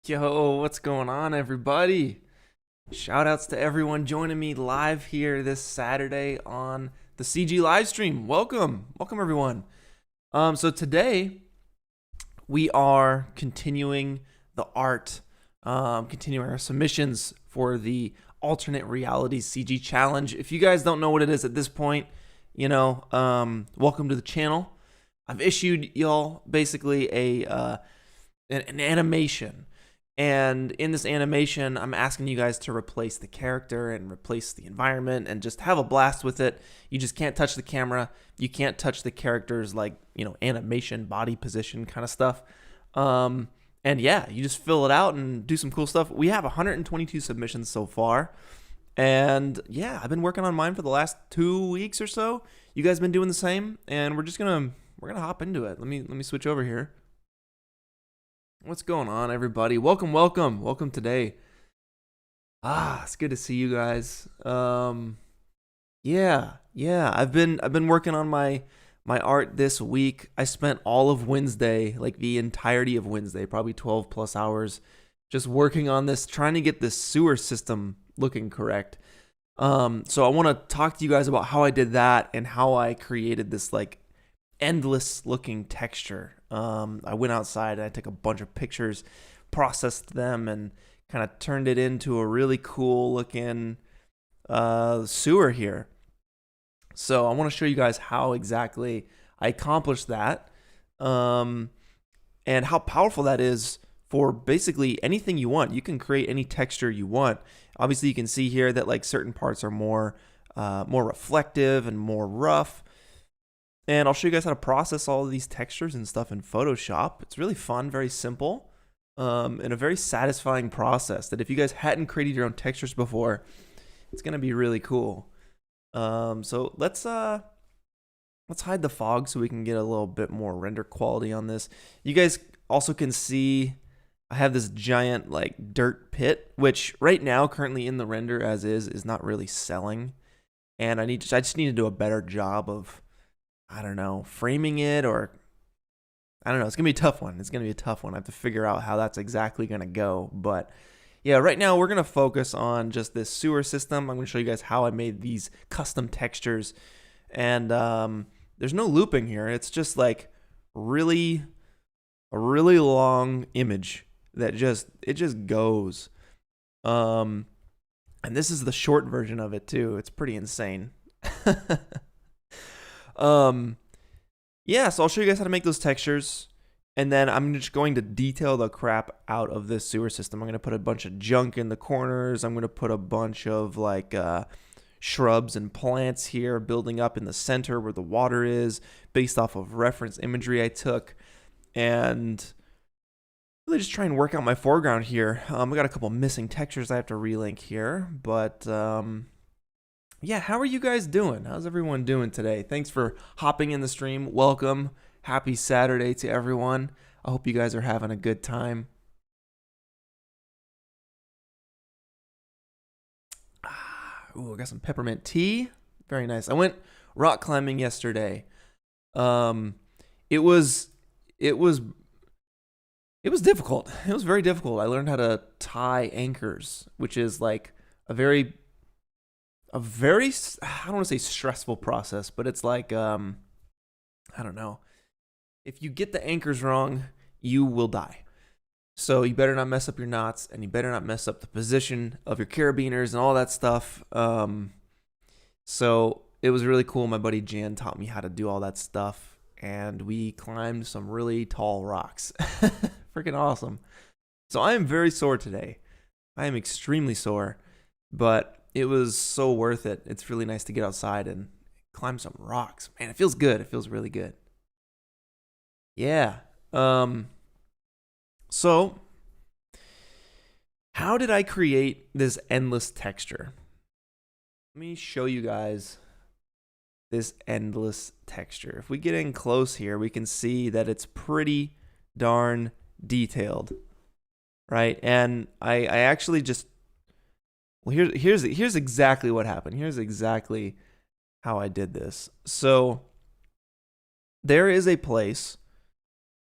Yo, what's going on, everybody? Shout outs to everyone joining me live here this Saturday on the CG Livestream. Welcome, everyone. So today we are continuing the art, continuing our submissions for the alternate realities CG challenge. If you guys don't know what it is at this point, welcome to the channel. I've issued y'all basically an animation. And in this animation, I'm asking you guys to replace the character and replace the environment and just have a blast with it. You just can't touch the camera. You can't touch the characters, like, animation, body position kind of stuff. And yeah, you just fill it out and do some cool stuff. We have 122 submissions so far. And yeah, I've been working on mine for the last 2 weeks or so. You guys been doing the same, and we're gonna hop into it. Let me switch over here. What's going on, everybody? Welcome today. It's good to see you guys. Yeah. I've been working on my art this week. I spent all of Wednesday, like the entirety of Wednesday, probably 12 plus hours, just working on this, trying to get this sewer system looking correct. So I want to talk to you guys about how I did that and how I created this like endless looking texture. I went outside and I took a bunch of pictures, processed them, and kind of turned it into a really cool looking sewer here. So I want to show you guys how exactly I accomplished that, and how powerful that is for basically anything you want. You can create any texture you want. Obviously, you can see here that like certain parts are more reflective and more rough. And I'll show you guys how to process all of these textures and stuff in Photoshop. It's really fun, very simple, and a very satisfying process that if you guys hadn't created your own textures before, it's going to be really cool. So let's hide the fog so we can get a little bit more render quality on this. You guys also can see I have this giant like dirt pit, which right now currently in the render as is not really selling. And I just need to do a better job of, I don't know, framing it, or I don't know. It's going to be a tough one. I have to figure out how that's exactly going to go. But yeah, right now we're going to focus on just this sewer system. I'm going to show you guys how I made these custom textures. And there's no looping here. It's just like a really long image that just goes. And this is the short version of it too. It's pretty insane. Yeah, so I'll show you guys how to make those textures, and then I'm just going to detail the crap out of this sewer system. I'm going to put a bunch of junk in the corners. I'm going to put a bunch of like shrubs and plants here building up in the center where the water is, based off of reference imagery I took, and really just try and work out my foreground here. I got a couple missing textures I have to relink here, but yeah, how are you guys doing? How's everyone doing today? Thanks for hopping in the stream. Welcome. Happy Saturday to everyone. I hope you guys are having a good time. Ooh, I got some peppermint tea. Very nice. I went rock climbing yesterday. It was difficult. It was very difficult. I learned how to tie anchors, which is like a very, I don't want to say stressful process, but it's like, I don't know. If you get the anchors wrong, you will die. So you better not mess up your knots, and you better not mess up the position of your carabiners and all that stuff. So it was really cool. My buddy Jan taught me how to do all that stuff, and we climbed some really tall rocks. Freaking awesome. So I am very sore today. I am extremely sore, but it was so worth it. It's really nice to get outside and climb some rocks. Man, it feels good. It feels really good. Yeah. So how did I create this endless texture? Let me show you guys this endless texture. If we get in close here, we can see that it's pretty darn detailed, right? And I actually just, well, here's exactly what happened. Here's exactly how I did this. So there is a place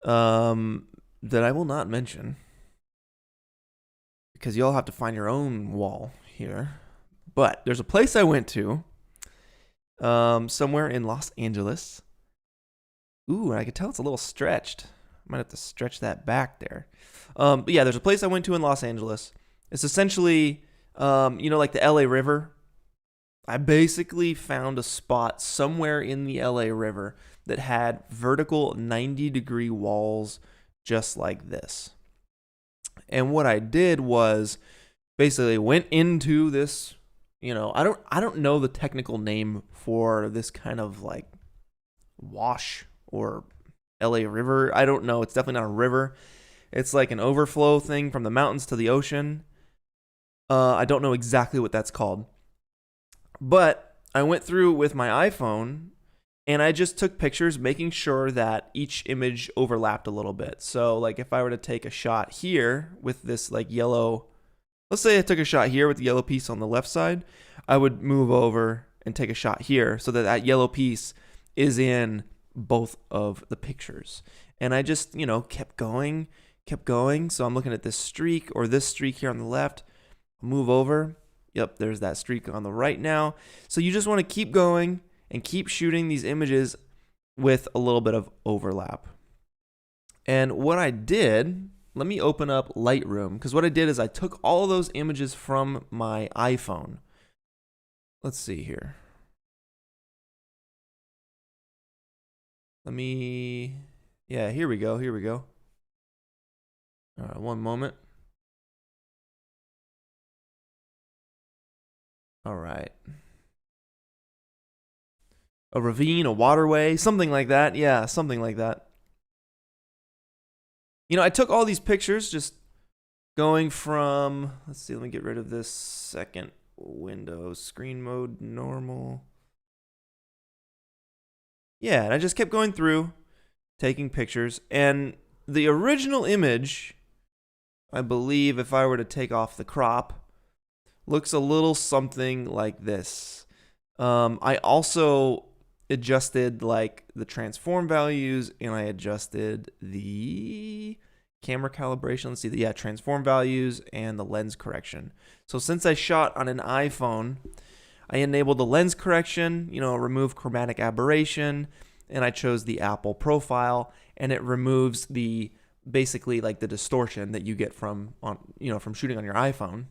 that I will not mention because you'll have to find your own wall here. But there's a place I went to somewhere in Los Angeles. Ooh, and I can tell it's a little stretched. I might have to stretch that back there. But yeah, there's a place I went to in Los Angeles. It's essentially, like the LA River. I basically found a spot somewhere in the LA River that had vertical 90-degree walls just like this. And what I did was basically went into this, I don't know the technical name for this kind of like wash or LA River. I don't know. It's definitely not a river. It's like an overflow thing from the mountains to the ocean. I don't know exactly what that's called. But I went through with my iPhone and I just took pictures making sure that each image overlapped a little bit. So like if I were to take a shot here with this like yellow, let's say I took a shot here with the yellow piece on the left side, I would move over and take a shot here so that that yellow piece is in both of the pictures. And I just, kept going. So I'm looking at this streak or this streak here on the left, move over. Yep, there's that streak on the right now. So you just want to keep going and keep shooting these images with a little bit of overlap. And what I did, let me open up Lightroom, because what I did is I took all those images from my iPhone. Let's see here. Yeah, here we go. All right, one moment. All right. A ravine, a waterway, something like that. Yeah, something like that. I took all these pictures just going from, let's see, let me get rid of this second window, screen mode, normal. Yeah, and I just kept going through, taking pictures. And the original image, I believe if I were to take off the crop, looks a little something like this. I also adjusted like the transform values and I adjusted the camera calibration. Let's see, transform values and the lens correction. So since I shot on an iPhone, I enabled the lens correction, remove chromatic aberration, and I chose the Apple profile, and it removes the basically like the distortion that you get from shooting on your iPhone.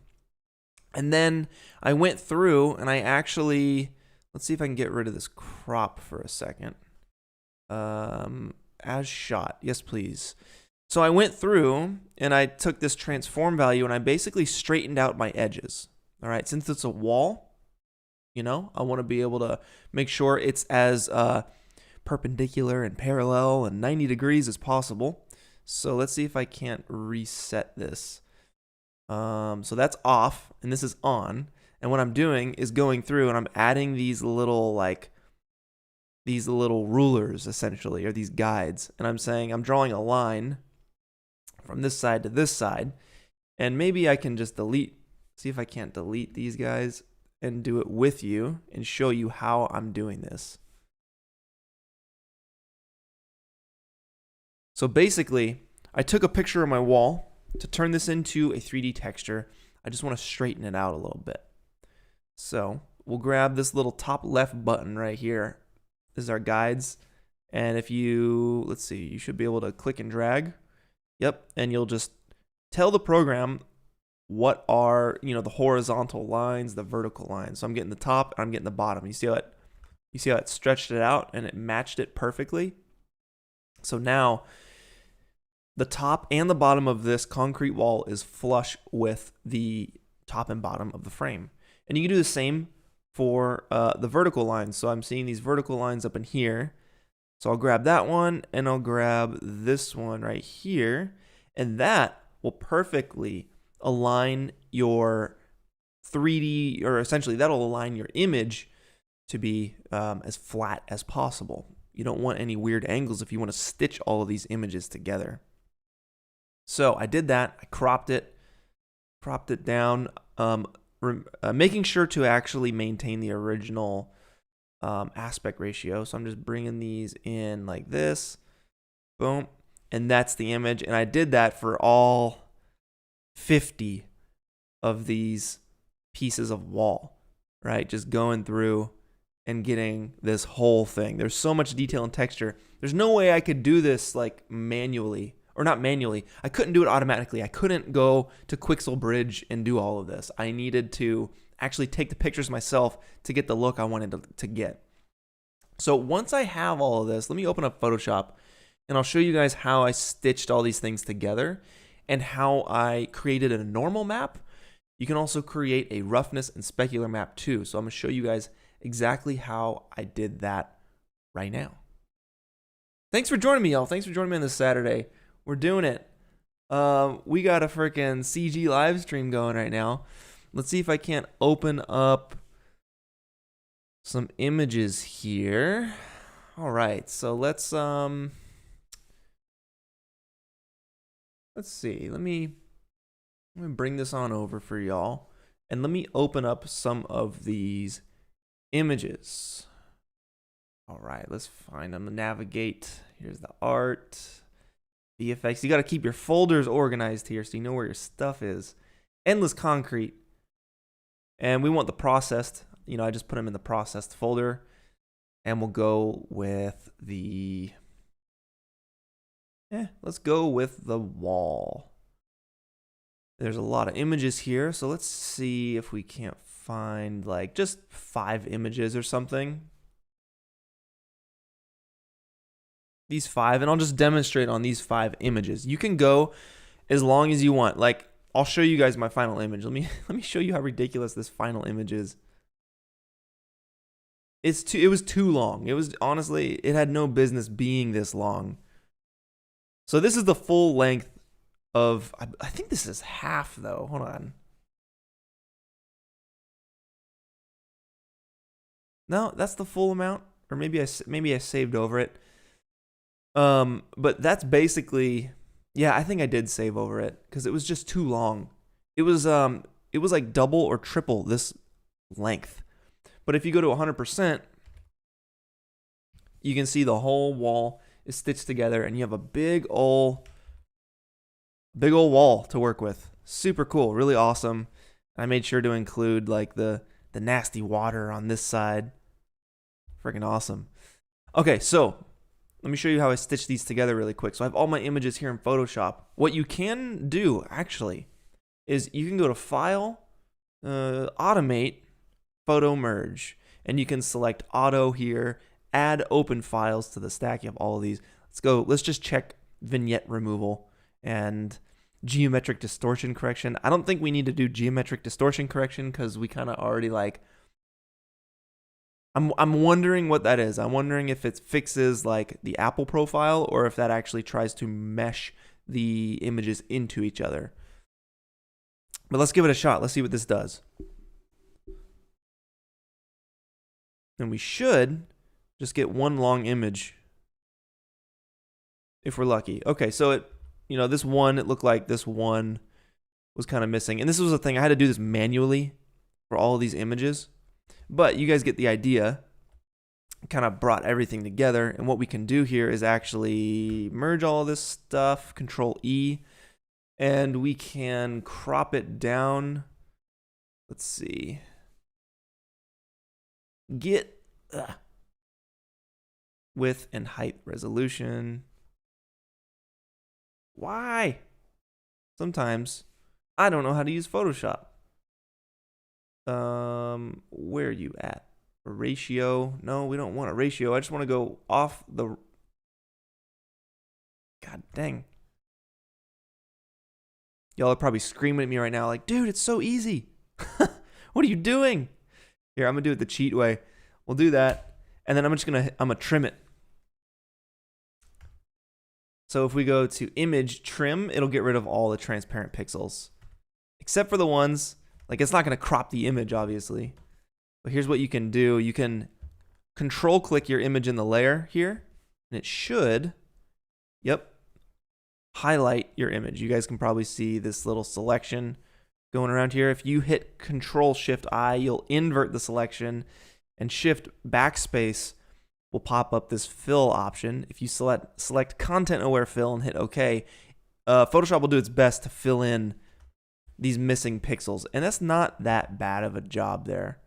And then I went through and I actually, let's see if I can get rid of this crop for a second. As shot, yes please. So I went through and I took this transform value and I basically straightened out my edges. All right, since it's a wall, I want to be able to make sure it's as perpendicular and parallel and 90 degrees as possible. So let's see if I can't reset this. So that's off and this is on. And what I'm doing is going through and I'm adding these little rulers essentially, or these guides. And I'm saying I'm drawing a line from this side to this side. And maybe I can just see if I can't delete these guys and do it with you and show you how I'm doing this. So basically, I took a picture of my wall. To turn this into a 3D texture, I just want to straighten it out a little bit. So we'll grab this little top left button right here. This is our guides. And if you, let's see, you should be able to click and drag. Yep. And you'll just tell the program what are, the horizontal lines, the vertical lines. So I'm getting the top, and I'm getting the bottom. You see how it stretched it out and it matched it perfectly? So now the top and the bottom of this concrete wall is flush with the top and bottom of the frame. And you can do the same for the vertical lines. So I'm seeing these vertical lines up in here. So I'll grab that one and I'll grab this one right here. And that will perfectly align your 3D, or essentially that'll align your image to be as flat as possible. You don't want any weird angles if you want to stitch all of these images together. So I did that. I cropped it down, making sure to actually maintain the original aspect ratio. So I'm just bringing these in like this, boom, and that's the image. And I did that for all 50 of these pieces of wall, right? Just going through and getting this whole thing. There's so much detail and texture. There's no way I could do this like manually, or not manually. I couldn't do it automatically. I couldn't go to Quixel Bridge and do all of this. I needed to actually take the pictures myself to get the look I wanted to get. So once I have all of this, let me open up Photoshop and I'll show you guys how I stitched all these things together and how I created a normal map. You can also create a roughness and specular map too. So I'm gonna show you guys exactly how I did that right now. Thanks for joining me, y'all. Thanks for joining me on this Saturday. We're doing it. We got a freaking CG live stream going right now. Let's see if I can't open up some images here. All right, so let's see. Let me bring this on over for y'all, and let me open up some of these images. All right, let's find them. Navigate. Here's the art, VFX. You got to keep your folders organized here so you know where your stuff is. Endless concrete, and we want the processed. You know, I just put them in the processed folder, and we'll go with the. Let's go with the wall. There's a lot of images here, so let's see if we can't find like just 5 images or something. These 5, and I'll just demonstrate on these 5 images. You can go as long as you want. Like, I'll show you guys my final image. Let me show you how ridiculous this final image is. It was too long. It was honestly, it had no business being this long. So this is the full length of, I think this is half though. Hold on. No, that's the full amount, or maybe I saved over it. But that's basically, yeah, I think I did save over it because it was just too long. It was like double or triple this length. But if you go to 100%, you can see the whole wall is stitched together, and you have a big ol' wall to work with. Super cool, really awesome. I made sure to include like the nasty water on this side. Freaking awesome. Okay, so let me show you how I stitch these together really quick. So I have all my images here in Photoshop. What you can do actually is you can go to File, Automate, Photo Merge, and you can select Auto here, add open files to the stack. You have all of these. Let's just check vignette removal and geometric distortion correction. I don't think we need to do geometric distortion correction because we kind of already like, I'm wondering what that is. I'm wondering if it fixes like the Apple profile or if that actually tries to mesh the images into each other. But let's give it a shot. Let's see what this does. And we should just get one long image if we're lucky. Okay, so it, you know, this one, it looked like this one was kind of missing. And this was the thing, I had to do this manually for all of these images. But you guys get the idea. Kind of brought everything together. And what we can do here is actually merge all of this stuff, Control E, and we can crop it down. Let's see. Get width and height resolution. Why? Sometimes I don't know how to use Photoshop. Where are you at? A ratio? No, we don't want a ratio. I just want to go off the. God dang. Y'all are probably screaming at me right now like, dude, it's so easy. What are you doing? Here, I'm gonna do it the cheat way. We'll do that, and then I'm gonna trim it. So if we go to image trim, it'll get rid of all the transparent pixels, except for the ones, like it's not gonna crop the image obviously. But here's what you can do. You can control click your image in the layer here, and it should, yep, highlight your image. You guys can probably see this little selection going around here. If you hit Control Shift I, you'll invert the selection, and Shift Backspace will pop up this fill option. If you select Content Aware Fill and hit OK, Photoshop will do its best to fill in these missing pixels. And that's not that bad of a job there.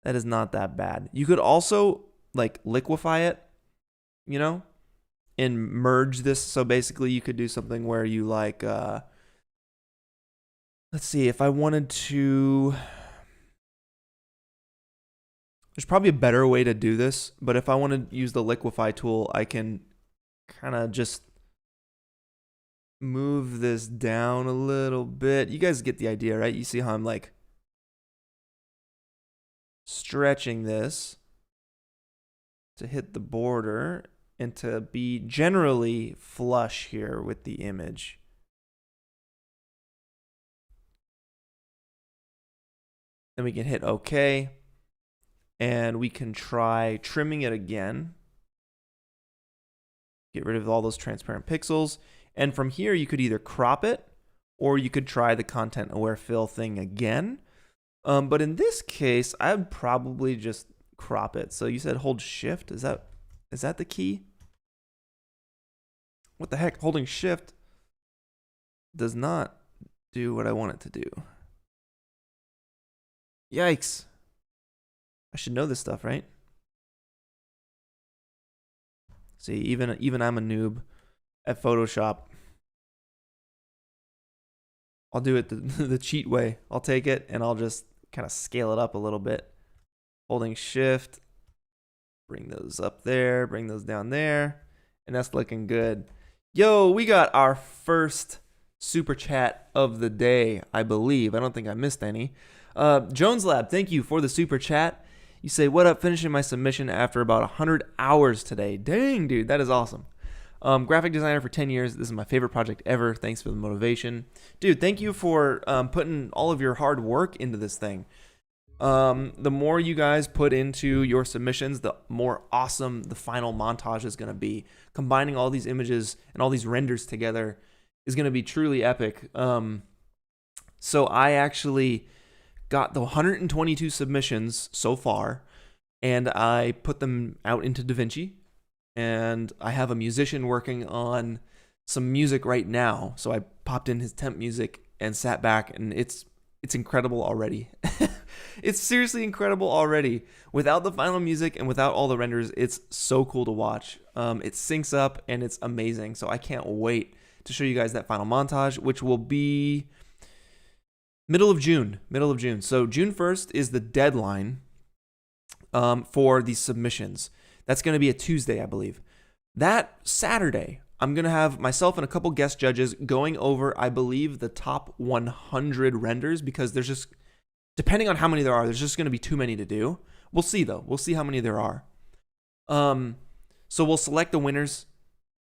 That is not that bad. You could also like liquefy it, you know, and merge this. So basically you could do something where you like, let's see, if I wanted to, there's probably a better way to do this, but if I want to use the liquefy tool, I can kind of just move this down a little bit. You guys get the idea, right? You see how I'm like stretching this to hit the border and to be generally flush here with the image. Then we can hit OK. And we can try trimming it again. Get rid of all those transparent pixels. And from here, you could either crop it or you could try the content aware fill thing again. But in this case, I'd probably just crop it. So you said hold shift. Is that the key? What the heck? Holding shift does not do what I want it to do. Yikes. I should know this stuff, right? See, even I'm a noob at Photoshop. I'll do it the cheat way. I'll take it and I'll just kind of scale it up a little bit. Holding shift, bring those up there, bring those down there, and that's looking good. Yo, we got our first super chat of the day, I believe. I don't think I missed any. Jones Lab, thank you for the super chat. You say, what up, finishing my submission after about 100 hours today. Dang, dude, that is awesome. Graphic designer for 10 years. This is my favorite project ever. Thanks for the motivation. Dude, thank you for putting all of your hard work into this thing. The more you guys put into your submissions, the more awesome the final montage is going to be. Combining all these images and all these renders together is going to be truly epic. So I actually got the 122 submissions so far, and I put them out into DaVinci, and I have a musician working on some music right now. So I popped in his temp music and sat back, and it's incredible already. It's seriously incredible already. Without the final music and without all the renders, it's so cool to watch. It syncs up and it's amazing. So I can't wait to show you guys that final montage, which will be middle of June. So June 1st is the deadline for these submissions. That's going to be a Tuesday, I believe. That Saturday, I'm going to have myself and a couple guest judges going over, I believe, the top 100 renders, because there's just, depending on how many there are, there's just going to be too many to do. We'll see, though. We'll see how many there are. So we'll select the winners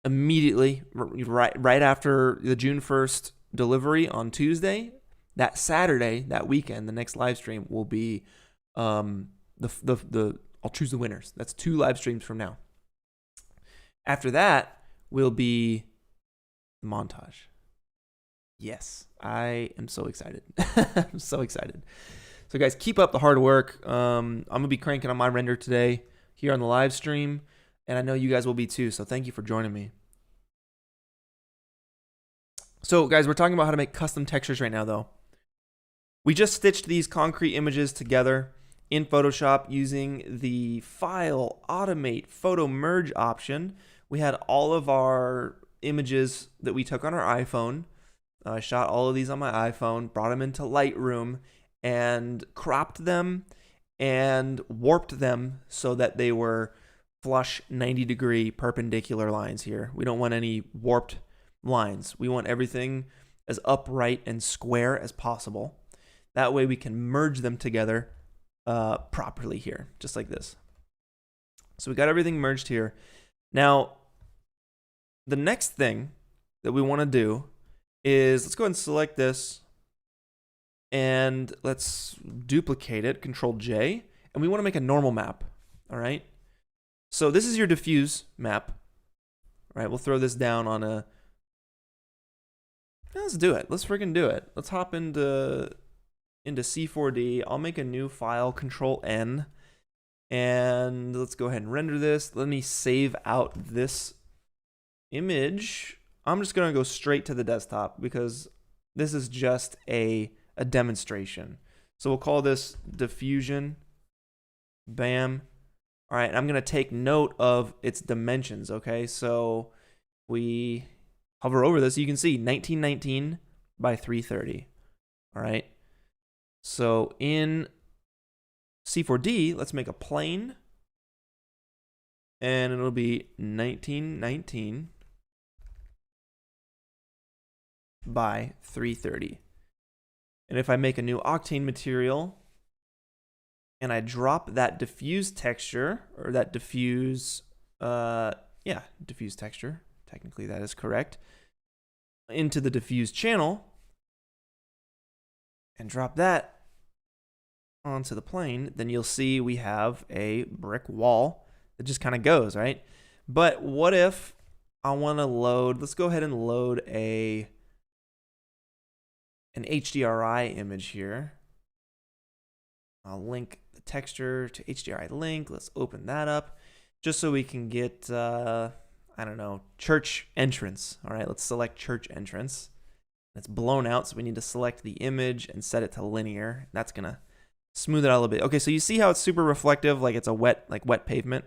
immediately, right after the June 1st delivery on Tuesday. That Saturday, that weekend, the next live stream will be I'll choose the winners. That's 2 live streams from now. After that will be the montage. Yes, I am so excited. I'm so excited. So guys, keep up the hard work. I'm going to be cranking on my render today here on the live stream, and I know you guys will be too, so thank you for joining me. So guys, we're talking about how to make custom textures right now, though. We just stitched these concrete images together in Photoshop using the File, Automate, Photo Merge option. We had all of our images that we took on our iPhone. I shot all of these on my iPhone, brought them into Lightroom, and cropped them and warped them so that they were flush 90-degree perpendicular lines here. We don't want any warped lines. We want everything as upright and square as possible. That way we can merge them together properly here, just like this. So we got everything merged here. Now, the next thing that we want to do is, let's go ahead and select this and let's duplicate it, Control J, and we want to make a normal map. All right. So this is your diffuse map. All right. We'll throw this down on a, let's do it. Let's freaking do it. Let's hop into C4D. I'll make a new file, Control N, and let's go ahead and render this. Let me save out this image. I'm just going to go straight to the desktop because This is just a demonstration. So we'll call this diffusion. Bam. All right, I'm going to take note of its dimensions, okay? So we hover over this, you can see 1919 by 330. All right. So in C4D, let's make a plane. And it'll be 1919 by 330. And if I make a new octane material and I drop that diffuse texture, or that diffuse, diffuse texture, technically that is correct, into the diffuse channel and drop that onto the plane, then you'll see we have a brick wall that just kind of goes, right? But what if I want to load, let's go ahead and load an HDRI image here. I'll link the texture to HDRI link. Let's open that up just so we can get, I don't know, church entrance. All right, let's select church entrance. It's blown out, so we need to select the image and set it to linear. That's going to smooth it out a little bit. Okay, so you see how it's super reflective, like it's a wet pavement?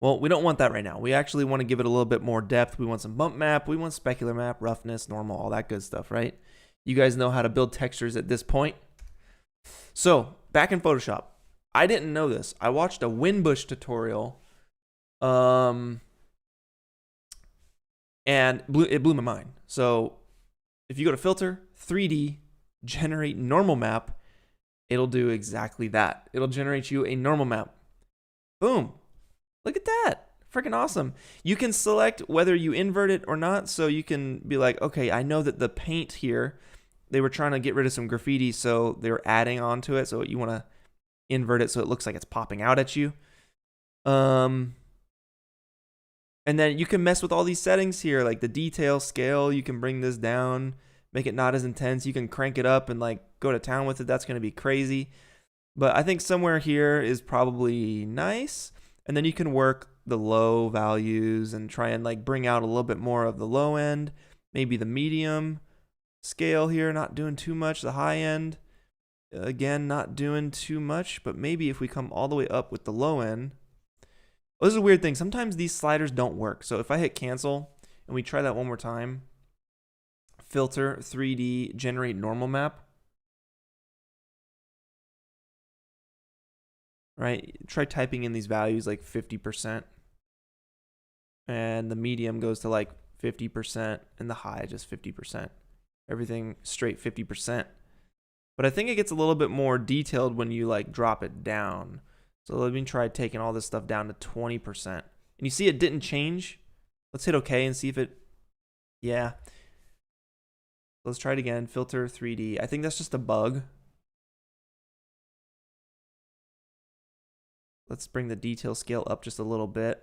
Well, we don't want that right now. We actually want to give it a little bit more depth. We want some bump map. We want specular map, roughness, normal, all that good stuff, right? You guys know how to build textures at this point. So, back in Photoshop. I didn't know this. I watched a Winbush tutorial, and it blew my mind. So, if you go to Filter, 3D, Generate Normal Map, it'll do exactly that. It'll generate you a normal map. Boom. Look at that. Freaking awesome. You can select whether you invert it or not. So you can be like, okay, I know that the paint here, they were trying to get rid of some graffiti, so they were adding onto it. So you want to invert it so it looks like it's popping out at you. And then you can mess with all these settings here, like the detail scale. You can bring this down, make it not as intense. You can crank it up and like go to town with it. That's going to be crazy. But I think somewhere here is probably nice. And then you can work the low values and try and like bring out a little bit more of the low end, maybe the medium scale here, not doing too much. The high end, again, not doing too much, but maybe if we come all the way up with the low end. Well, this is a weird thing. Sometimes these sliders don't work. So if I hit cancel and we try that one more time, filter, 3D, generate normal map. Right, try typing in these values like 50%, and the medium goes to like 50%, and the high just 50%. Everything straight 50%. But I think it gets a little bit more detailed when you like drop it down. So let me try taking all this stuff down to 20%. And you see it didn't change. Let's hit OK and see if it, yeah. Let's try it again, filter 3D. I think that's just a bug. Let's bring the detail scale up just a little bit.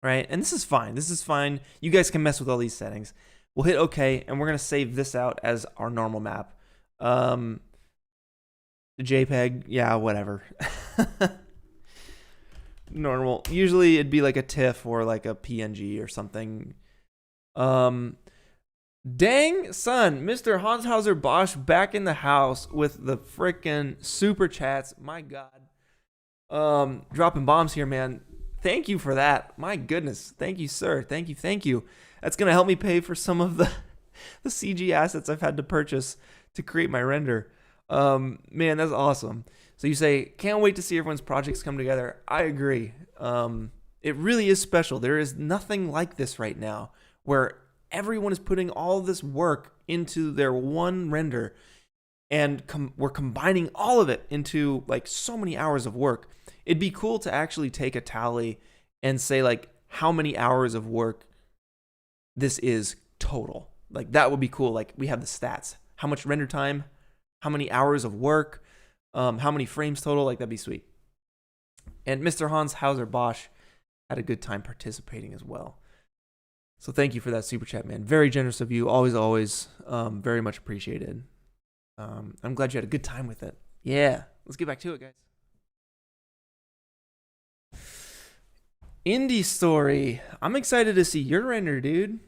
Right, and this is fine. This is fine. You guys can mess with all these settings. We'll hit OK, and we're going to save this out as our normal map. The JPEG, yeah, whatever. Normal. Usually it'd be like a TIFF or like a PNG or something. Dang, son, Mr. Hans Bosch back in the house with the frickin' super chats. My God. Dropping bombs here, man. Thank you for that. My goodness. Thank you, sir. Thank you. Thank you. That's going to help me pay for some of the CG assets I've had to purchase to create my render. Man, that's awesome. So you say, can't wait to see everyone's projects come together. I agree. It really is special. There is nothing like this right now where everyone is putting all this work into their one render, and we're combining all of it into like so many hours of work. It'd be cool to actually take a tally and say like how many hours of work this is total. Like that would be cool. Like we have the stats, how much render time, how many hours of work, how many frames total. Like that'd be sweet. And Mr. Hans Bosch had a good time participating as well. So thank you for that super chat, man. Very generous of you. Always, always. Very much appreciated. I'm glad you had a good time with it. Yeah. Let's get back to it, guys. Indie Story. I'm excited to see your render, dude.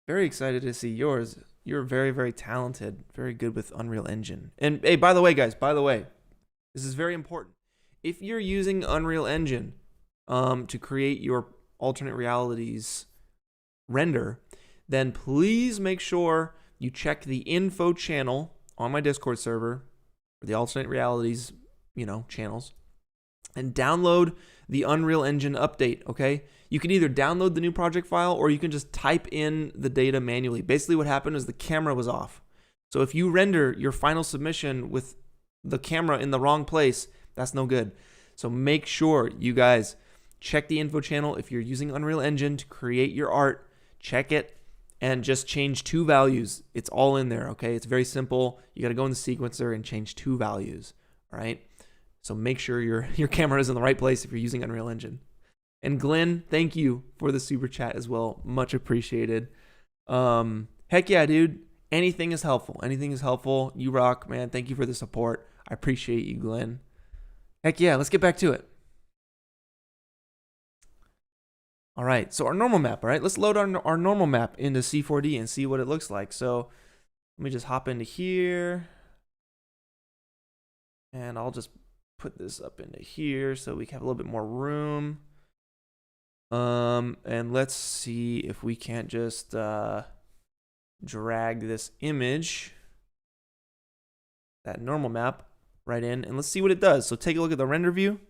Very excited to see yours. You're very, very talented, very good with Unreal Engine. And hey, by the way, guys, this is very important. If you're using Unreal Engine to create your alternate realities render, then please make sure you check the info channel on my Discord server for the alternate realities, channels, and download the Unreal Engine update, okay? You can either download the new project file or you can just type in the data manually. Basically what happened is the camera was off. So if you render your final submission with the camera in the wrong place, that's no good. So make sure you guys check the info channel. If you're using Unreal Engine to create your art, check it and just change 2 values. It's all in there, okay? It's very simple. You got to go in the sequencer and change 2 values, all right? So make sure your camera is in the right place if you're using Unreal Engine. And Glenn, thank you for the super chat as well. Much appreciated. Heck yeah, dude. Anything is helpful. Anything is helpful. You rock, man. Thank you for the support. I appreciate you, Glenn. Heck yeah, let's get back to it. All right, so our normal map, all right? Let's load our normal map into C4D and see what it looks like. So let me just hop into here. And I'll just put this up into here so we can have a little bit more room. And let's see if we can't just drag this image, that normal map, right in, and let's see what it does. So take a look at the render view,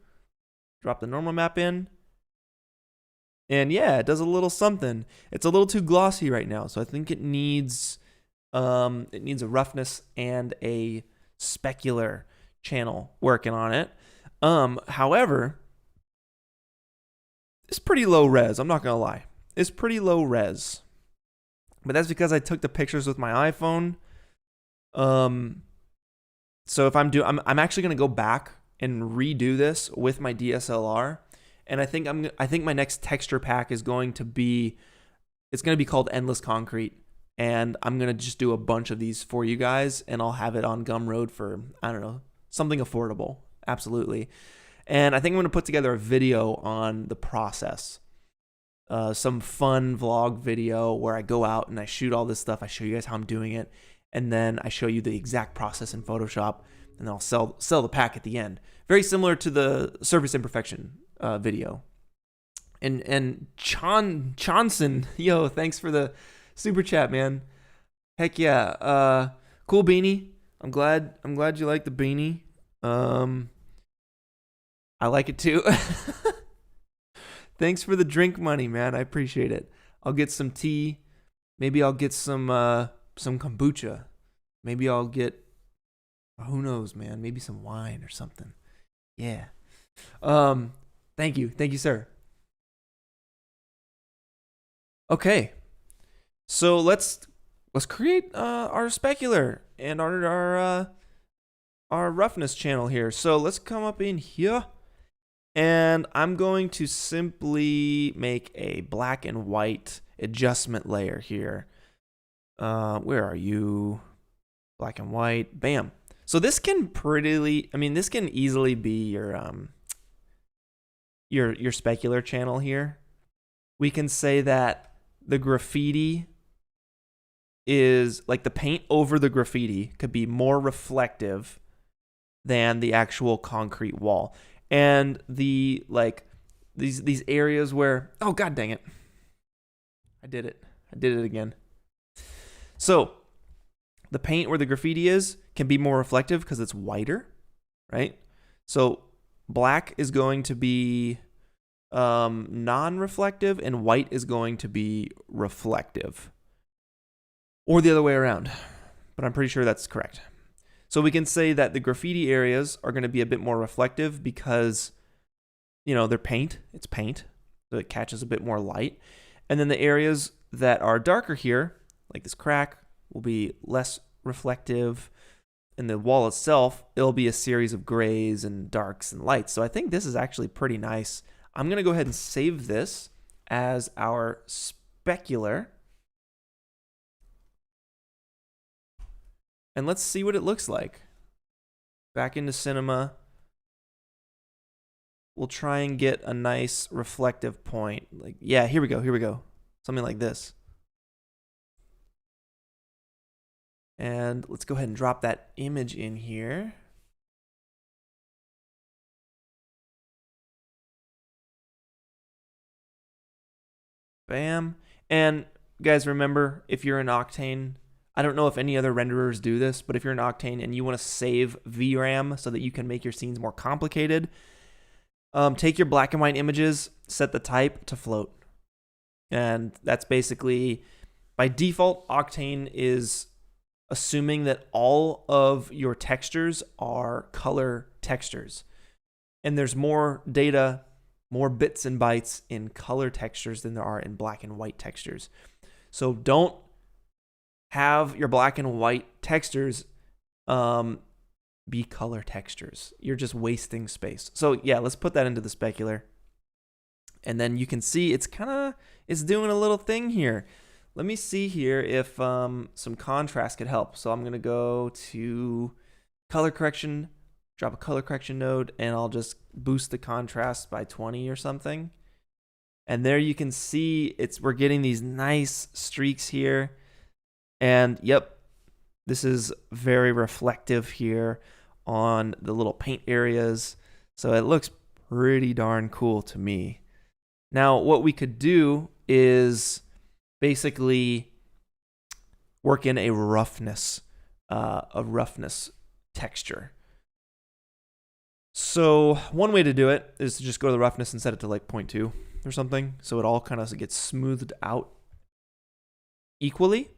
drop the normal map in, and yeah, it does a little something. It's a little too glossy right now, so I think it needs a roughness and a specular channel working on it. However, it's pretty low res. I'm not gonna lie, it's pretty low res, but that's because I took the pictures with my iPhone. So if I'm actually gonna go back and redo this with my DSLR, and I think my next texture pack is going to be, it's gonna be called Endless Concrete, and I'm gonna just do a bunch of these for you guys, and I'll have it on Gumroad for, I don't know, something affordable, absolutely. And I think I'm going to put together a video on the process. Some fun vlog video where I go out and I shoot all this stuff. I show you guys how I'm doing it. And then I show you the exact process in Photoshop. And then I'll sell the pack at the end. Very similar to the surface imperfection video. And Johnson, yo, thanks for the super chat, man. Heck yeah. Cool beanie. I'm glad you like the beanie. I like it too. Thanks for the drink money, man. I appreciate it. I'll get some tea. Maybe I'll get some kombucha. Maybe I'll get, who knows, man. Maybe some wine or something. Yeah. Thank you, sir. Okay. So let's create our specular and our roughness channel here. So let's come up in here. And I'm going to simply make a black and white adjustment layer here. Where are you? Black and white. Bam. So this can this can easily be your specular channel here. We can say that the graffiti is like the paint over the graffiti could be more reflective than the actual concrete wall. And the these areas where, oh god dang it, I did it again. So the paint where the graffiti is can be more reflective because it's whiter, right? So black is going to be non-reflective and white is going to be reflective, or the other way around, but I'm pretty sure that's correct. So we can say that the graffiti areas are going to be a bit more reflective because, they're paint. It's paint, so it catches a bit more light. And then the areas that are darker here, like this crack, will be less reflective. And the wall itself, it'll be a series of grays and darks and lights. So I think this is actually pretty nice. I'm going to go ahead and save this as our specular. And let's see what it looks like. Back into cinema. We'll try and get a nice reflective point. Like, yeah, here we go. Something like this. And let's go ahead and drop that image in here. Bam. And guys, remember, if you're in Octane, I don't know if any other renderers do this, but if you're in Octane and you want to save VRAM so that you can make your scenes more complicated, take your black and white images, set the type to float. And that's basically, by default, Octane is assuming that all of your textures are color textures. And there's more data, more bits and bytes in color textures than there are in black and white textures. So don't have your black and white textures be color textures. You're just wasting space. So yeah, let's put that into the specular. And then you can see it's doing a little thing here. Let me see here if some contrast could help. So I'm gonna go to color correction, drop a color correction node, and I'll just boost the contrast by 20 or something. And there you can see we're getting these nice streaks here. And yep, this is very reflective here on the little paint areas. So it looks pretty darn cool to me. Now, what we could do is basically work in a roughness texture. So one way to do it is to just go to the roughness and set it to like 0.2 or something. So it all kind of gets smoothed out equally,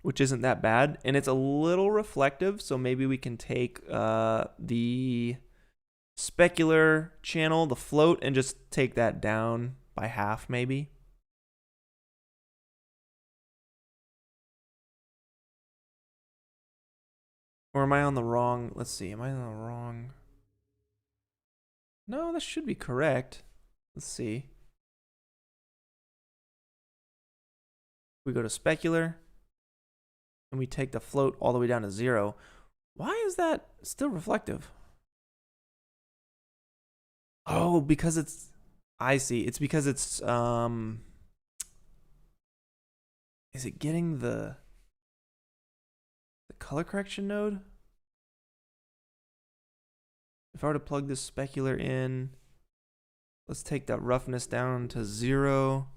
which isn't that bad. And it's a little reflective. So maybe we can take the specular channel, the float, and just take that down by half maybe. Or am I on the wrong? Let's see. Am I on the wrong? No, that should be correct. Let's see. We go to specular and we take the float all the way down to 0. Why is that still reflective? Oh, because it's, I see. It's because it's, is it getting the color correction node? If I were to plug this specular in, let's take that roughness down to 0.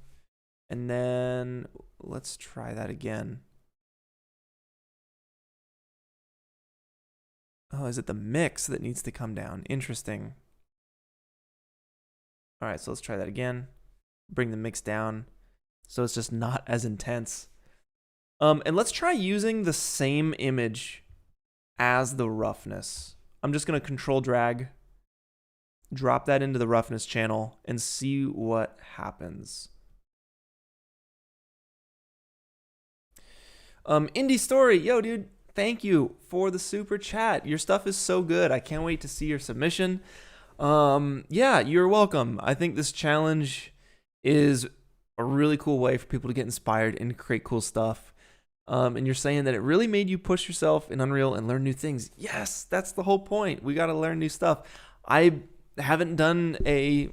And then let's try that again. Oh, is it the mix that needs to come down? Interesting. All right, so let's try that again. Bring the mix down so it's just not as intense. And let's try using the same image as the roughness. I'm just going to control drag, drop that into the roughness channel, and see what happens. Indie Story, yo, dude, thank you for the super chat. Your stuff is so good. I can't wait to see your submission. Yeah, you're welcome. I think this challenge is a really cool way for people to get inspired and create cool stuff. And you're saying that it really made you push yourself in Unreal and learn new things. Yes, that's the whole point. We got to learn new stuff. I haven't done a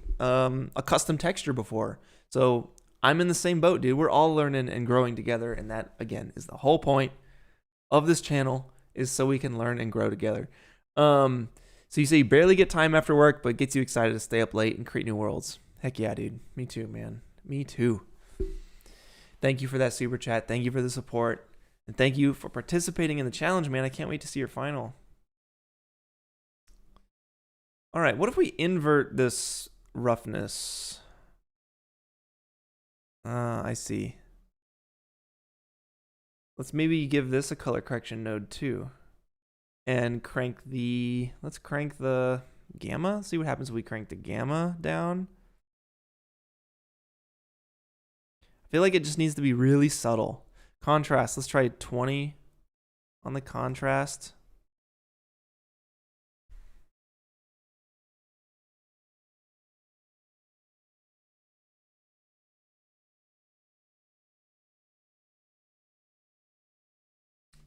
custom texture before, so I'm in the same boat, dude. We're all learning and growing together, and that, again, is the whole point of this channel, is so we can learn and grow together. So you say you barely get time after work, but gets you excited to stay up late and create new worlds. Heck yeah, dude. Me too, man. Me too. Thank you for that super chat. Thank you for the support. And thank you for participating in the challenge, man. I can't wait to see your final. All right, what if we invert this roughness? I see. Let's maybe give this a color correction node too. And let's crank the gamma. See what happens if we crank the gamma down. I feel like it just needs to be really subtle. Contrast, let's try 20 on the contrast.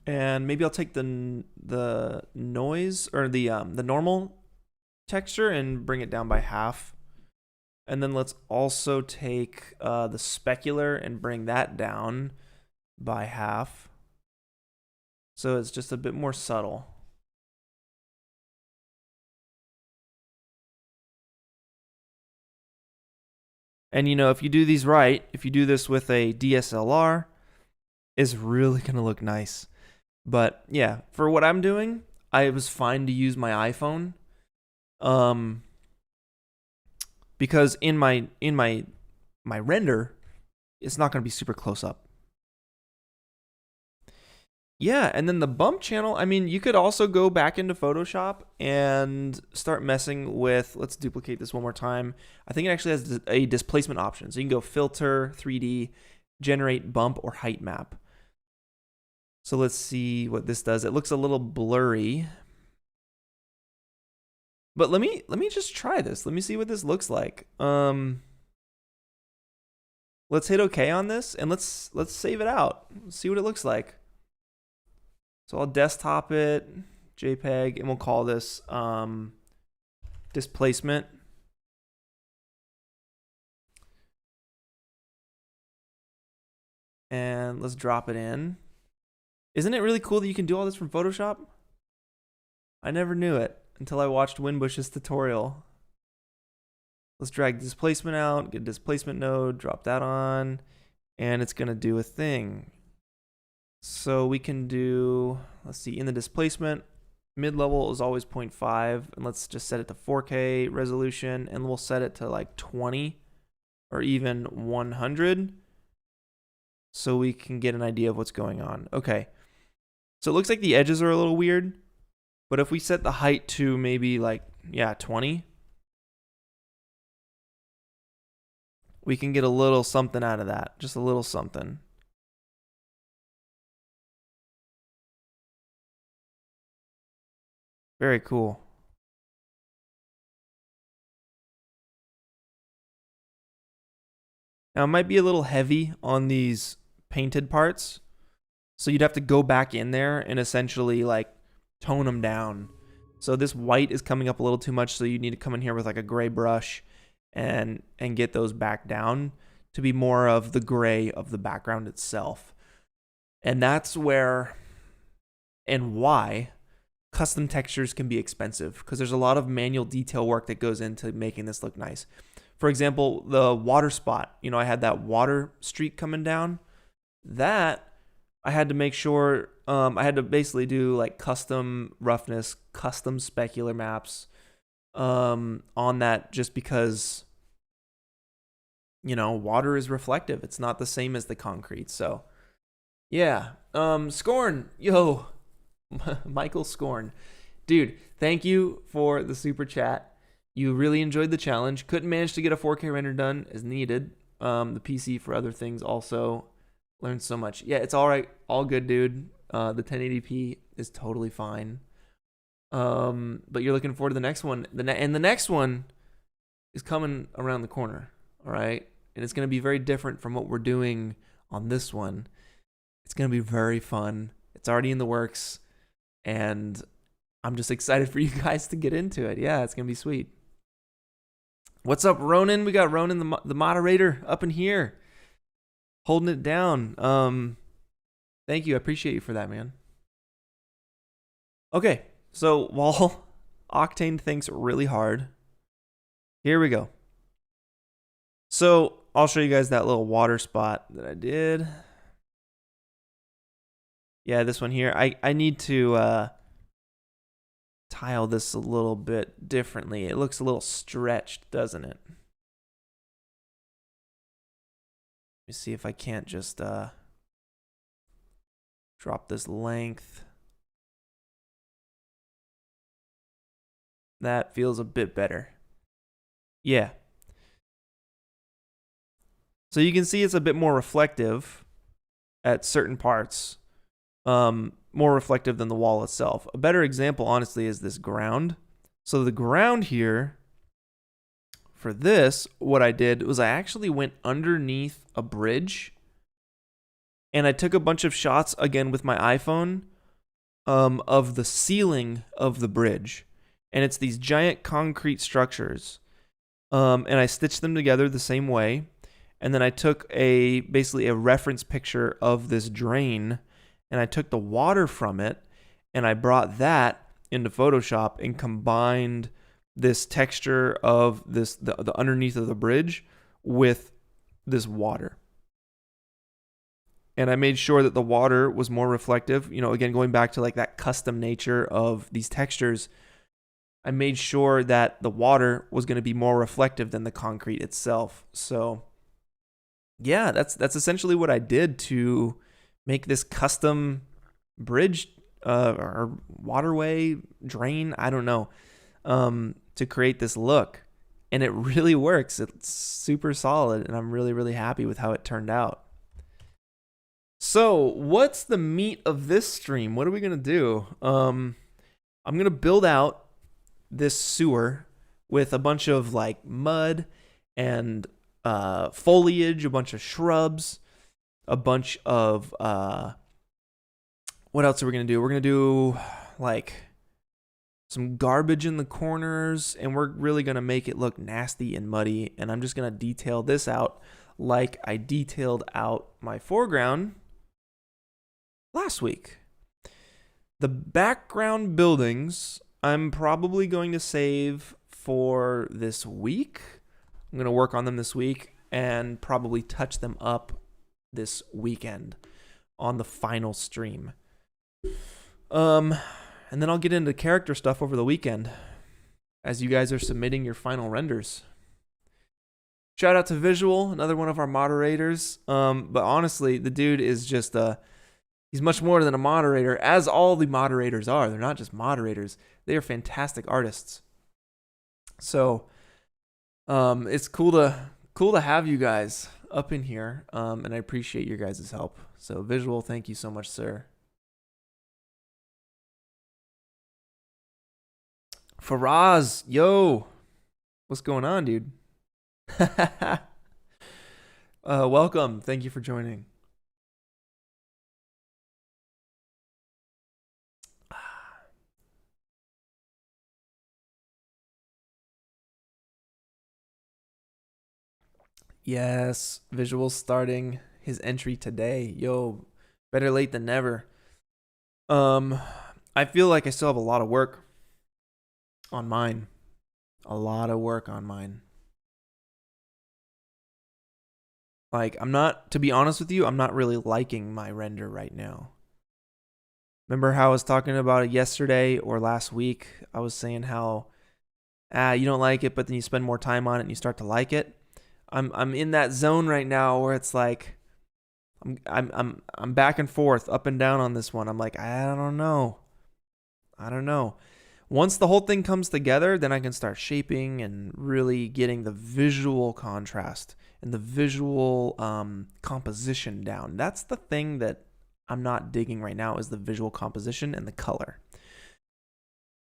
And maybe I'll take the noise, or the normal texture, and bring it down by half. And then let's also take the specular and bring that down by half. So it's just a bit more subtle. And you know, if you do these right, if you do this with a DSLR, it's really going to look nice. But yeah, for what I'm doing, I was fine to use my iPhone. Because in my render, it's not going to be super close up. Yeah, and then the bump channel, I mean, you could also go back into Photoshop and start messing with, let's duplicate this one more time. I think it actually has a displacement option. So you can go filter, 3D, generate bump or height map. So let's see what this does. It looks a little blurry. But let me just try this. Let me see what this looks like. Let's hit OK on this and let's save it out. Let's see what it looks like. So I'll desktop it, JPEG, and we'll call this displacement. And let's drop it in. Isn't it really cool that you can do all this from Photoshop? I never knew it until I watched Winbush's tutorial. Let's drag displacement out, get a displacement node, drop that on, and it's going to do a thing. So we can do, let's see, in the displacement, mid-level is always 0.5, and let's just set it to 4K resolution, and we'll set it to like 20 or even 100 so we can get an idea of what's going on. Okay, so it looks like the edges are a little weird, but if we set the height to maybe like, yeah, 20, we can get a little something out of that, just a little something. Very cool. Now it might be a little heavy on these painted parts, so you'd have to go back in there and essentially like tone them down. So this white is coming up a little too much, so you need to come in here with like a gray brush and get those back down to be more of the gray of the background itself. And that's where and why custom textures can be expensive, because there's a lot of manual detail work that goes into making this look nice. For example, the water spot, you know, I had that water streak coming down. That I had to make sure, I had to basically do like custom roughness, custom specular maps on that, just because, you know, water is reflective. It's not the same as the concrete. So yeah, Scorn, yo, Michael Scorn, dude, thank you for the super chat. You really enjoyed the challenge. Couldn't manage to get a 4K render done as needed. The PC for other things also. Learned so much. Yeah, it's all right. All good, dude. The 1080p is totally fine. But you're looking forward to the next one. And the next one is coming around the corner. All right. And it's going to be very different from what we're doing on this one. It's going to be very fun. It's already in the works. And I'm just excited for you guys to get into it. Yeah, it's going to be sweet. What's up, Ronan? We got Ronan, the moderator, up in here, holding it down. Thank you. I appreciate you for that, man. Okay, so while Octane thinks really hard, here we go. So I'll show you guys that little water spot that I did. Yeah, this one here. I need to tile this a little bit differently. It looks a little stretched, doesn't it? Let me see if I can't just drop this length. That feels a bit better. Yeah. So you can see it's a bit more reflective at certain parts. More reflective than the wall itself. A better example, honestly, is this ground. So the ground here, for this, what I did was I actually went underneath a bridge, and I took a bunch of shots, again with my iPhone, of the ceiling of the bridge. And it's these giant concrete structures. And I stitched them together the same way. And then I took basically a reference picture of this drain, and I took the water from it and I brought that into Photoshop and combined this texture of the underneath of the bridge with this water. And I made sure that the water was more reflective. You know, again, going back to like that custom nature of these textures, I made sure that the water was going to be more reflective than the concrete itself. So yeah, that's essentially what I did to make this custom bridge or waterway drain, I don't know, to create this look. And it really works. It's super solid, and I'm really, really happy with how it turned out. So what's the meat of this stream? What are we going to do? I'm going to build out this sewer with a bunch of like mud and foliage, a bunch of shrubs, a bunch of what else are we going to do? We're going to do like some garbage in the corners, and we're really going to make it look nasty and muddy. And I'm just going to detail this out like I detailed out my foreground last week. The background buildings I'm probably going to save for this week. I'm going to work on them this week and probably touch them up this weekend on the final stream. And then I'll get into character stuff over the weekend as you guys are submitting your final renders. Shout out to Visual, another one of our moderators. But honestly, the dude is just he's much more than a moderator, as all the moderators are. They're not just moderators. They are fantastic artists. So it's cool to have you guys up in here, and I appreciate your guys' help. So Visual, thank you so much, sir. Faraz, yo, what's going on, dude? Welcome. Thank you for joining. Yes, Visual starting his entry today. Yo, better late than never. I feel like I still have a lot of work on mine. A lot of work on mine. Like, to be honest with you, I'm not really liking my render right now. Remember how I was talking about it yesterday or last week? I was saying how, you don't like it, but then you spend more time on it and you start to like it. I'm in that zone right now where it's like, I'm back and forth, up and down on this one. I'm like, I don't know. Once the whole thing comes together, then I can start shaping and really getting the visual contrast and the visual composition down. That's the thing that I'm not digging right now, is the visual composition and the color.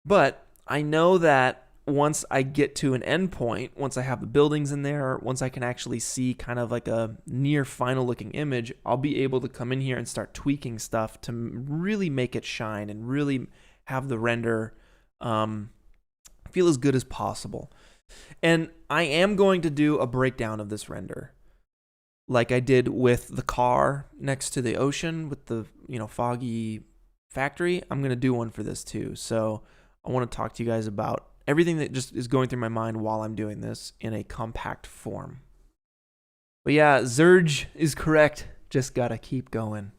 But I know that once I get to an endpoint, once I have the buildings in there, once I can actually see kind of like a near final looking image, I'll be able to come in here and start tweaking stuff to really make it shine and really have the render feel as good as possible. And I am going to do a breakdown of this render, like I did with the car next to the ocean with the foggy factory. I'm going to do one for this too. So I want to talk to you guys about everything that just is going through my mind while I'm doing this in a compact form. But yeah, Zurge is correct. Just gotta keep going.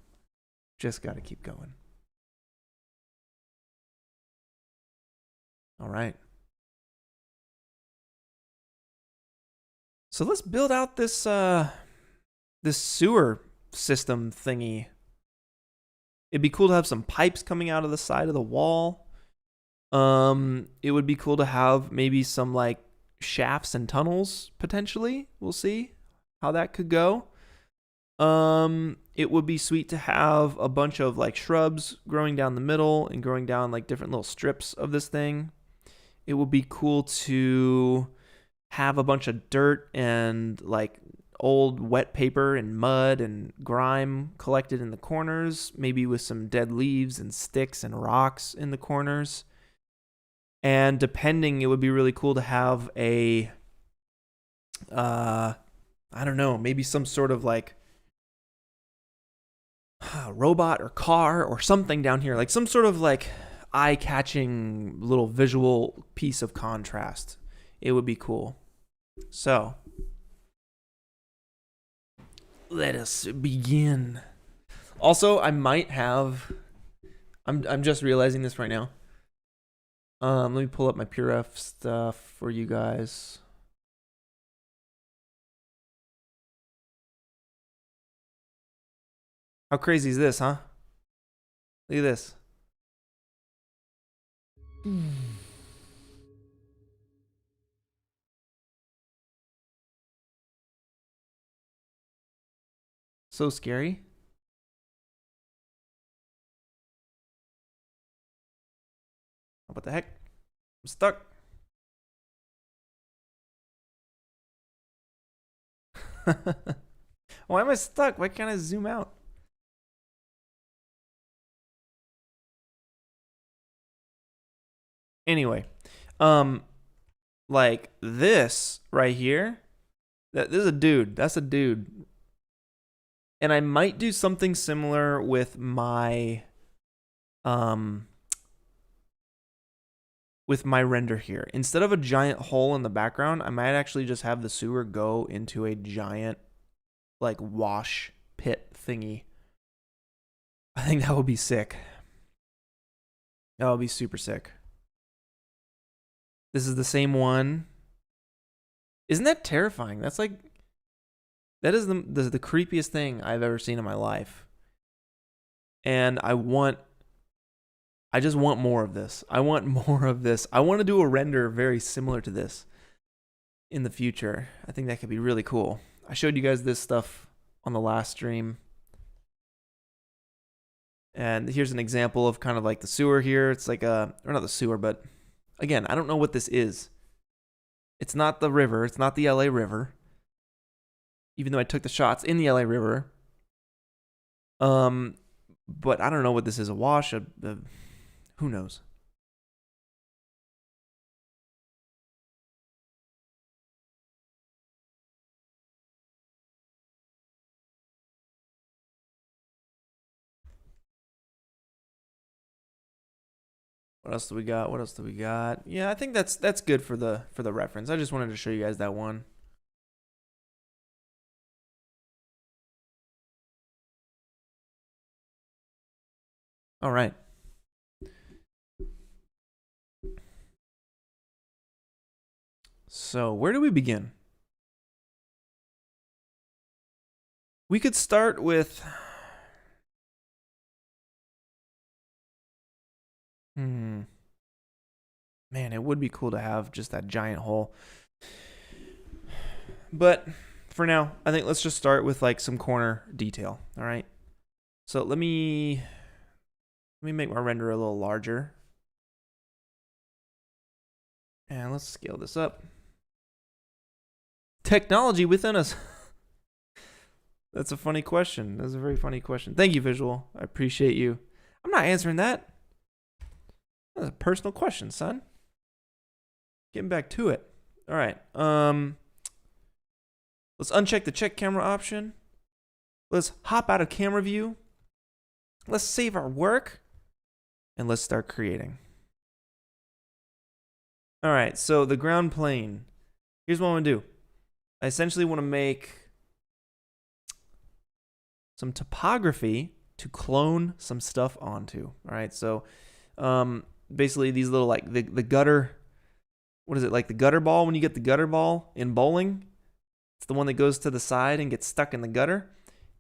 All right. So let's build out this this sewer system thingy. It'd be cool to have some pipes coming out of the side of the wall. It would be cool to have maybe some like shafts and tunnels potentially. We'll see how that could go. It would be sweet to have a bunch of like shrubs growing down the middle and growing down like different little strips of this thing. It would be cool to have a bunch of dirt and like old wet paper and mud and grime collected in the corners, maybe with some dead leaves and sticks and rocks in the corners. And depending, it would be really cool to have a, I don't know, maybe some sort of like, robot or car or something down here, like some sort of like eye-catching little visual piece of contrast. It would be cool. So let us begin. Also, I might have, I'm just realizing this right now. Let me pull up my PureF stuff for you guys. How crazy is this, huh? Look at this. So scary. What the heck? I'm stuck. Why am I stuck? Why can't I zoom out? Anyway, like this right here, this is a dude. That's a dude. And I might do something similar with my render here. Instead of a giant hole in the background, I might actually just have the sewer go into a giant like wash pit thingy. I think that would be sick. That would be super sick. This is the same one. Isn't that terrifying? That's like, that is the creepiest thing I've ever seen in my life. And I just want more of this. I want more of this. I want to do a render very similar to this in the future. I think that could be really cool. I showed you guys this stuff on the last stream. And here's an example of kind of like the sewer here. It's like or not the sewer, but again, I don't know what this is. It's not the river. It's not the LA River. Even though I took the shots in the LA River. But I don't know what this is. A wash? Who knows? What else do we got? What else do we got? Yeah, I think that's good for the reference. I just wanted to show you guys that one. All right. So, where do we begin? We could start with man, it would be cool to have just that giant hole. But for now, I think let's just start with like some corner detail, all right? So, let me make my render a little larger. And let's scale this up. Technology within us. That's a funny question. That's a very funny question. Thank you, Visual. I appreciate you. I'm not answering that. That's a personal question, son. Getting back to it. All right. Let's uncheck the check camera option. Let's hop out of camera view. Let's save our work. And let's start creating. All right. So the ground plane. Here's what I want to do. I essentially want to make some topography to clone some stuff onto. All right, so basically these little like the gutter, what is it, like the gutter ball when you get the gutter ball in bowling? It's the one that goes to the side and gets stuck in the gutter.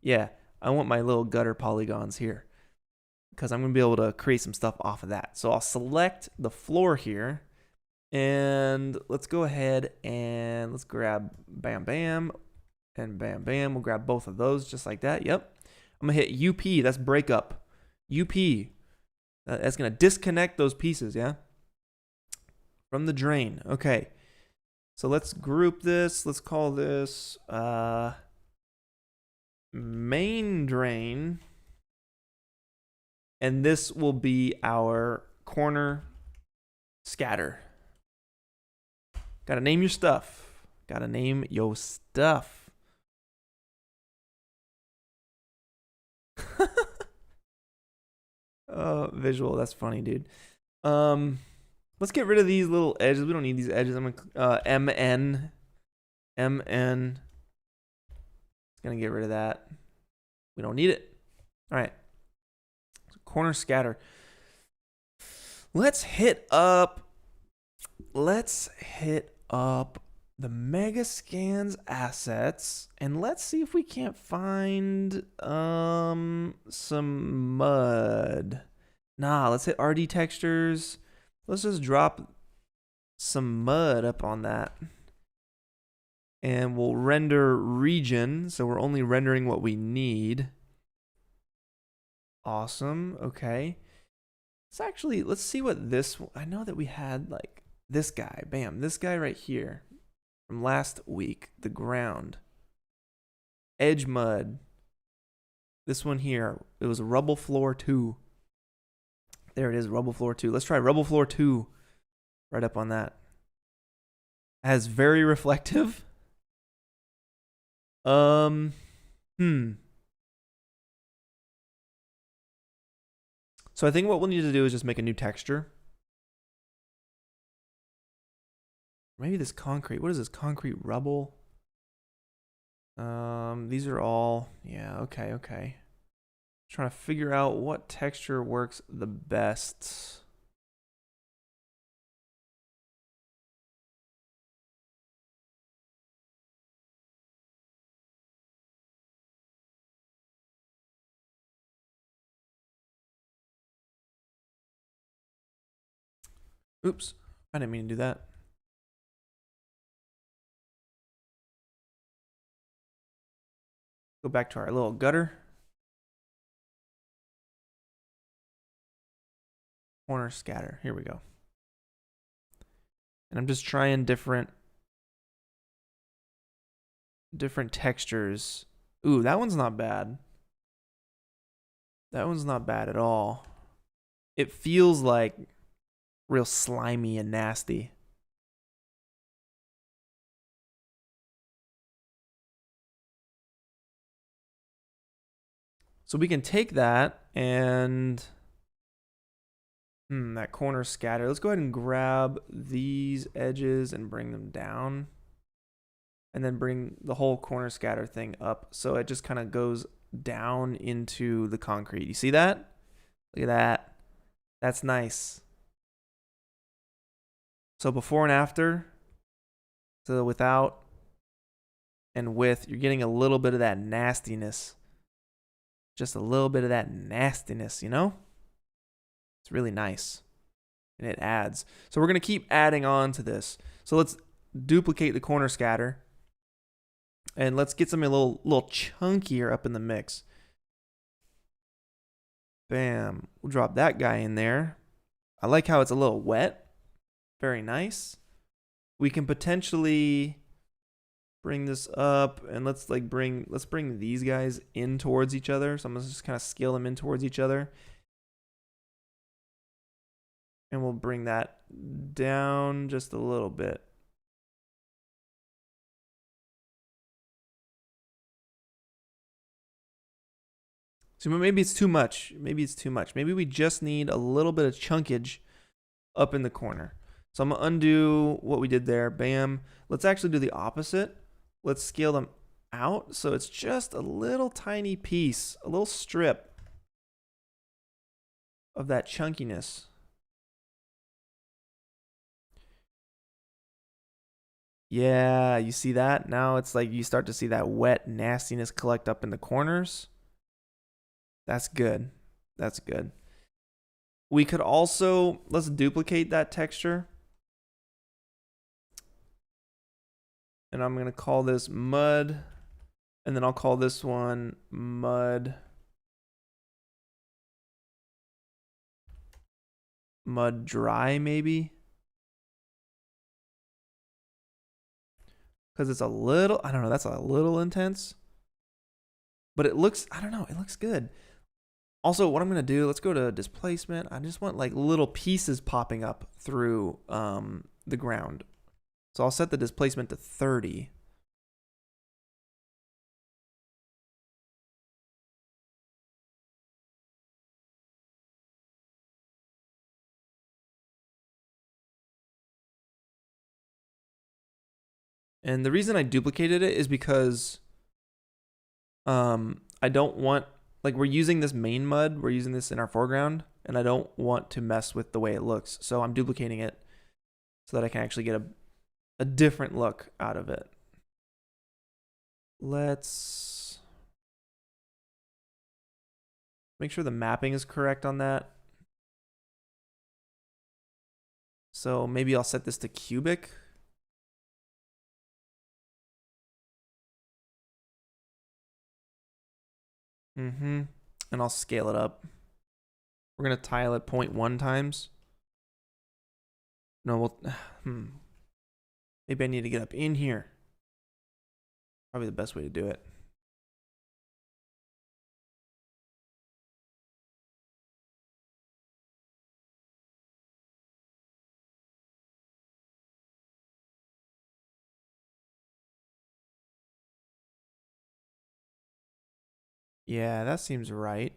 Yeah, I want my little gutter polygons here because I'm going to be able to create some stuff off of that. So I'll select the floor here and let's go ahead and let's grab bam, bam, and bam, bam. We'll grab both of those just like that. Yep. I'm going to hit UP. That's breakup. UP. That's going to disconnect those pieces, yeah? From the drain. Okay. So let's group this. Let's call this main drain. And this will be our corner scatter. Gotta name your stuff. Gotta name your stuff. Visual. That's funny, dude. Let's get rid of these little edges. We don't need these edges. I'm gonna MN. Gonna get rid of that. We don't need it. All right. Corner scatter. Let's hit up the Megascans assets and let's see if we can't find some mud. Nah, let's hit RD textures. Let's just drop some mud up on that. And we'll render region, so we're only rendering what we need. Awesome. Okay. Let's see what this, I know that we had like this guy, bam, this guy right here from last week, the ground. Edge mud. This one here, it was rubble floor 2. There it is, rubble floor 2. Let's try rubble floor 2 right up on that. As very reflective. So I think what we'll need to do is just make a new texture. Maybe this concrete. What is this? Concrete rubble? These are all, yeah, okay. Trying to figure out what texture works the best. Oops, I didn't mean to do that. Go back to our little gutter. Corner scatter, here we go. And I'm just trying different textures. Ooh, that one's not bad. That one's not bad at all. It feels like real slimy and nasty. So we can take that and that corner scatter. Let's go ahead and grab these edges and bring them down. And then bring the whole corner scatter thing up so it just kind of goes down into the concrete. You see that? Look at that. That's nice. So before and after, so without and with, you're getting a little bit of that nastiness. Just a little bit of that nastiness, you know? It's really nice. And it adds. So we're going to keep adding on to this. So let's duplicate the corner scatter. And let's get something a little chunkier up in the mix. Bam. We'll drop that guy in there. I like how it's a little wet. Very nice. We can potentially bring this up and let's bring these guys in towards each other. So I'm gonna just kind of scale them in towards each other. And we'll bring that down just a little bit. So maybe it's too much. Maybe we just need a little bit of chunkage up in the corner. So I'm gonna undo what we did there. Bam. Let's actually do the opposite. Let's scale them out so it's just a little tiny piece, a little strip of that chunkiness. Yeah, you see that? Now it's like you start to see that wet nastiness collect up in the corners. That's good. That's good. We could also, let's duplicate that texture. And I'm going to call this mud. And then I'll call this one mud. Mud dry, maybe. Because it's a little, I don't know, that's a little intense. But it looks, I don't know, it looks good. Also, what I'm going to do, let's go to displacement. I just want like little pieces popping up through the ground. So I'll set the displacement to 30. And the reason I duplicated it is because I don't want, like, we're using this main mud, we're using this in our foreground, and I don't want to mess with the way it looks. So I'm duplicating it so that I can actually get a different look out of it. Let's make sure the mapping is correct on that. So maybe I'll set this to cubic. And I'll scale it up. We're gonna tile it 0.1 times. No, maybe I need to get up in here. Probably the best way to do it. Yeah, that seems right.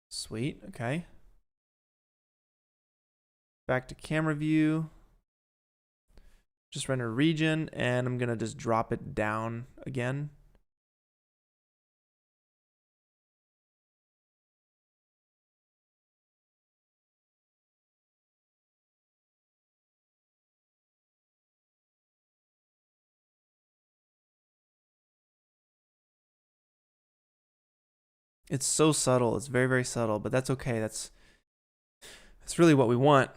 Sweet, okay. Back to camera view. Just render region, and I'm gonna just drop it down again. It's so subtle. It's very, very subtle, but that's okay. That's really what we want.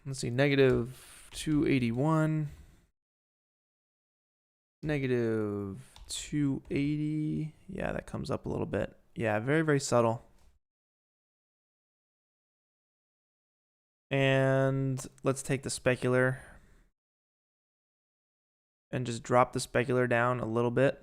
Let's see, negative 281. Negative 280. Yeah, that comes up a little bit. Yeah, very, very subtle. And let's take the specular and just drop the specular down a little bit.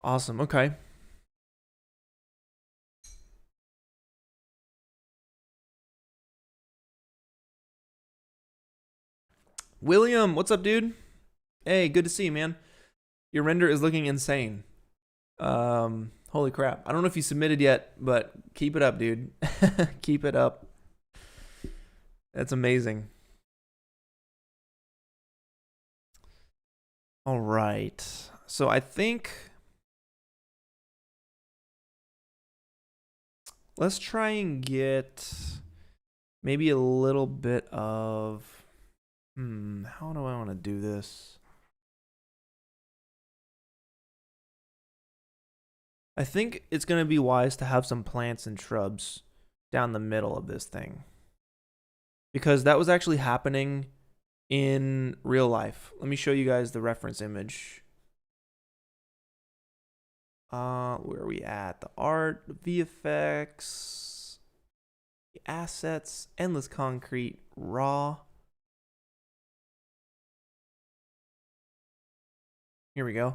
Awesome, okay. William, what's up, dude? Hey, good to see you, man. Your render is looking insane. Holy crap. I don't know if you submitted yet, but keep it up, dude. Keep it up. That's amazing. All right. So I think let's try and get maybe a little bit of, how do I want to do this? I think it's going to be wise to have some plants and shrubs down the middle of this thing, because that was actually happening in real life. Let me show you guys the reference image. Where are we at? The art, the VFX, the assets, endless concrete, raw. Here we go.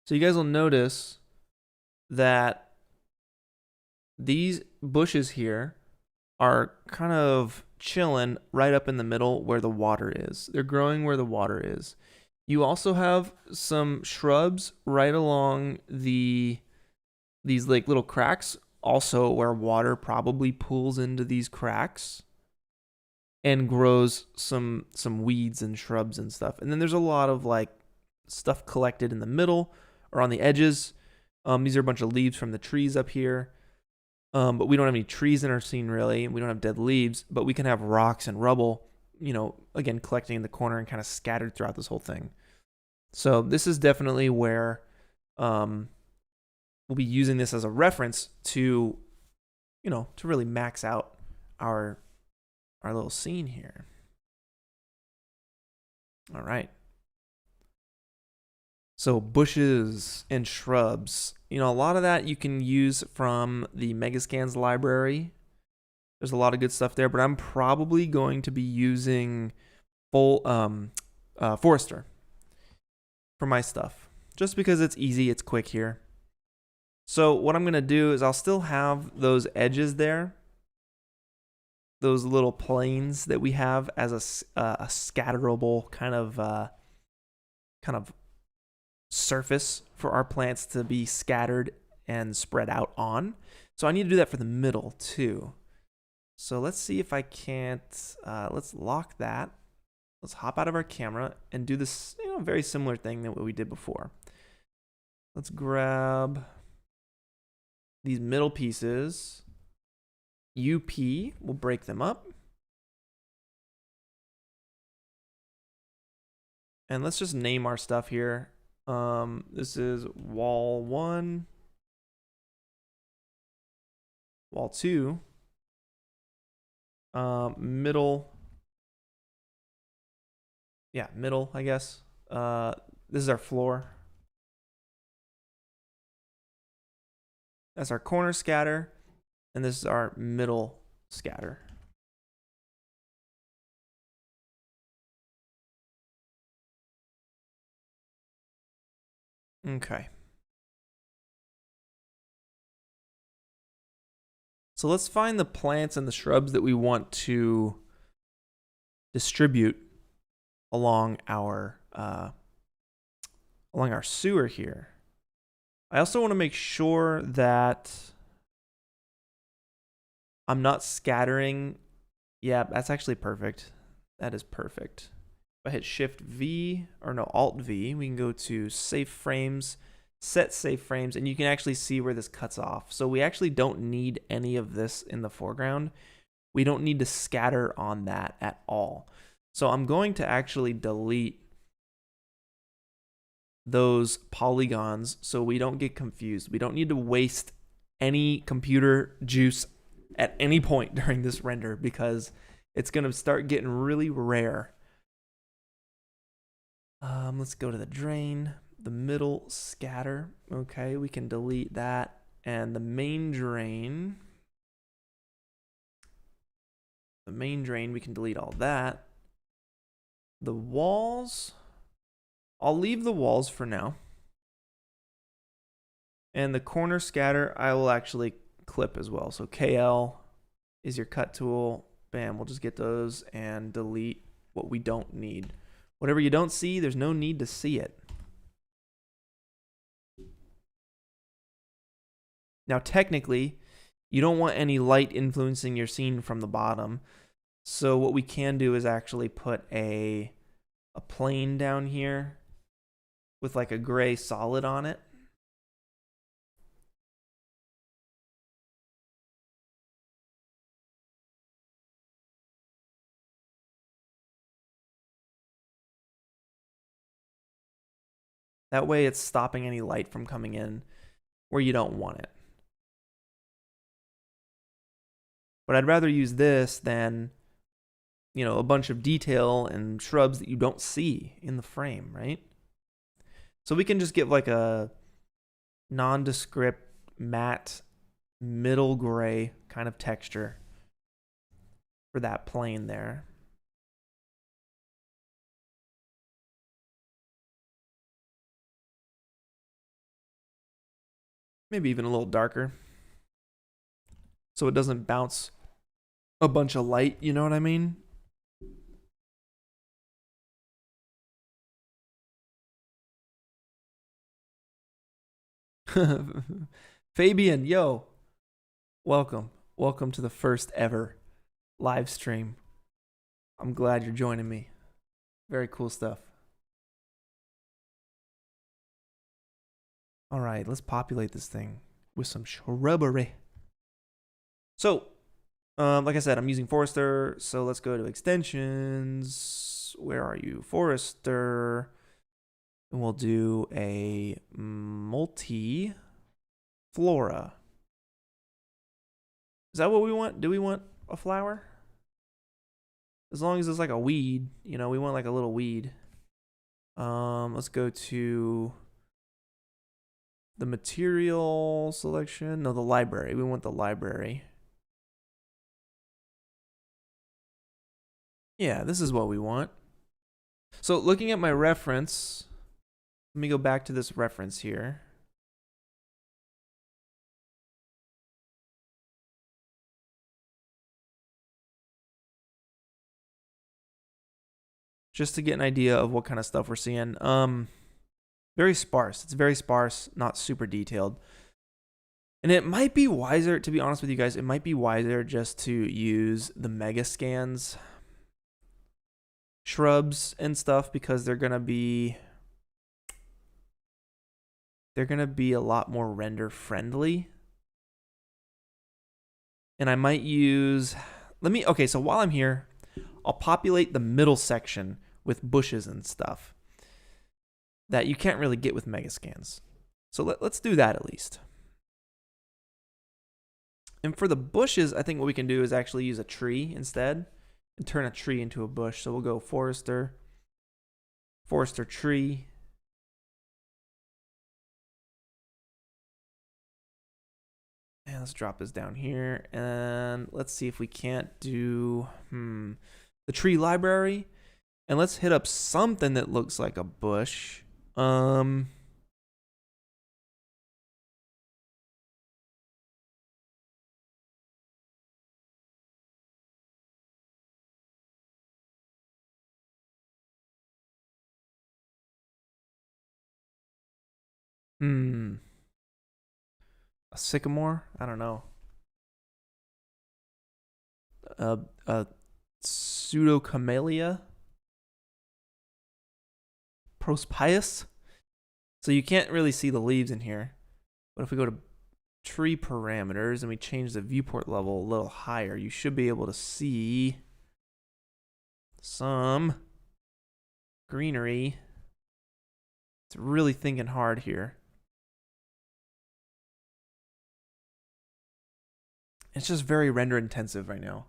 So you guys will notice that these bushes here are kind of chilling right up in the middle where the water is. They're growing where the water is. You also have some shrubs right along these like little cracks, also where water probably pools into these cracks and grows some weeds and shrubs and stuff. And then there's a lot of like stuff collected in the middle or on the edges. These are a bunch of leaves from the trees up here. But we don't have any trees in our scene really, and we don't have dead leaves, but we can have rocks and rubble, you know, again, collecting in the corner and kind of scattered throughout this whole thing. So this is definitely where we'll be using this as a reference to, you know, to really max out our little scene here. All right. So bushes and shrubs, you know, a lot of that you can use from the Megascans library. There's a lot of good stuff there, but I'm probably going to be using full Forester for my stuff, just because it's easy, it's quick here. So what I'm gonna do is I'll still have those edges there, those little planes that we have as a scatterable kind of surface for our plants to be scattered and spread out on. So I need to do that for the middle too. So let's see if I can't, let's lock that. Let's hop out of our camera and do this, very similar thing than what we did before. Let's grab these middle pieces. UP, we'll break them up. And let's just name our stuff here. This is wall 1, wall 2, middle. Yeah, middle, I guess. This is our floor. That's our corner scatter, and this is our middle scatter. Okay. So let's find the plants and the shrubs that we want to distribute along our sewer here. I also want to make sure that I'm not scattering. Yeah, that's actually perfect. That is perfect. If I hit Shift V, or no, Alt V, we can go to Safe Frames, Set Safe Frames, and you can actually see where this cuts off. So we actually don't need any of this in the foreground. We don't need to scatter on that at all. So I'm going to actually delete those polygons so we don't get confused. We don't need to waste any computer juice at any point during this render because it's going to start getting really rare. Let's go to the drain, the middle scatter. Okay, we can delete that. And the main drain, we can delete all that. The walls, I'll leave the walls for now. And the corner scatter, I will actually clip as well. So KL is your cut tool. Bam, we'll just get those and delete what we don't need. Whatever you don't see, there's no need to see it. Now, technically, you don't want any light influencing your scene from the bottom. So what we can do is actually put a plane down here with like a gray solid on it. That way it's stopping any light from coming in where you don't want it. But I'd rather use this than, a bunch of detail and shrubs that you don't see in the frame, right? So we can just give like a nondescript matte middle gray kind of texture for that plane there. Maybe even a little darker, so it doesn't bounce a bunch of light, you know what I mean? Fabian, yo, welcome to the first ever live stream. I'm glad you're joining me. Very cool stuff. All right, let's populate this thing with some shrubbery. So, like I said, I'm using Forester, so let's go to extensions. Where are you? Forester. And we'll do a multi-flora. Is that what we want? Do we want a flower? As long as it's like a weed, we want like a little weed. Let's go to the material selection. No, the library. We want the library. Yeah, this is what we want. So looking at my reference, let me go back to this reference here. Just to get an idea of what kind of stuff we're seeing. Very sparse. It's very sparse, not super detailed. And it might be wiser, to be honest with you guys, it might be wiser just to use the mega scans shrubs and stuff, because they're gonna be a lot more render friendly. And I might use, okay, so while I'm here, I'll populate the middle section with bushes and stuff that you can't really get with mega scans. So let's do that at least. And for the bushes, I think what we can do is actually use a tree instead and turn a tree into a bush. So we'll go forester tree. And let's drop this down here. And let's see if we can't do the tree library. And let's hit up something that looks like a bush. A sycamore? I don't know. A pseudocamellia? Prospius? So you can't really see the leaves in here. But if we go to tree parameters and we change the viewport level a little higher, you should be able to see some greenery. It's really thinking hard here. It's just very render intensive right now.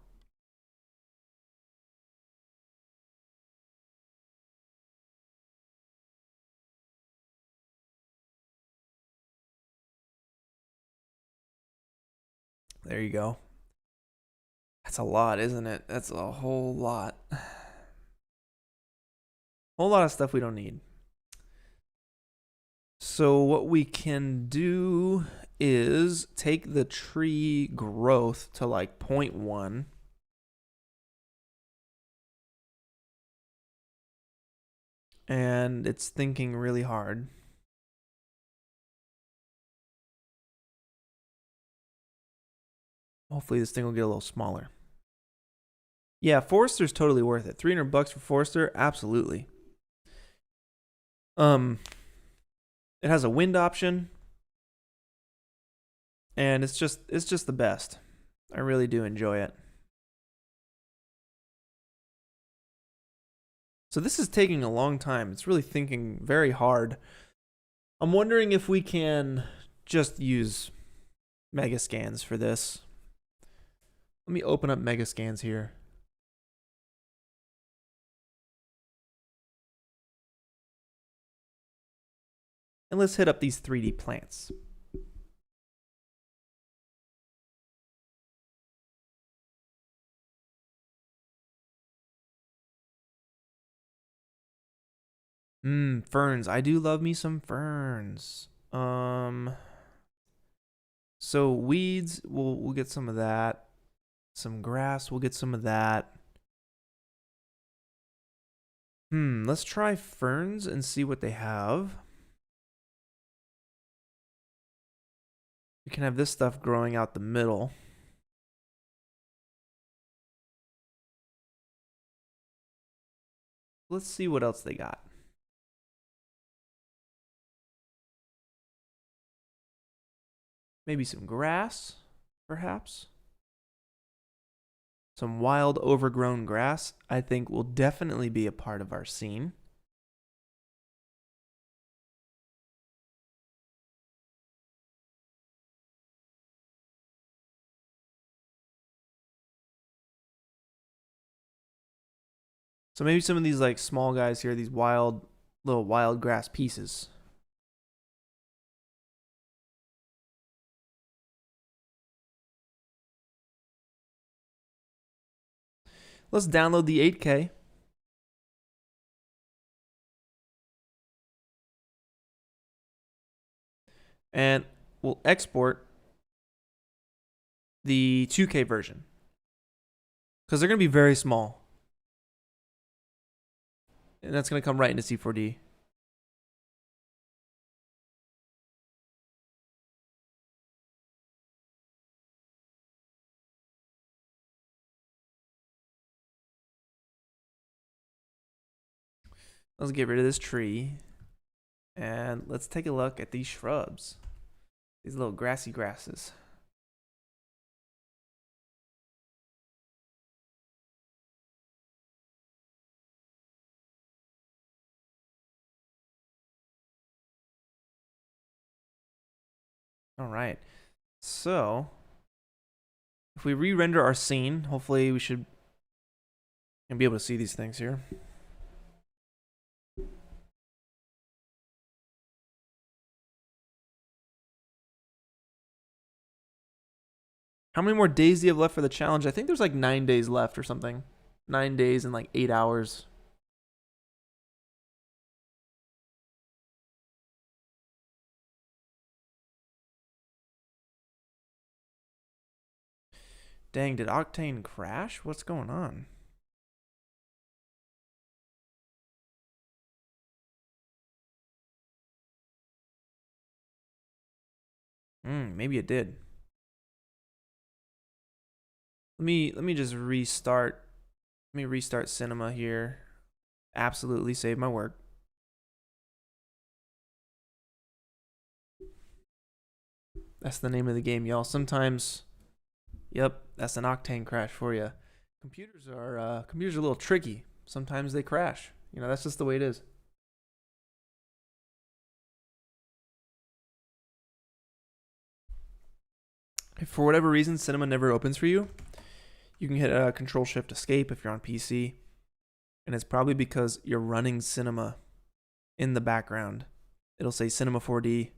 There you go. That's a lot, isn't it? That's a whole lot. Whole lot of stuff we don't need. So what we can do is take the tree growth to like 0.1. And it's thinking really hard. Hopefully this thing will get a little smaller. Yeah, Forester's totally worth it. $300 for Forester, absolutely. It has a wind option, and it's just the best. I really do enjoy it. So this is taking a long time. It's really thinking very hard. I'm wondering if we can just use Megascans for this. Let me open up Megascans here. And let's hit up these 3D plants. Ferns. I do love me some ferns. So weeds, we'll get some of that. Some grass, we'll get some of that. Let's try ferns and see what they have. We can have this stuff growing out the middle. Let's see what else they got. Maybe some grass, perhaps. Some wild overgrown grass, I think, will definitely be a part of our scene. So maybe some of these like small guys here, these little wild grass pieces. Let's download the 8K. And we'll export the 2K version because they're going to be very small. And that's going to come right into C4D. Let's get rid of this tree. And let's take a look at these shrubs. These little grassy grasses. All right. So, if we re-render our scene, hopefully we should be able to see these things here. How many more days do you have left for the challenge? I think there's like 9 days left or something. 9 days and like 8 hours. Dang, did Octane crash? What's going on? Maybe it did. Let me just restart. Let me restart Cinema here. Absolutely save my work. That's the name of the game, y'all. Sometimes, yep, that's an Octane crash for you. Computers are a little tricky. Sometimes they crash. You know, that's just the way it is. If for whatever reason Cinema never opens for you, you can hit Control Shift Escape if you're on PC, and it's probably because you're running Cinema in the background. It'll say Cinema 4D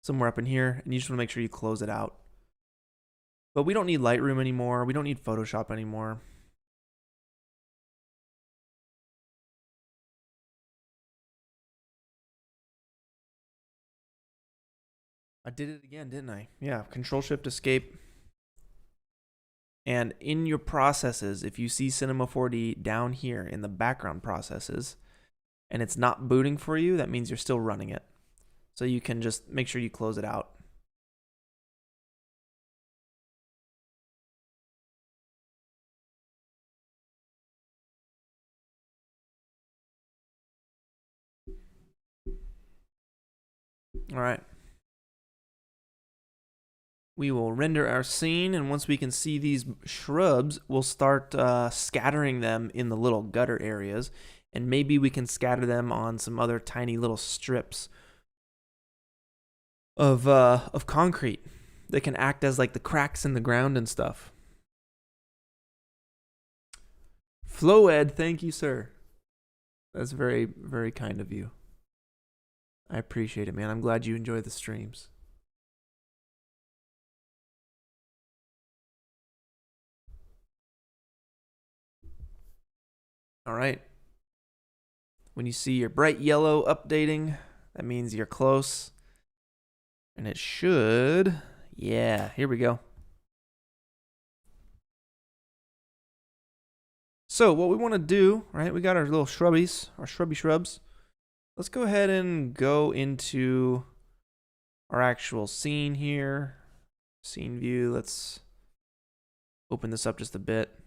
somewhere up in here, and you just want to make sure you close it out. But we don't need Lightroom anymore. We don't need Photoshop anymore. I did it again, didn't I? Yeah, Control Shift Escape. And in your processes, if you see Cinema 4D down here in the background processes, and it's not booting for you, that means you're still running it. So you can just make sure you close it out. All right. We will render our scene, and once we can see these shrubs, we'll start scattering them in the little gutter areas, and maybe we can scatter them on some other tiny little strips of concrete that can act as like the cracks in the ground and stuff. Floed, thank you, sir. That's very, very kind of you. I appreciate it, man. I'm glad you enjoy the streams. All right. When you see your bright yellow updating, that means you're close. And it should, yeah, here we go. So what we want to do, right, we got our little shrubbies, our shrubby shrubs. Let's go ahead and go into our actual scene here. Scene view, let's open this up just a bit.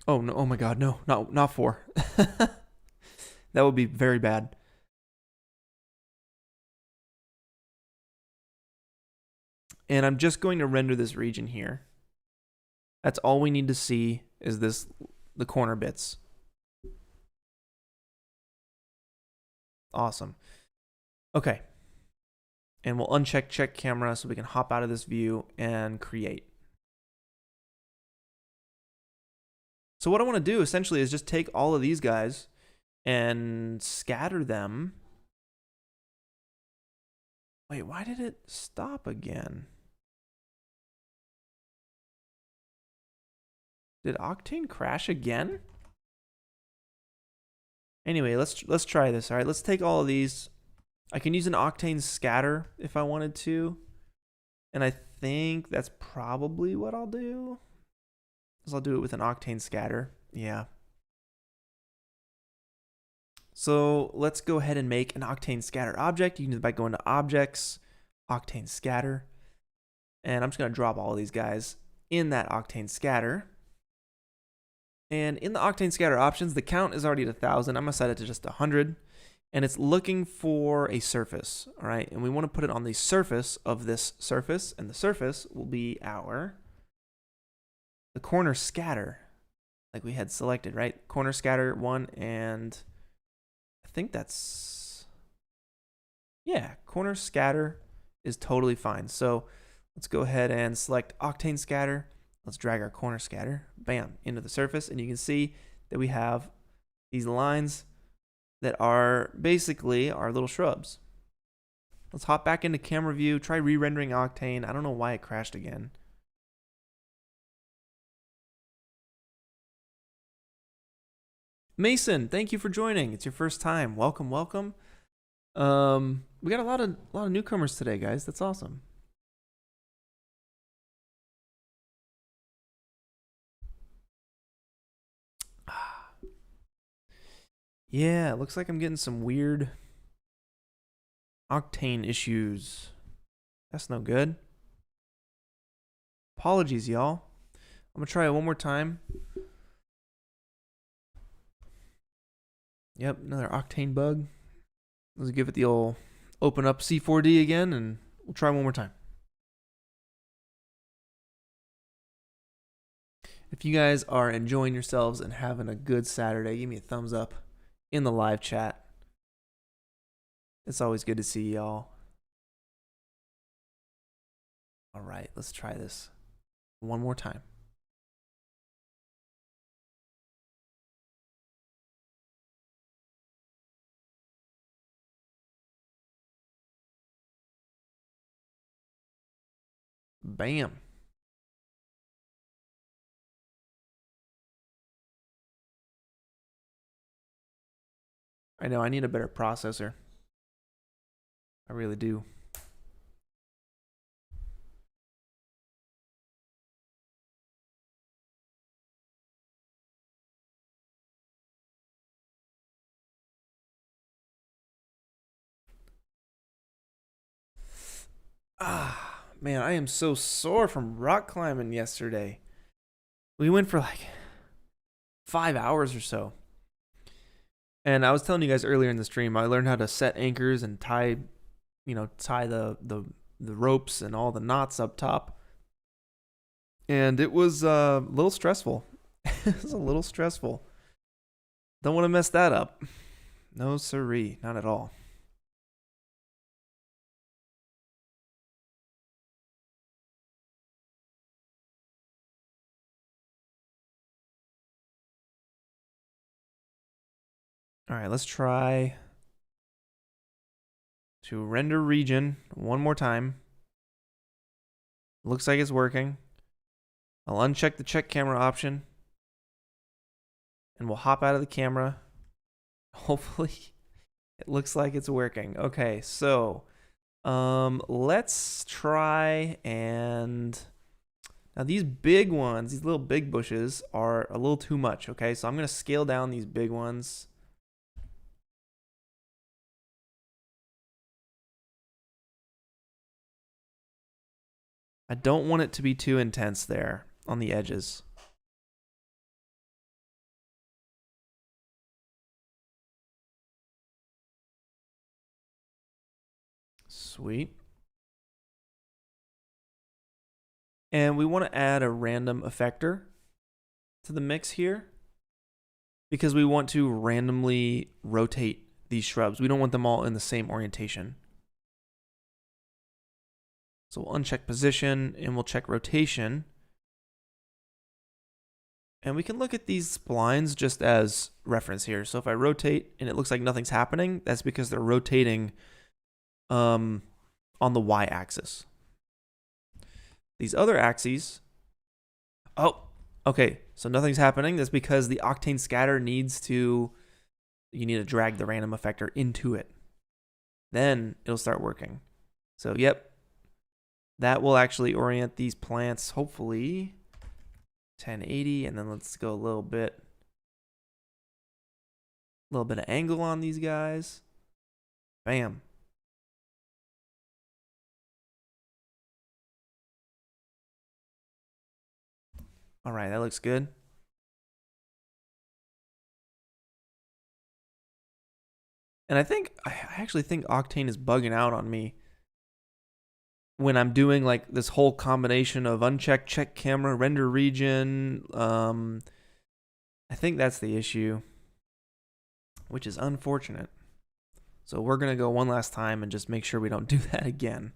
Oh no! Oh my God! No! Not 4. That would be very bad. And I'm just going to render this region here. That's all we need to see is the corner bits. Awesome. Okay. And we'll uncheck check camera so we can hop out of this view and create. So what I want to do essentially is just take all of these guys and scatter them. Wait, why did it stop again? Did Octane crash again? Anyway, let's try this. All right, let's take all of these. I can use an Octane scatter if I wanted to. And I think that's probably what I'll do. I'll do it with an Octane scatter. Yeah. So let's go ahead and make an Octane scatter object. You can do it by going to Objects, Octane scatter. And I'm just going to drop all of these guys in that Octane scatter. And in the Octane scatter options, the count is already at 1,000. I'm going to set it to just 100. And it's looking for a surface, all right? And we want to put it on the surface of this surface. And the surface will be the corner scatter, like we had selected, right? Corner scatter 1, and I think that's, yeah, corner scatter is totally fine. So let's go ahead and select Octane scatter. Let's drag our corner scatter, bam, into the surface. And you can see that we have these lines that are basically our little shrubs. Let's hop back into camera view, try re-rendering Octane. I don't know why it crashed again. Mason, thank you for joining. It's your first time. Welcome, welcome. We got a lot of newcomers today, guys. That's awesome. Yeah, it looks like I'm getting some weird Octane issues. That's no good. Apologies, y'all. I'm gonna try it one more time. Yep, another Octane bug. Let's give it the old open up C4D again, and we'll try one more time. If you guys are enjoying yourselves and having a good Saturday, give me a thumbs up in the live chat. It's always good to see y'all. All right, let's try this one more time. Bam. I know I need a better processor. I really do. Ah, man, I am so sore from rock climbing yesterday. We went for like 5 hours or so. And I was telling you guys earlier in the stream, I learned how to set anchors and tie the ropes and all the knots up top. And it was a little stressful. It was a little stressful. Don't want to mess that up. No siree, not at all. All right, let's try to render region one more time. Looks like it's working. I'll uncheck the check camera option. And we'll hop out of the camera. Hopefully it looks like it's working. Okay, so let's try and now these big ones, these little big bushes are a little too much, okay? So I'm going to scale down these big ones. I don't want it to be too intense there on the edges. Sweet. And we want to add a random effector to the mix here because we want to randomly rotate these shrubs. We don't want them all in the same orientation. So we'll uncheck position and we'll check rotation. And we can look at these splines just as reference here. So if I rotate and it looks like nothing's happening, that's because they're rotating on the y-axis. These other axes, oh, okay. So nothing's happening. That's because the octane scatter you need to drag the random effector into it. Then it'll start working. So yep, that will actually orient these plants, hopefully 1080, and then let's go a little bit of angle on these guys. Bam. All right, that looks good. And I actually think Octane is bugging out on me when I'm doing like this whole combination of uncheck, check camera, render region. I think that's the issue, which is unfortunate. So we're going to go one last time and just make sure we don't do that again.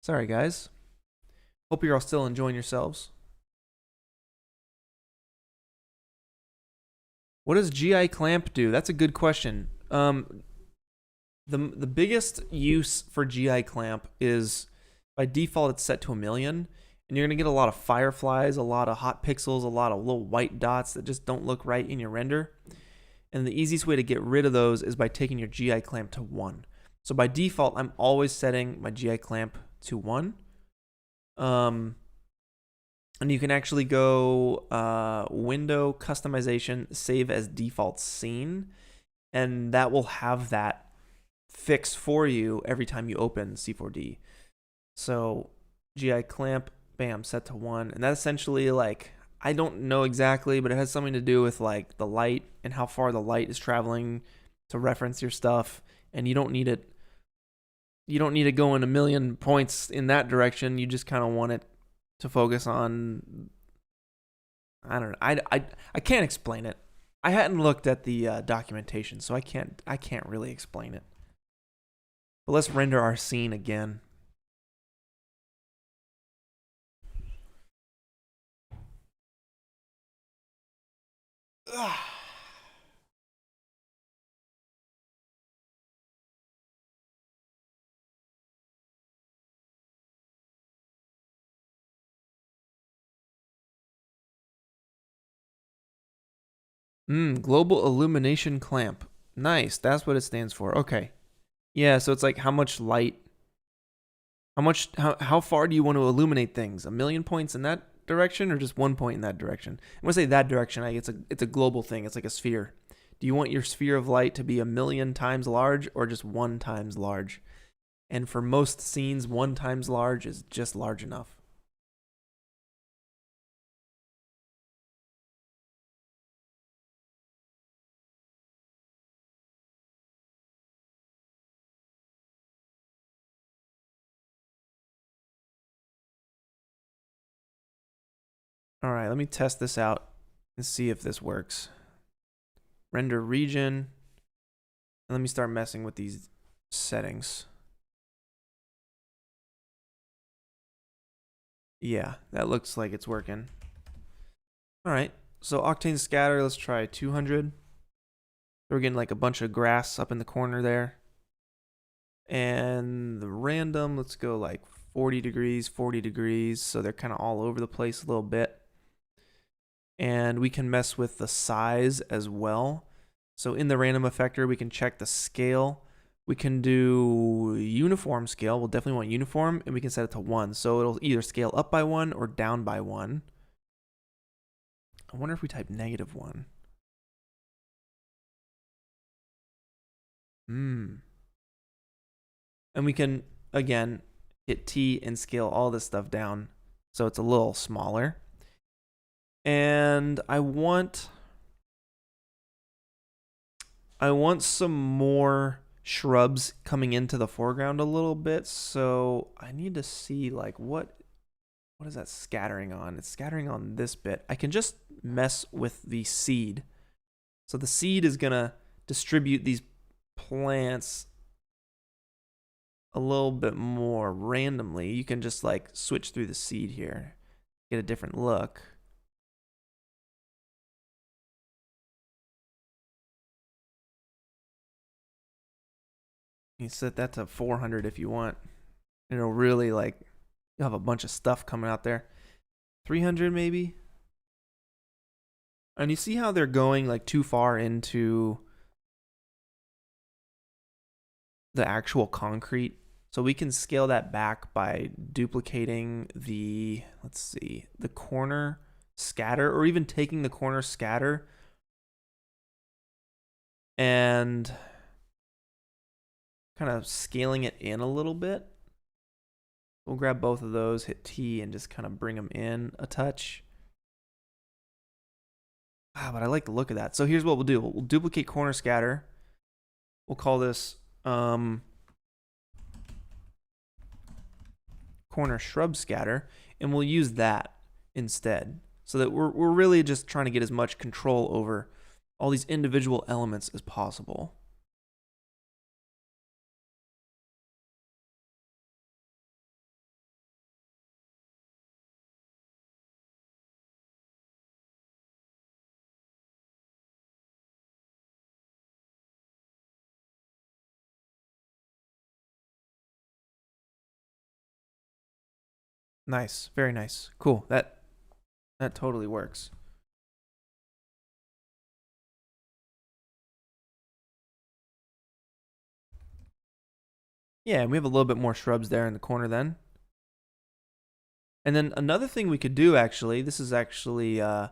Sorry, guys. Hope you're all still enjoying yourselves. What does GI clamp do? That's a good question. The biggest use for GI clamp is, by default, it's set to 1,000,000, and you're going to get a lot of fireflies, a lot of hot pixels, a lot of little white dots that just don't look right in your render. And the easiest way to get rid of those is by taking your GI clamp to 1. So by default, I'm always setting my GI clamp to 1. And you can actually go window customization, save as default scene, and that will have that fixed for you every time you open C4D. So GI clamp, bam, set to 1. And that essentially, like, I don't know exactly, but it has something to do with like the light and how far the light is traveling to reference your stuff. And you don't need it go in 1,000,000 points in that direction. You just kind of want it to focus on, I don't know. I can't explain it. I hadn't looked at the documentation, so I can't really explain it. But let's render our scene again. Ugh. Global illumination clamp. Nice. That's what it stands for. Okay. Yeah, so it's like how much light, how far do you want to illuminate things? 1,000,000 points in that direction or just 1 point in that direction? When I say that direction, it's a global thing. It's like a sphere. Do you want your sphere of light to be 1,000,000 times large or just 1 times large? And for most scenes, 1 times large is just large enough. All right, let me test this out and see if this works. Render region. And let me start messing with these settings. Yeah, that looks like it's working. All right, so octane scatter, let's try 200. We're getting like a bunch of grass up in the corner there. And the random, let's go like 40 degrees, 40 degrees. So they're kind of all over the place a little bit. And we can mess with the size as well. So in the random effector, we can check the scale. We can do uniform scale. We'll definitely want uniform, and we can set it to 1. So it'll either scale up by 1 or down by 1. I wonder if we type -1. And we can, again, hit T and scale all this stuff down so it's a little smaller. And I want some more shrubs coming into the foreground a little bit. So I need to see like what is that scattering on? It's scattering on this bit. I can just mess with the seed. So the seed is gonna distribute these plants a little bit more randomly. You can just like switch through the seed here, get a different look. You set that to 400 if you want. It'll really like, you'll have a bunch of stuff coming out there. 300 maybe? And you see how they're going like too far into the actual concrete. So we can scale that back by duplicating the, let's see, the corner scatter, or even taking the corner scatter and kind of scaling it in a little bit. We'll grab both of those, hit T, and just kind of bring them in a touch. But I like the look of that. So here's what we'll do. We'll duplicate corner scatter. We'll call this corner shrub scatter, and we'll use that instead, so that we're really just trying to get as much control over all these individual elements as possible. Nice, very nice, cool. That totally works. Yeah, and we have a little bit more shrubs there in the corner then. And then another thing we could do, actually, this is actually, I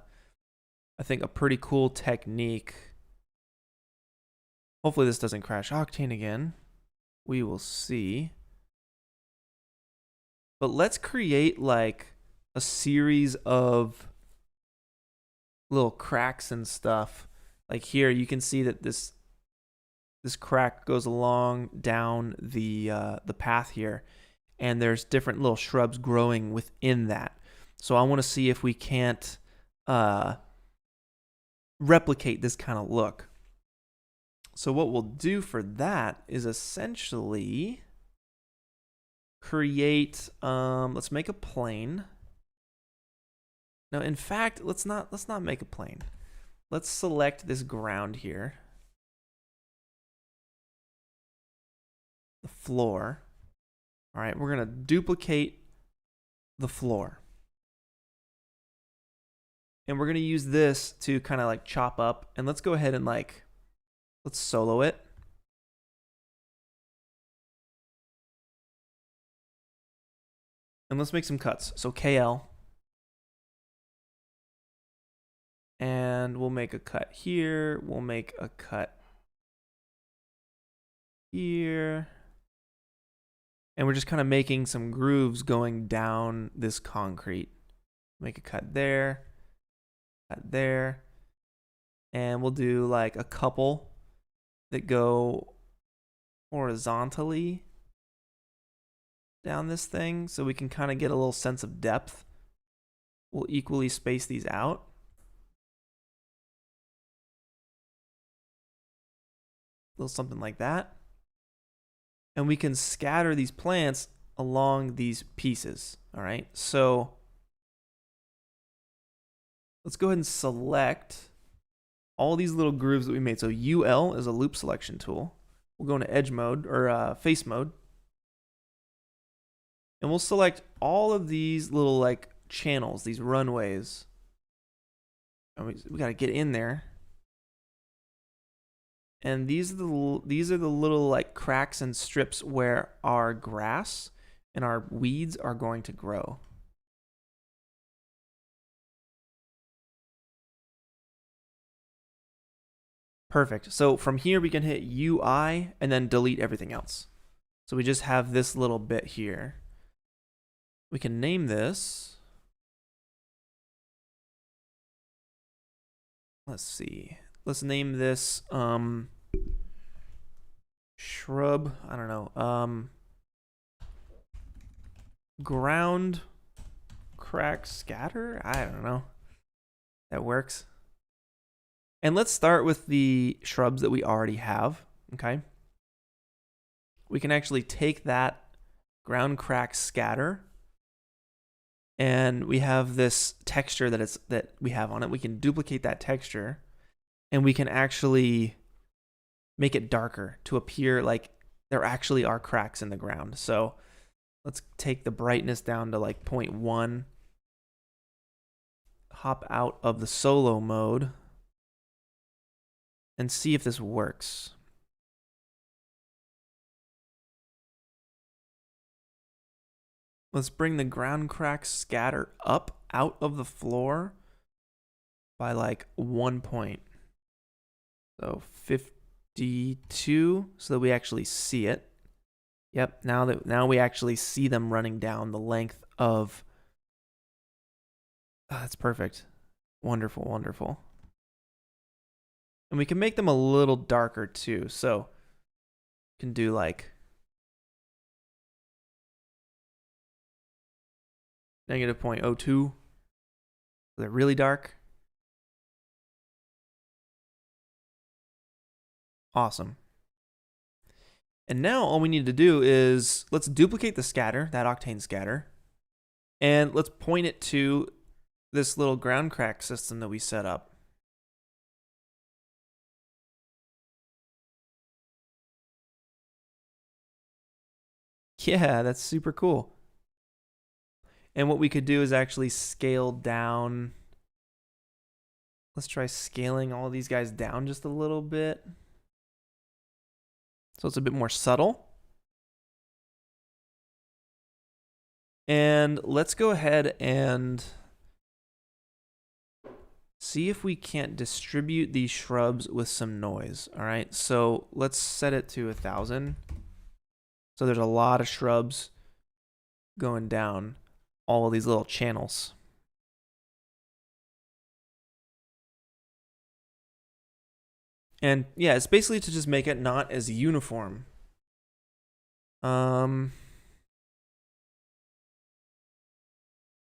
think, a pretty cool technique. Hopefully this doesn't crash Octane again. We will see. But let's create like a series of little cracks and stuff. Like here, you can see that this crack goes along down the path here, and there's different little shrubs growing within that. So I want to see if we can't replicate this kind of look. So what we'll do for that is essentially create, let's make a plane. Now, in fact, let's not make a plane. Let's select this ground here, the floor. All right, we're gonna duplicate the floor, and we're gonna use this to kind of like chop up. And let's go ahead and like, let's solo it. And let's make some cuts. So KL. And we'll make a cut here. We'll make a cut here. And we're just kind of making some grooves going down this concrete. Make a cut there. Cut there. And we'll do like a couple that go horizontally down this thing, so we can kind of get a little sense of depth. We'll equally space these out. A little something like that. And we can scatter these plants along these pieces. All right, so let's go ahead and select all these little grooves that we made. So UL is a loop selection tool. We'll go into edge mode, or face mode. And we'll select all of these little like channels, these runways. And we got to get in there. And these are the little like cracks and strips where our grass and our weeds are going to grow. Perfect. So from here we can hit UI and then delete everything else. So we just have this little bit here. We can name this. Let's see. Let's name this shrub. I don't know. Ground crack scatter. I don't know. That works. And let's start with the shrubs that we already have. Okay. We can actually take that ground crack scatter, and we have this texture that we have on it. We can duplicate that texture, and we can actually make it darker to appear like there actually are cracks in the ground. So let's take the brightness down to like 0.1, hop out of the solo mode and see if this works. Let's bring the ground crack scatter up out of the floor by like 1 point. So 52, so that we actually see it. Yep, now we actually see them running down the length of. Oh, that's perfect. Wonderful, wonderful. And we can make them a little darker too. So can do like -0.02. They're really dark. Awesome. And now all we need to do is let's duplicate the scatter, that octane scatter, and let's point it to this little ground crack system that we set up. Yeah, that's super cool. And what we could do is actually scale down. Let's try scaling all these guys down just a little bit, so it's a bit more subtle. And let's go ahead and see if we can't distribute these shrubs with some noise. All right, so let's set it to 1,000. So there's a lot of shrubs going down all of these little channels. And yeah, it's basically to just make it not as uniform.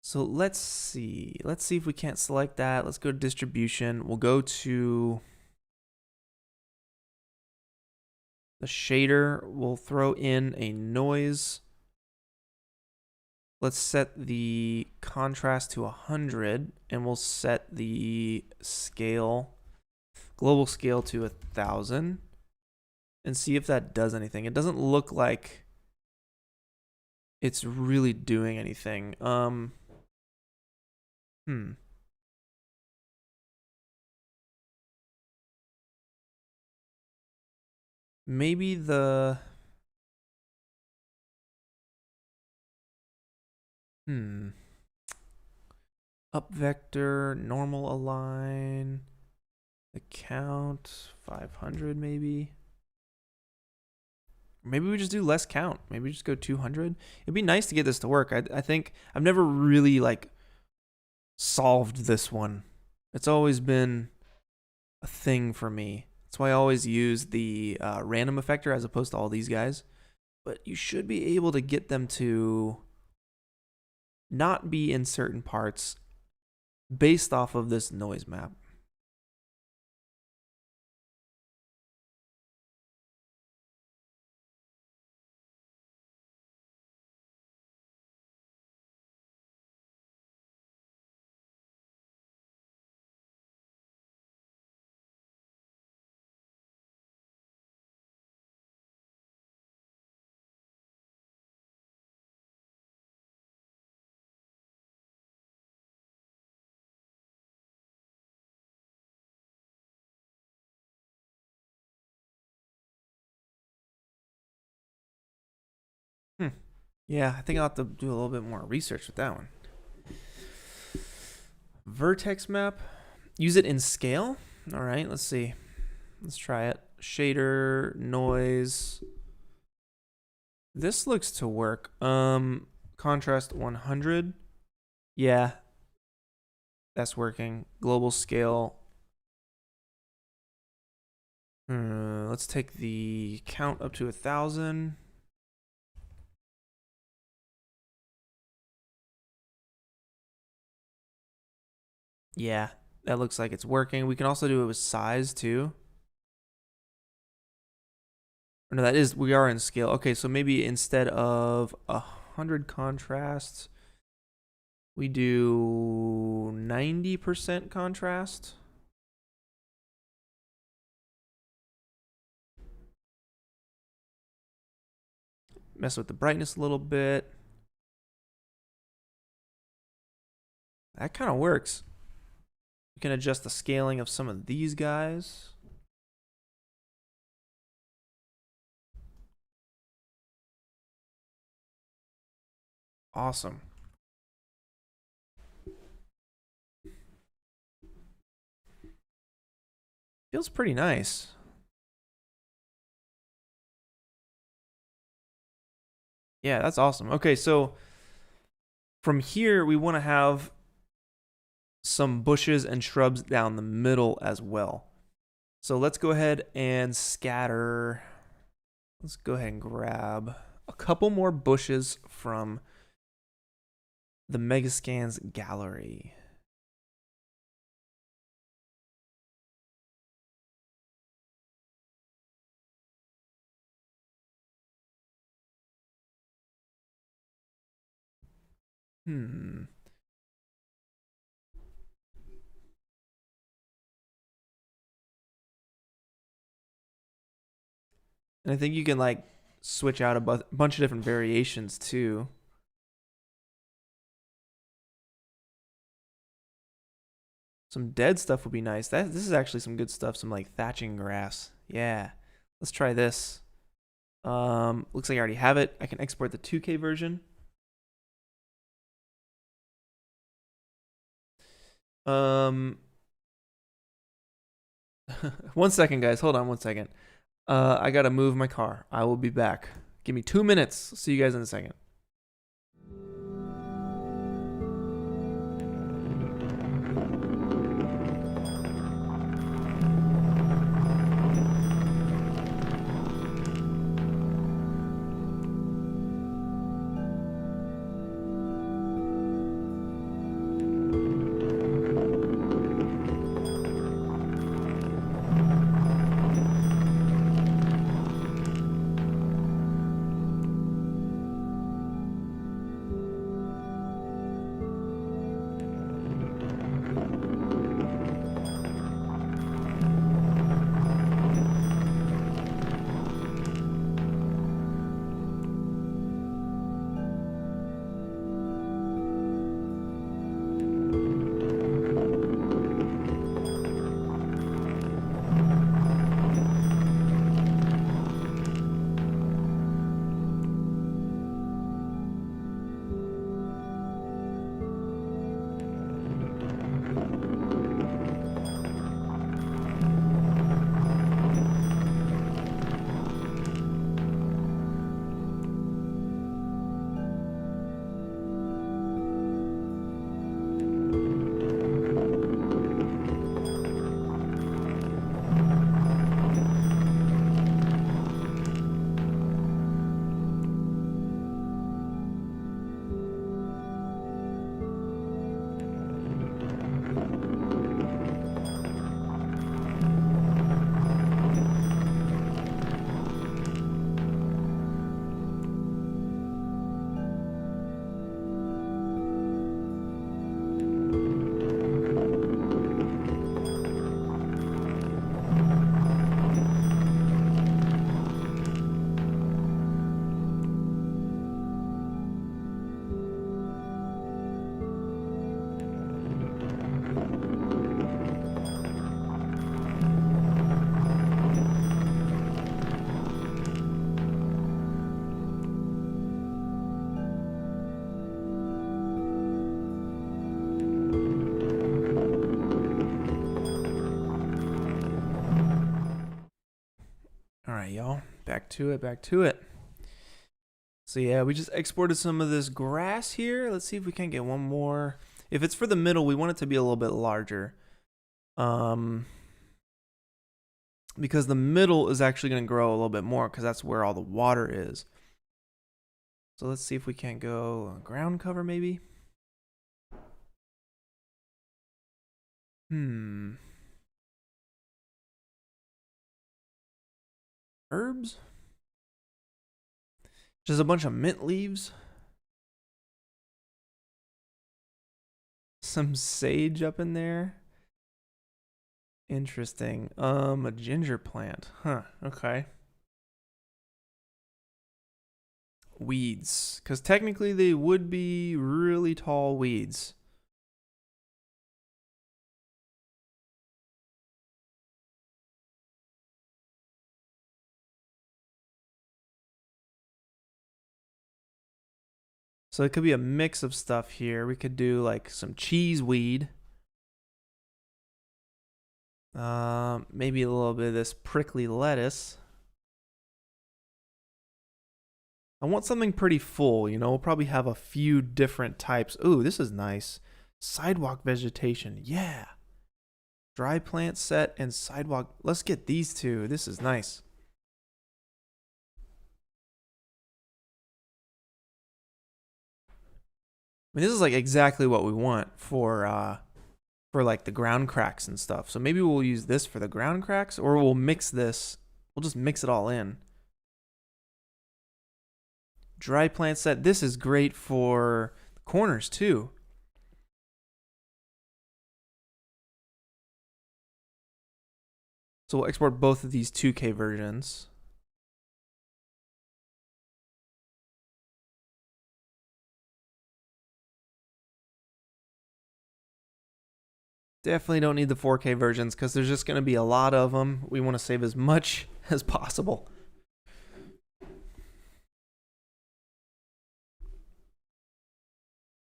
So let's see if we can't select that. Let's go to distribution. We'll go to the shader. We'll throw in a noise. Let's set the contrast to 100, and we'll set the scale, global scale, to 1,000, and see if that does anything. It doesn't look like it's really doing anything. Maybe the up vector, normal align, the count 500 maybe. Maybe we just do less count. Maybe we just go 200. It'd be nice to get this to work. I think I've never really like solved this one. It's always been a thing for me. That's why I always use the random effector as opposed to all these guys. But you should be able to get them to not be in certain parts based off of this noise map. Yeah, I think I'll have to do a little bit more research with that one. Vertex map. Use it in scale. All right, let's see. Let's try it. Shader, noise. This looks to work. Contrast 100. Yeah, that's working. Global scale. Let's take the count up to 1,000. Yeah, that looks like it's working. We can also do it with size too. No, that is, we are in scale. Okay, so maybe instead of 100 contrast, we do 90% contrast. Mess with the brightness a little bit. That kind of works. We can adjust the scaling of some of these guys. Awesome. Feels pretty nice. Yeah, that's awesome. Okay, so from here, we want to have some bushes and shrubs down the middle as well. So let's go ahead and scatter. Let's go ahead and grab a couple more bushes from the Megascans gallery. And I think you can like switch out a bunch of different variations too. Some dead stuff would be nice. This is actually some good stuff. Some like thatching grass. Yeah. Let's try this. Looks like I already have it. I can export the 2K version. One second, guys. Hold on 1 second. I gotta move my car. I will be back. Give me 2 minutes. See you guys in a second. All right, y'all. Back to it. So yeah, we just exported some of this grass here. Let's see if we can get one more. If it's for the middle, we want it to be a little bit larger. Because the middle is actually going to grow a little bit more because that's where all the water is. So let's see if we can't go ground cover maybe. Herbs? Just a bunch of mint leaves. Some sage up in there. Interesting. A ginger plant. Huh, okay. Weeds. Because technically they would be really tall weeds. So it could be a mix of stuff here. We could do like some cheese weed. Maybe a little bit of this prickly lettuce. I want something pretty full, you know. We'll probably have a few different types. Ooh, this is nice. Sidewalk vegetation. Yeah. Dry plant set and sidewalk. Let's get these two. This is nice. I mean, this is like exactly what we want for like the ground cracks and stuff. So maybe we'll use this for the ground cracks, or we'll mix this. We'll just mix it all in. Dry plant set. This is great for the corners too. So we'll export both of these 2K versions. Definitely don't need the 4K versions because there's just going to be a lot of them. We want to save as much as possible.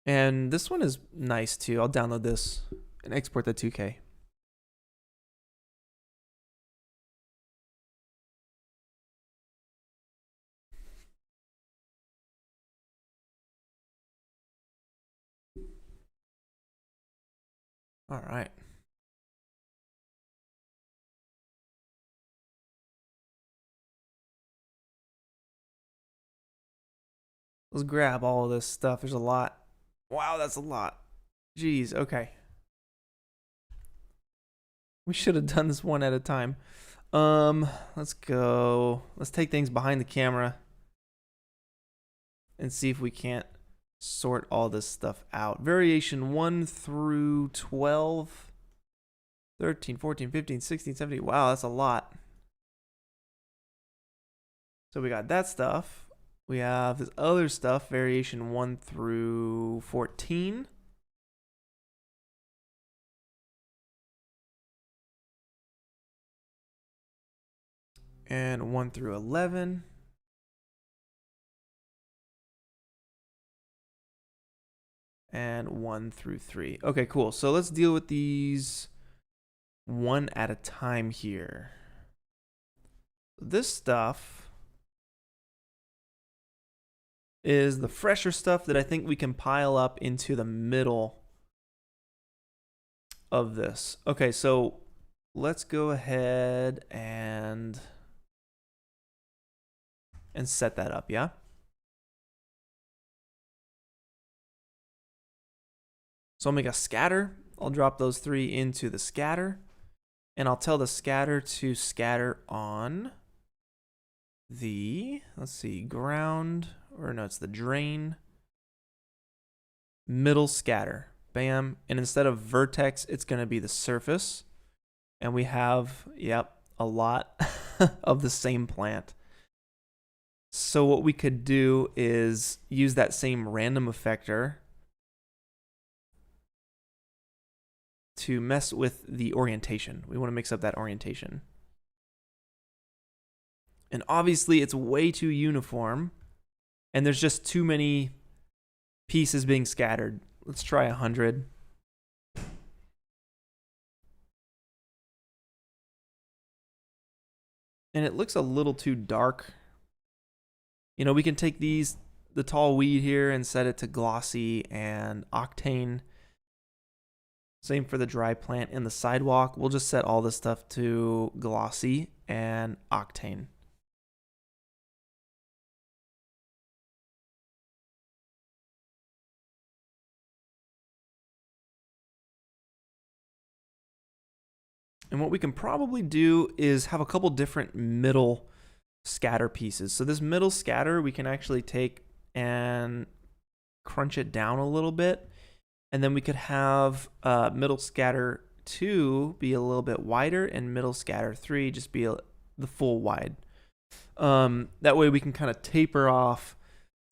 And this one is nice too. I'll download this and export the 2K. All right. Let's grab all of this stuff. There's a lot. Wow, that's a lot. Jeez, okay. We should have done this one at a time. Let's go. Let's take things behind the camera and see if we can't sort all this stuff out. Variation 1 through 12. 13, 14, 15, 16, 17. Wow, that's a lot. So we got that stuff. We have this other stuff, variation 1 through 14. And 1 through 11. And 1 through 3. Okay, cool. So let's deal with these one at a time here. This stuff is the fresher stuff that I think we can pile up into the middle of this. Okay, so let's go ahead and set that up, yeah? So I'll make a scatter. I'll drop those 3 into the scatter, and I'll tell the scatter to scatter on the, let's see, ground, or no, it's the drain, middle scatter. Bam. And instead of vertex, it's going to be the surface. And we have, yep, a lot of the same plant. So what we could do is use that same random effector to mess with the orientation. We want to mix up that orientation. And obviously it's way too uniform, and there's just too many pieces being scattered. Let's try 100. And it looks a little too dark. You know, we can take these, the tall weed here, and set it to glossy and octane. Same for the dry plant and the sidewalk. We'll just set all this stuff to glossy and octane. And what we can probably do is have a couple different middle scatter pieces. So this middle scatter, we can actually take and crunch it down a little bit. And then we could have middle scatter 2 be a little bit wider, and middle scatter 3 just be the full wide. That way we can kind of taper off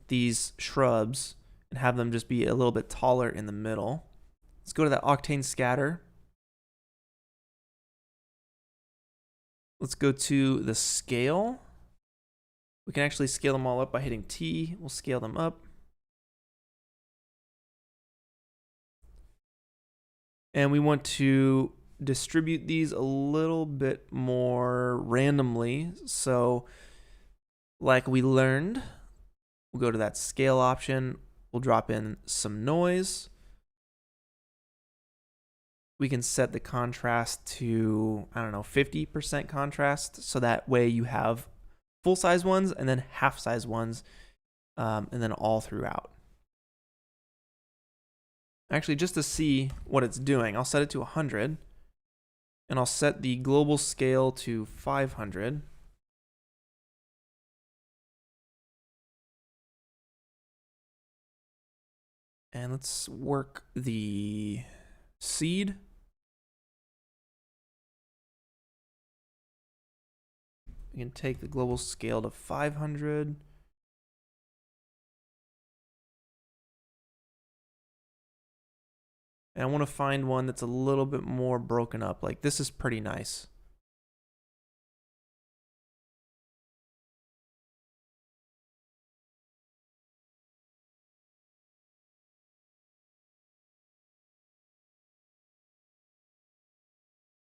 these shrubs and have them just be a little bit taller in the middle. Let's go to that octane scatter. Let's go to the scale. We can actually scale them all up by hitting T. We'll scale them up. And we want to distribute these a little bit more randomly. So like we learned, we'll go to that scale option. We'll drop in some noise. We can set the contrast to, I don't know, 50% contrast. So that way you have full size ones and then half size ones, and then all throughout. Actually, just to see what it's doing, I'll set it to 100, and I'll set the global scale to 500. And let's work the seed. We can take the global scale to 500. And I want to find one that's a little bit more broken up. Like this is pretty nice.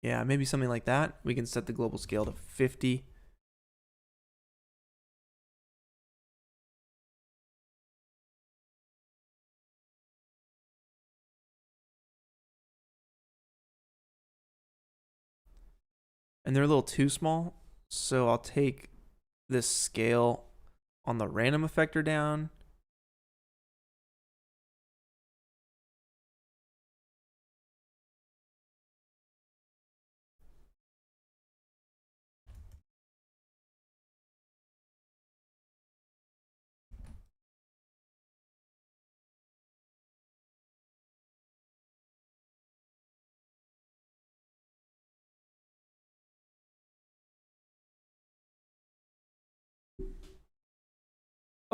Yeah, maybe something like that. We can set the global scale to 50. And they're a little too small, so I'll take this scale on the random effector down.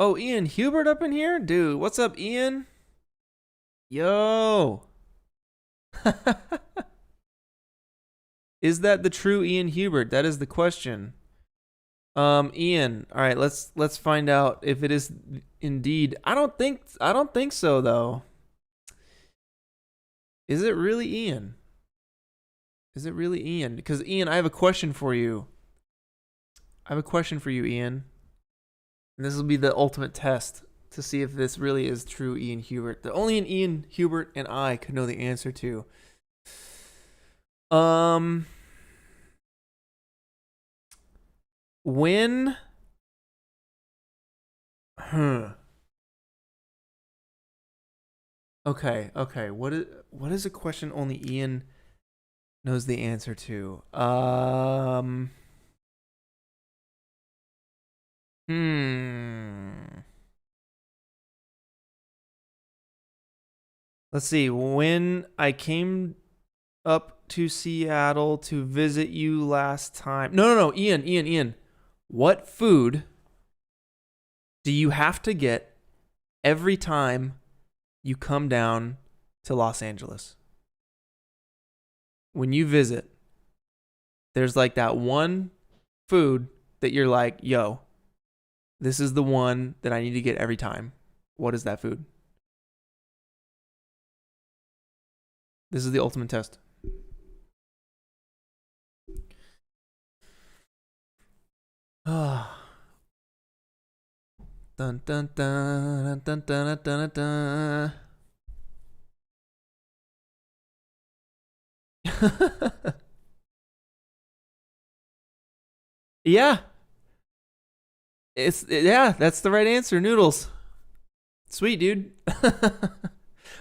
Oh, Ian Hubert up in here? Dude, what's up, Ian? Yo. Is that the true Ian Hubert? That is the question. Ian, all right, let's find out if it is indeed. I don't think so though. Is it really Ian? Is it really Ian? Because Ian, I have a question for you. I have a question for you, Ian. And this will be the ultimate test to see if this really is true Ian Hubert. The only an Ian Hubert and I could know the answer to. When Okay. What is a question only Ian knows the answer to? Let's see. When I came up to Seattle to visit you last time. No. Ian. What food do you have to get every time you come down to Los Angeles? When you visit, there's like that one food that you're like, yo, this is the one that I need to get every time. What is that food? This is the ultimate test. Dun dun dun dun dun dun dun. Yeah. That's the right answer. Noodles. Sweet, dude.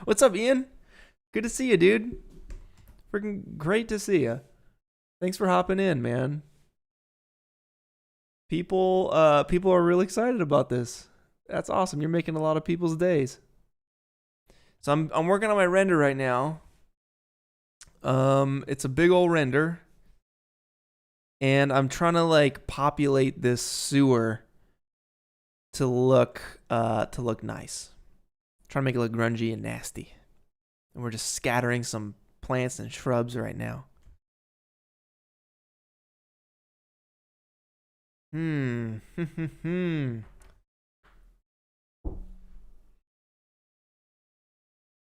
What's up, Ian? Good to see you, dude. Freaking great to see you. Thanks for hopping in, man. People are really excited about this. That's awesome. You're making a lot of people's days. So I'm working on my render right now. It's a big old render. And I'm trying to like populate this sewer to look nice. Trying to make it look grungy and nasty. And we're just scattering some plants and shrubs right now.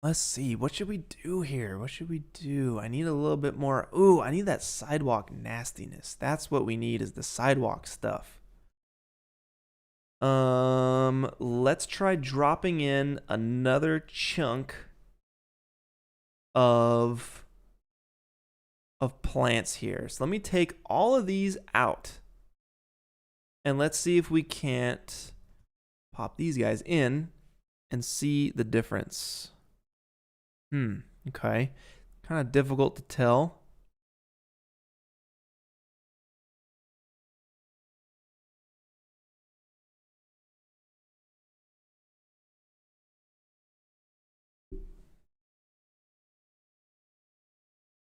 Let's see. What should we do here? What should we do? I need a little bit more. Ooh, I need that sidewalk nastiness. That's what we need, is the sidewalk stuff. Let's try dropping in another chunk of plants here. So let me take all of these out. And let's see if we can't pop these guys in and see the difference. Okay. Kind of difficult to tell.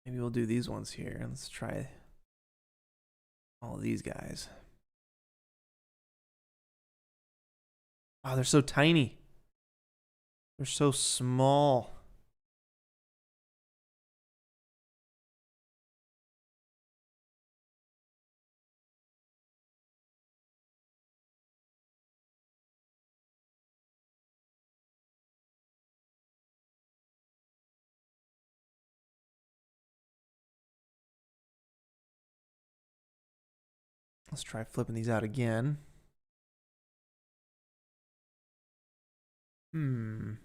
Maybe we'll do these ones here. Let's try all of these guys. Oh, they're so tiny. They're so small. Let's try flipping these out again. The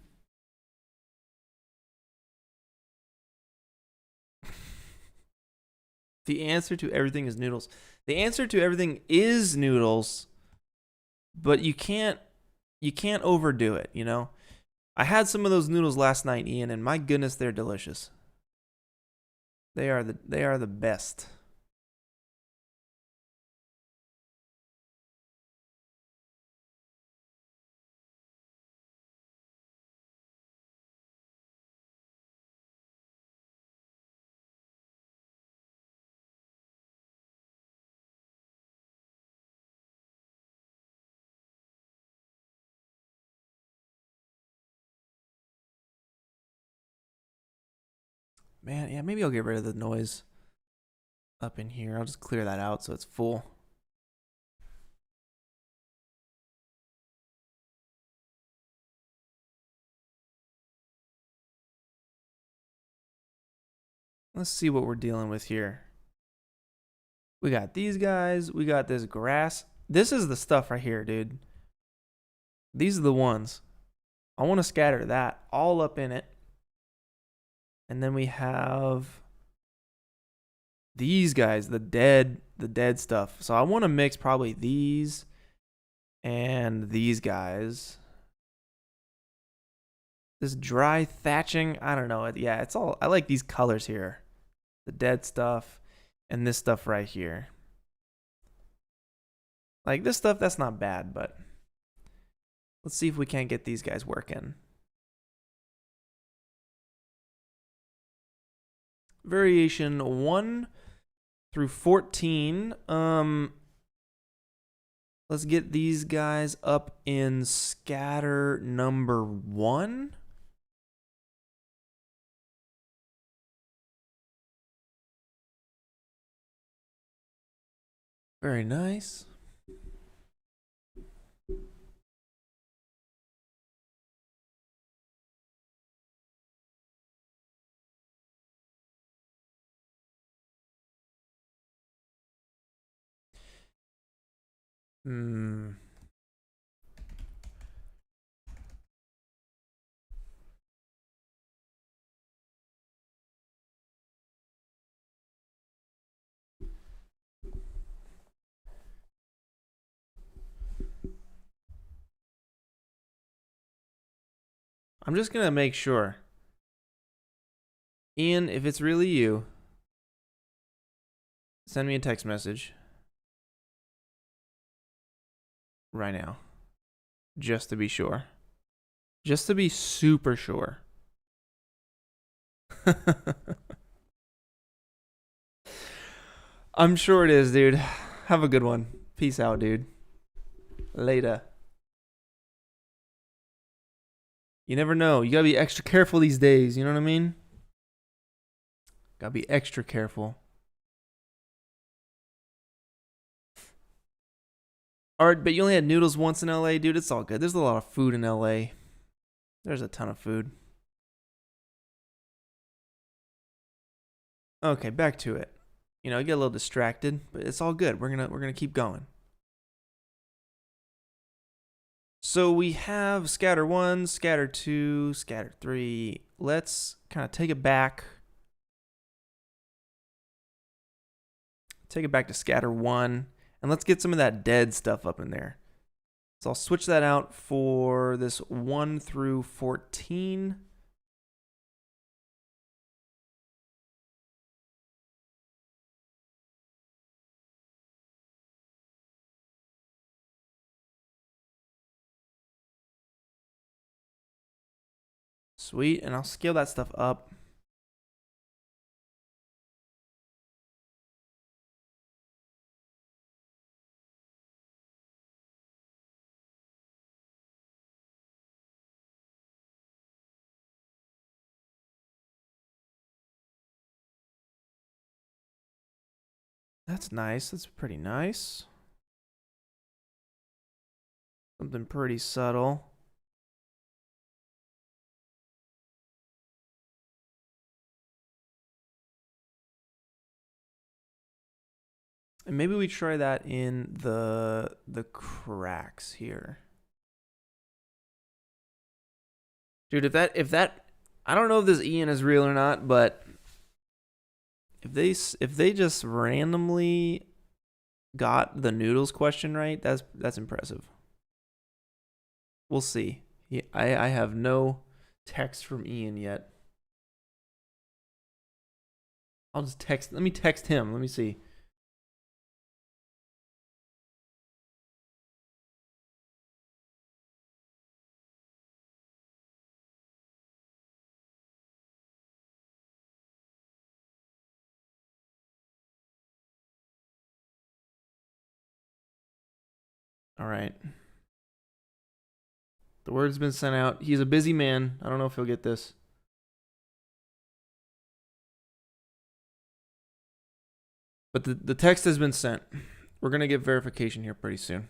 answer to everything is noodles. The answer to everything is noodles, but you can't overdo it, you know? I had some of those noodles last night, Ian, and my goodness, they're delicious. They are the best. Man, yeah, maybe I'll get rid of the noise up in here. I'll just clear that out so it's full. Let's see what we're dealing with here. We got these guys. We got this grass. This is the stuff right here, dude. These are the ones. I want to scatter that all up in it. And then we have these guys, the dead stuff. So I want to mix probably these and these guys. This dry thatching, I don't know. Yeah, it's all, I like these colors here. The dead stuff and this stuff right here. Like this stuff, that's not bad, but let's see if we can't get these guys working. Variation 1 through 14. Let's get these guys up in scatter number 1. Very nice. I'm just going to make sure. Ian, if it's really you, send me a text message right now. Just to be sure. Just to be super sure. I'm sure it is, dude. Have a good one. Peace out, dude. Later. You never know. You gotta be extra careful these days. You know what I mean? Gotta be extra careful. Alright, but you only had noodles once in LA, dude. It's all good. There's a lot of food in LA. There's a ton of food. Okay, back to it. You know, I get a little distracted, but it's all good. We're gonna keep going. So we have scatter 1, scatter 2, scatter 3. Let's kind of take it back. Take it back to scatter 1, and let's get some of that dead stuff up in there. So I'll switch that out for this 1 through 14. Sweet, and I'll scale that stuff up. That's nice. That's pretty nice. Something pretty subtle. And maybe we try that in the cracks here. Dude, if that I don't know if this Ian is real or not, but if they just randomly got the noodles question right, that's impressive. We'll see. I have no text from Ian yet. I'll just text. Let me text him. Let me see. All right. The word's been sent out. He's a busy man. I don't know if he'll get this. But the text has been sent. We're going to get verification here pretty soon.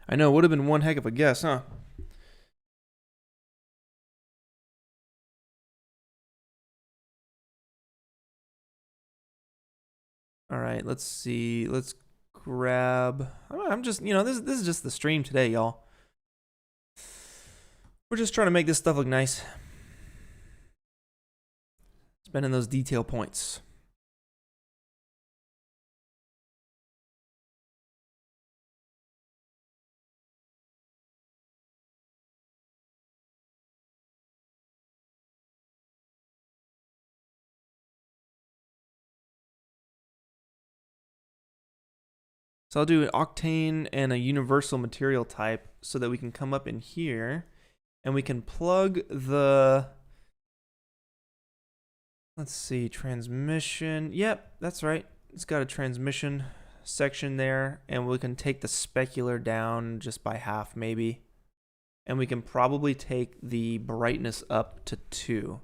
I know, it would have been one heck of a guess, huh? All right, let's see. Let's grab. I'm just, this is just the stream today, y'all. We're just trying to make this stuff look nice. Spending those detail points. So I'll do an octane and a universal material type so that we can come up in here and we can plug the, let's see, transmission. Yep, that's right. It's got a transmission section there, and we can take the specular down just by half maybe. And we can probably take the brightness up to 2.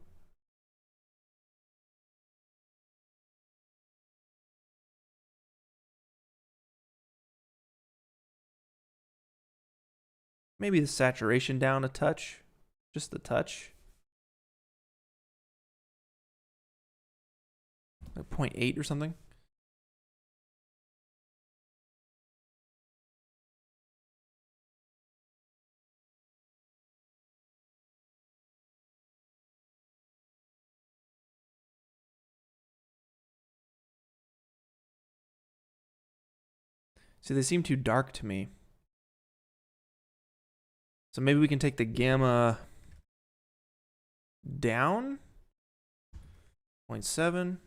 Maybe the saturation down a touch, just a touch. Like 0.8 or something. See, they seem too dark to me. So maybe we can take the gamma down 0.7. And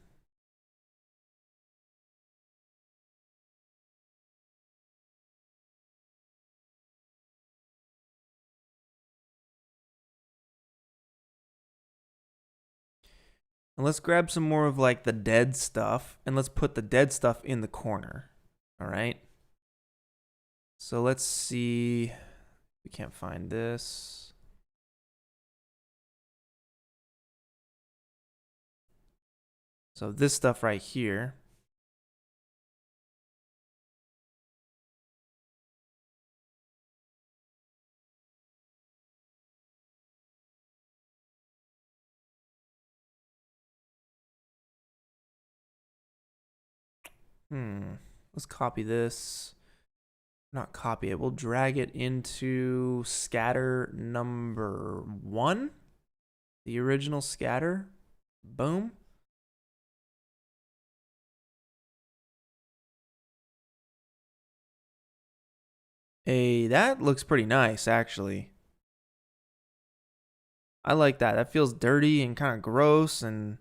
let's grab some more of like the dead stuff, and let's put the dead stuff in the corner. All right. So let's see. We can't find this. So this stuff right here. Let's copy this. Not copy it. We'll drag it into scatter number 1. The original scatter. Boom. Hey, that looks pretty nice, actually. I like that. That feels dirty and kind of gross and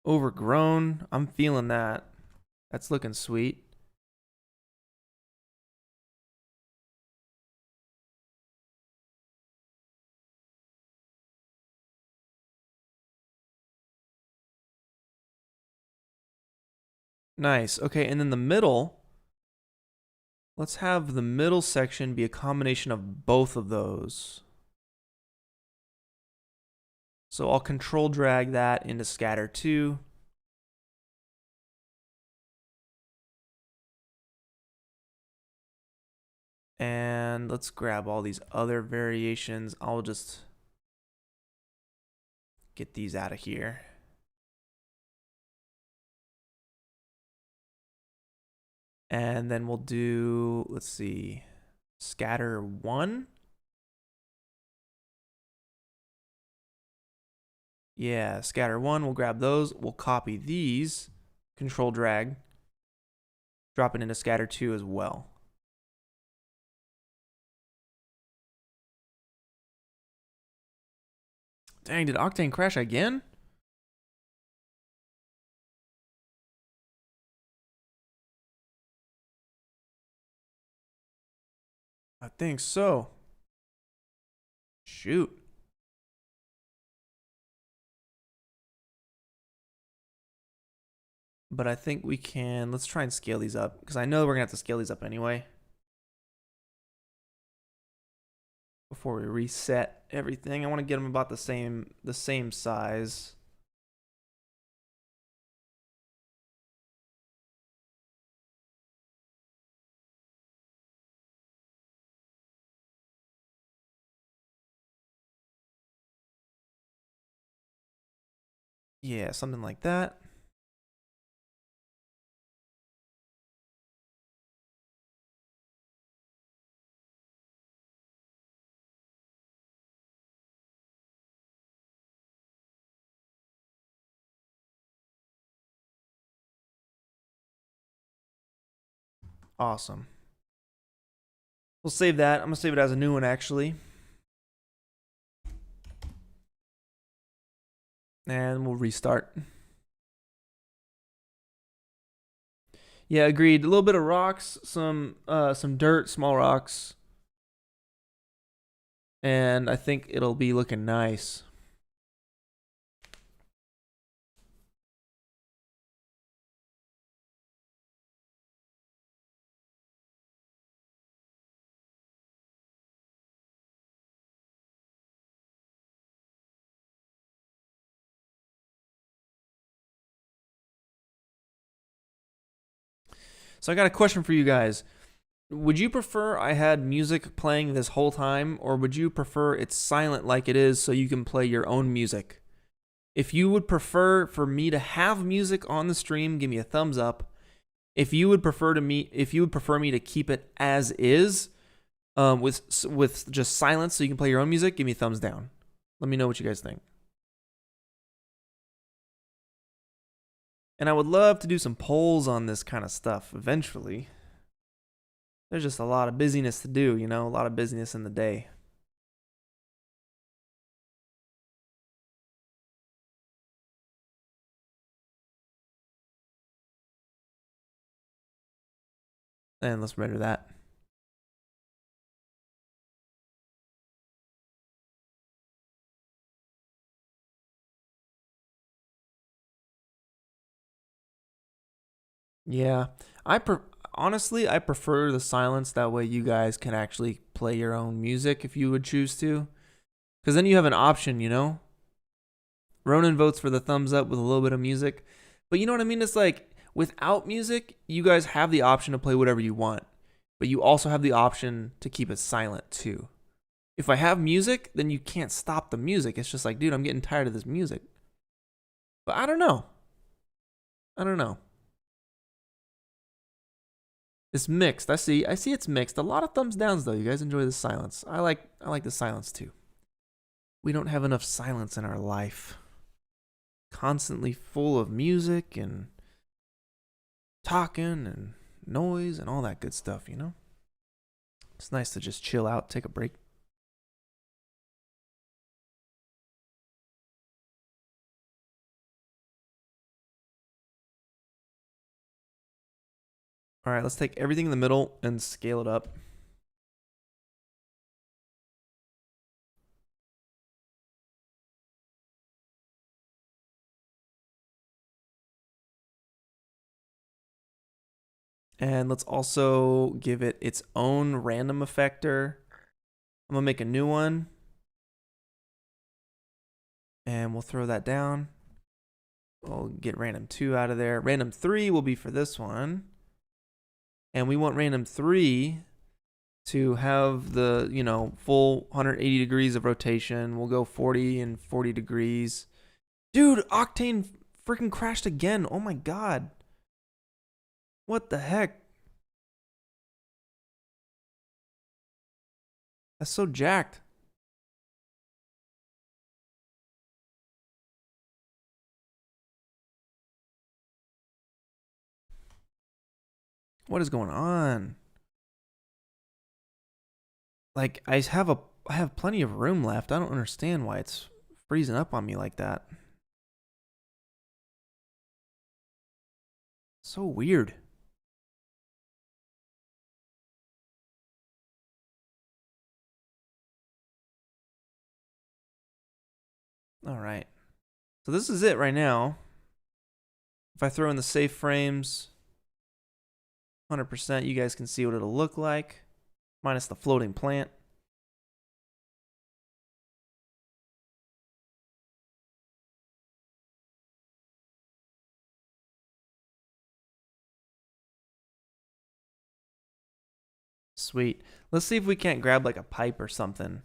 overgrown. I'm feeling that. That's looking sweet. Nice. Okay, and then the middle. Let's have the middle section be a combination of both of those. So I'll control drag that into scatter 2. And let's grab all these other variations. I'll just get these out of here. And then we'll do, let's see, scatter 1. Yeah, scatter 1, we'll grab those. We'll copy these, control drag, drop it into scatter 2 as well. Dang, did Octane crash again? I think so. Shoot. But I think we can, let's try and scale these up, because I know we're gonna have to scale these up anyway. Before we reset everything, I want to get them about the same size. Yeah, something like that. Awesome. We'll save that. I'm going to save it as a new one, actually. And we'll restart. Yeah, agreed. A little bit of rocks, some dirt, small rocks. And I think it'll be looking nice. So I got a question for you guys. Would you prefer I had music playing this whole time, or would you prefer it's silent like it is so you can play your own music? If you would prefer for me to have music on the stream, give me a thumbs up. If you would prefer me to keep it as is, with just silence so you can play your own music, give me a thumbs down. Let me know what you guys think. And I would love to do some polls on this kind of stuff eventually. There's just a lot of busyness to do, you know, a lot of busyness in the day. And let's render that. Yeah, honestly, I prefer the silence. That way you guys can actually play your own music if you would choose to. Because then you have an option, you know? Ronan votes for the thumbs up with a little bit of music. But you know what I mean? It's like, without music, you guys have the option to play whatever you want. But you also have the option to keep it silent, too. If I have music, then you can't stop the music. It's just like, dude, I'm getting tired of this music. But I don't know. It's mixed. I see it's mixed. A lot of thumbs downs though. You guys enjoy the silence. I like the silence too. We don't have enough silence in our life. Constantly full of music and talking and noise and all that good stuff, you know? It's nice to just chill out, take a break. All right, let's take everything in the middle and scale it up. And let's also give it its own random effector. I'm gonna make a new one. And we'll throw that down. We'll get random 2 out of there. Random 3 will be for this one. And we want random 3 to have the, you know, full 180 degrees of rotation. We'll go 40 and 40 degrees. Dude, Octane freaking crashed again. Oh my god. What the heck? That's so jacked. What is going on? Like, I have plenty of room left. I don't understand why it's freezing up on me like that. So weird. All right. So this is it right now. If I throw in the safe frames, 100%, you guys can see what it'll look like, minus the floating plant. Sweet. Let's see if we can't grab like a pipe or something.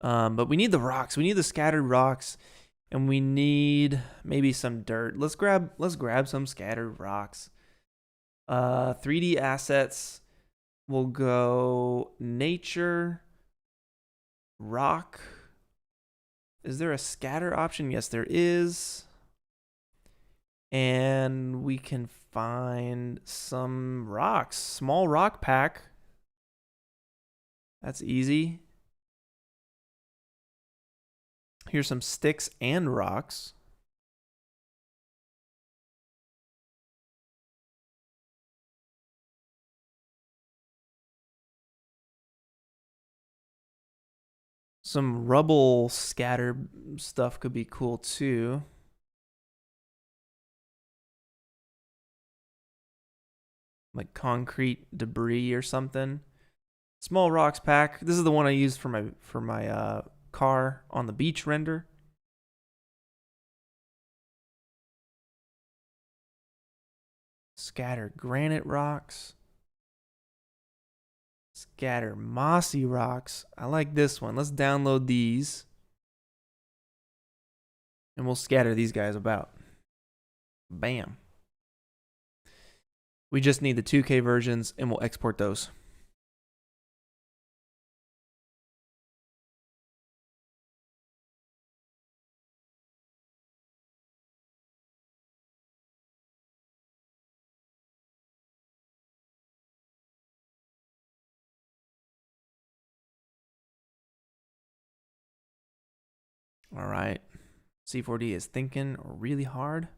But we need the rocks. We need the scattered rocks, and we need maybe some dirt. Let's grab some scattered rocks. 3D assets. We'll go nature, rock. Is there a scatter option? Yes, there is. And we can find some rocks. Small rock pack. That's easy. Here's some sticks and rocks. Some rubble scatter stuff could be cool too. Like concrete debris or something. Small rocks pack. This is the one I used for my car on the beach render. Scatter granite rocks. Scatter mossy rocks. I like this one. Let's download these. And we'll scatter these guys about. Bam. We just need the 2K versions and we'll export those. All right. C4D is thinking really hard.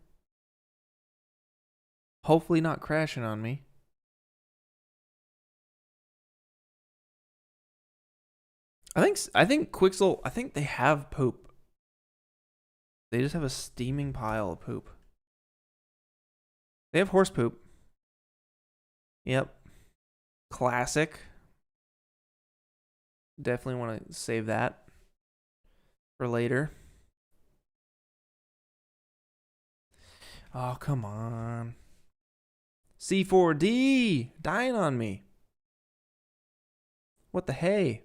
Hopefully not crashing on me. I think Quixel, I think they have poop. They just have a steaming pile of poop. They have horse poop. Yep. Classic. Definitely want to save that for later. Oh, come on. C4D dying on me. What the hey?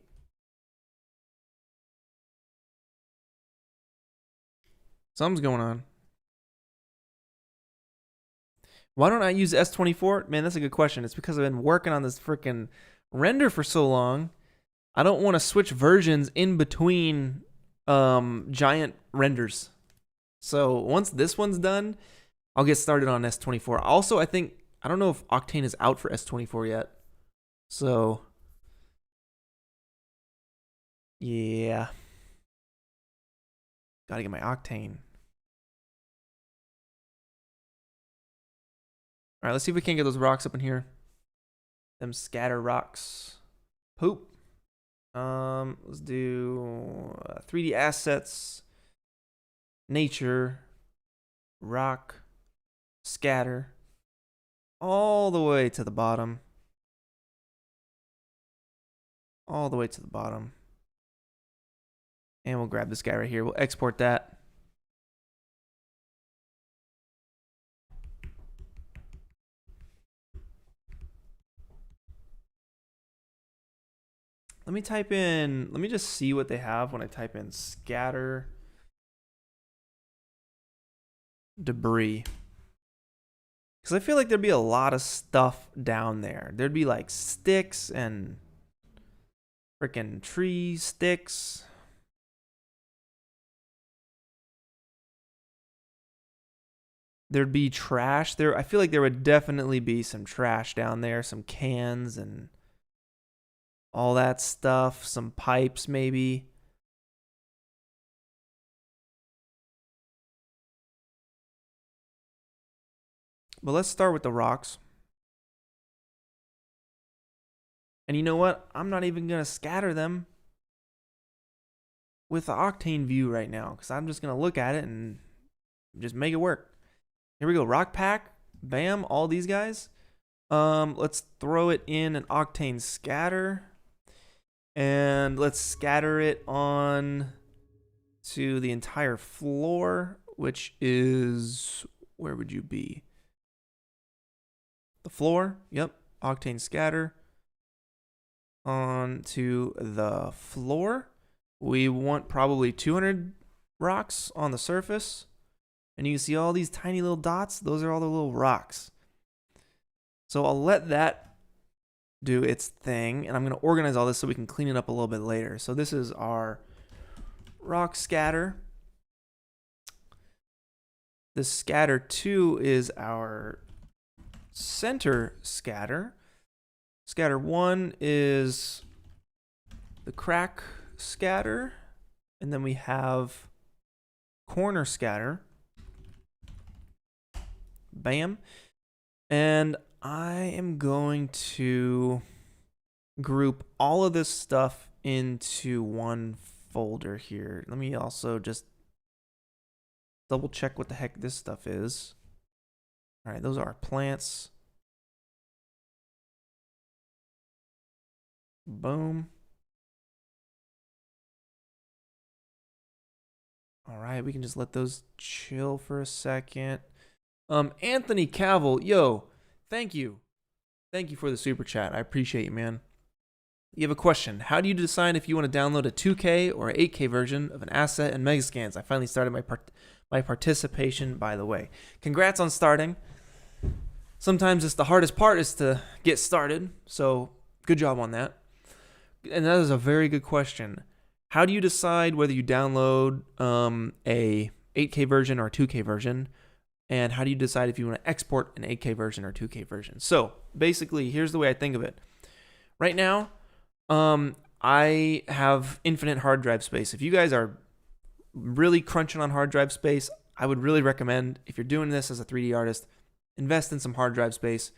Something's going on. Why don't I use S24? Man, that's a good question. It's because I've been working on this freaking render for so long. I don't want to switch versions in between giant renders. So once this one's done, I'll get started on S24. Also, I don't know if Octane is out for S24 yet. So yeah. Gotta get my Octane. All right, let's see if we can get those rocks up in here. Them scatter rocks. Poop. Let's do 3D assets, nature, rock, scatter, all the way to the bottom. All the way to the bottom. And we'll grab this guy right here. We'll export that. Let me just see what they have when I type in scatter debris. Because I feel like there'd be a lot of stuff down there. There'd be like sticks and freaking tree sticks. There'd be trash there. I feel like there would definitely be some trash down there, some cans and all that stuff, some pipes maybe. But let's start with the rocks. And you know what? I'm not even going to scatter them with the Octane view right now, because I'm just going to look at it and just make it work. Here we go. Rock pack. Bam. All these guys. Let's throw it in an Octane scatter. And let's scatter it on to the entire floor, which is, where would you be? The floor. Yep. Octane scatter onto the floor. We want probably 200 rocks on the surface. And you can see all these tiny little dots. Those are all the little rocks. So I'll let that do its thing, and I'm going to organize all this so we can clean it up a little bit later. So this is our rock scatter. The scatter 2 is our center scatter. Scatter 1 is the crack scatter, and then we have corner scatter. Bam. And I am going to group all of this stuff into one folder here. Let me also just double check what the heck this stuff is. All right, those are plants. Boom. All right, we can just let those chill for a second. Anthony Cavill, yo, thank you. Thank you for the super chat. I appreciate you, man. You have a question. How do you decide if you want to download a 2K or 8K version of an asset and Megascans? I finally started my participation, by the way. Congrats on starting. Sometimes it's the hardest part is to get started, so good job on that. And that is a very good question. How do you decide whether you download a 8K version or a 2K version? And how do you decide if you want to export an 8K version or 2K version? So basically, here's the way I think of it. Right now, I have infinite hard drive space. If you guys are really crunching on hard drive space, I would really recommend, if you're doing this as a 3D artist, invest in some hard drive space.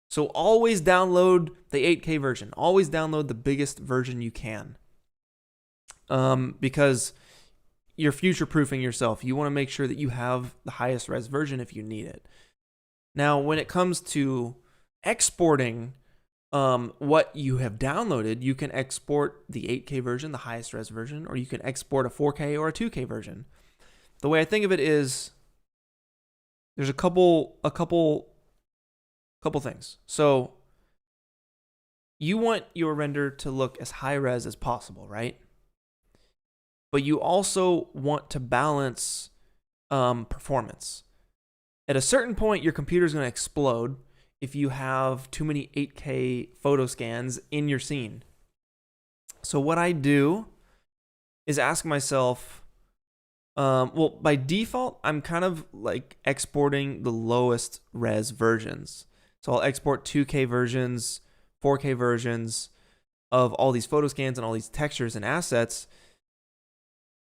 So always download the 8K version. Always download the biggest version you can. Because you're future-proofing yourself. You want to make sure that you have the highest res version if you need it. Now, when it comes to exporting what you have downloaded, you can export the 8K version, the highest res version, or you can export a 4K or a 2K version. The way I think of it is there's a couple things. So you want your render to look as high res as possible, right? But you also want to balance performance. At a certain point, your computer's going to explode if you have too many 8K photo scans in your scene. So what I do is ask myself, well, by default, I'm kind of like exporting the lowest res versions. So I'll export 2K versions, 4K versions of all these photo scans and all these textures and assets,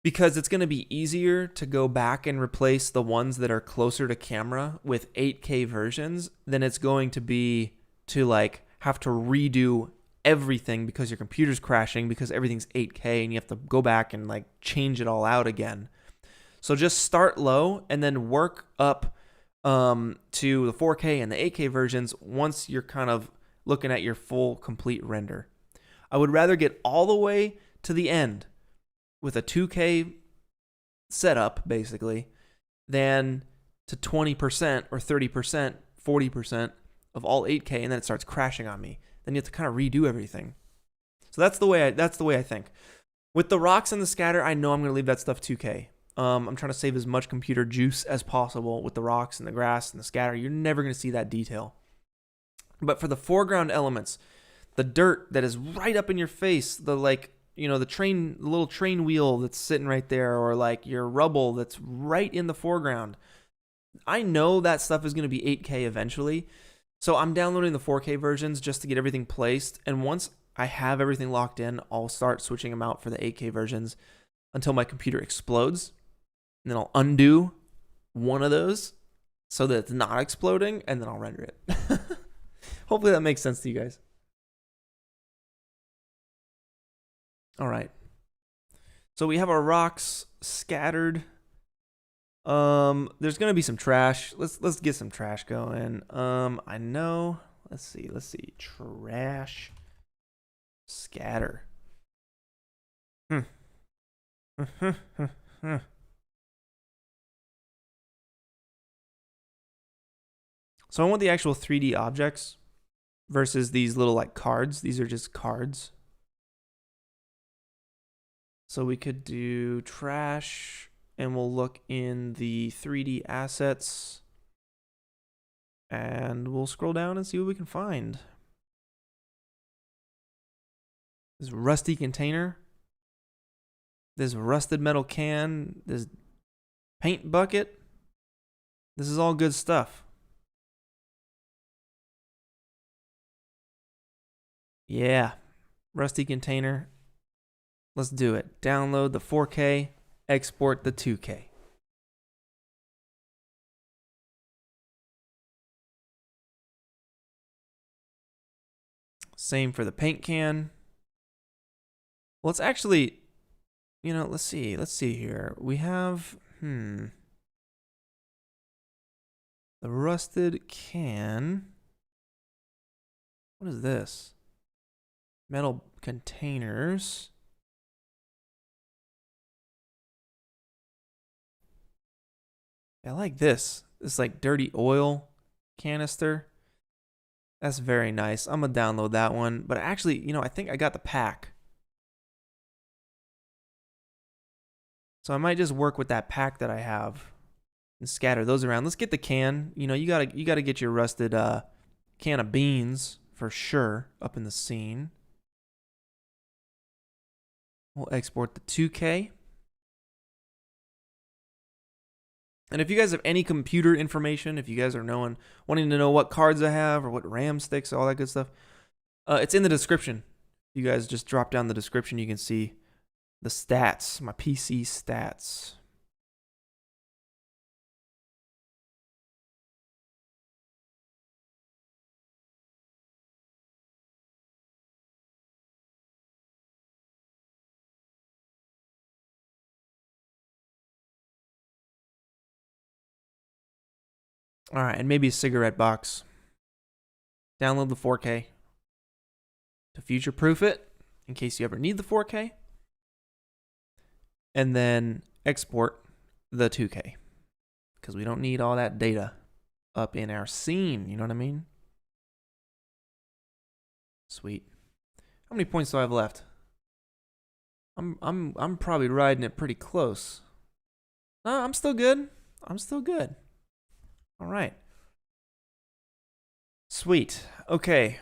because it's going to be easier to go back and replace the ones that are closer to camera with 8K versions than it's going to be to like have to redo everything because your computer's crashing because everything's 8K and you have to go back and like change it all out again. So just start low and then work up to the 4K and the 8K versions once you're kind of looking at your full complete render. I would rather get all the way to the end with a 2K setup, basically, than to 20% or 30%, 40% of all 8K, and then it starts crashing on me. Then you have to kind of redo everything. So that's the way I think. With the rocks and the scatter, I know I'm going to leave that stuff 2K. I'm trying to save as much computer juice as possible with the rocks and the grass and the scatter. You're never going to see that detail. But for the foreground elements, the dirt that is right up in your face, the like, you know, the little train wheel that's sitting right there, or like your rubble that's right in the foreground. I know that stuff is going to be 8K eventually. So I'm downloading the 4K versions just to get everything placed. And once I have everything locked in, I'll start switching them out for the 8K versions until my computer explodes. And then I'll undo one of those so that it's not exploding, and then I'll render it. Hopefully that makes sense to you guys. All right. So we have our rocks scattered. There's gonna be some trash. Let's get some trash going. I know. Let's see. Trash scatter. So I want the actual 3D objects versus these little like cards. These are just cards. So we could do trash, and we'll look in the 3D assets, and we'll scroll down and see what we can find. This rusty container, this rusted metal can, this paint bucket. This is all good stuff. Yeah, rusty container. Let's do it. Download the 4K, export the 2K. Same for the paint can. Well, it's actually, you know, let's see here. We have, the rusted can. What is this? Metal containers. I like this. This like dirty oil canister. That's very nice. I'm gonna download that one. But actually, you know, I think I got the pack. So I might just work with that pack that I have and scatter those around. Let's get the can. You know, you gotta get your rusted can of beans for sure up in the scene. We'll export the 2K. And if you guys have any computer information, if you guys are wanting to know what cards I have or what RAM sticks, all that good stuff, it's in the description. You guys just drop down the description, you can see the stats, my PC stats. All right, and maybe a cigarette box. Download the 4K to future-proof it in case you ever need the 4K. And then export the 2K because we don't need all that data up in our scene. You know what I mean? Sweet. How many points do I have left? I'm probably riding it pretty close. I'm still good. All right. Sweet. Okay.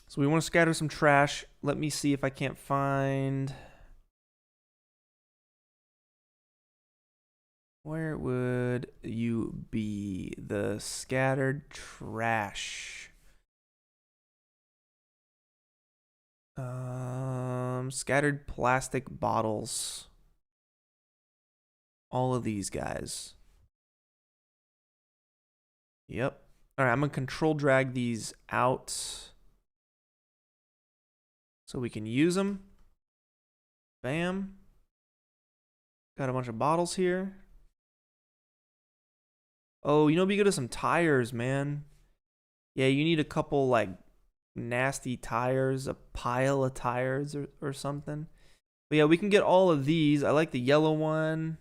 So we want to scatter some trash. Let me see if I can't find... Where would you be? The scattered trash. Scattered plastic bottles. All of these guys. Yep. All right, I'm going to control drag these out so we can use them. Bam. Got a bunch of bottles here. Oh, you know, be good at some tires, man. Yeah, you need a couple, like, nasty tires, a pile of tires or something. But yeah, we can get all of these. I like the yellow one.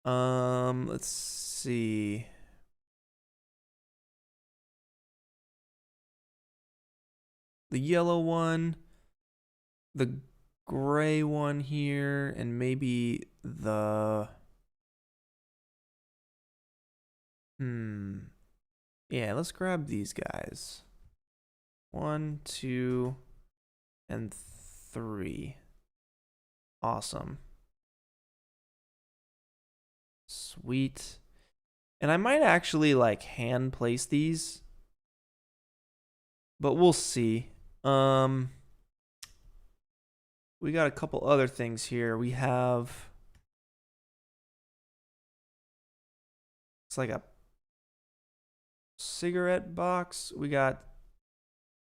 Let's see. The yellow one, the gray one here, and maybe the... Yeah, let's grab these guys. 1, 2, and 3. Awesome. Sweet. And I might actually like hand place these, but we'll see. We got a couple other things here. We have, it's like a cigarette box. We got,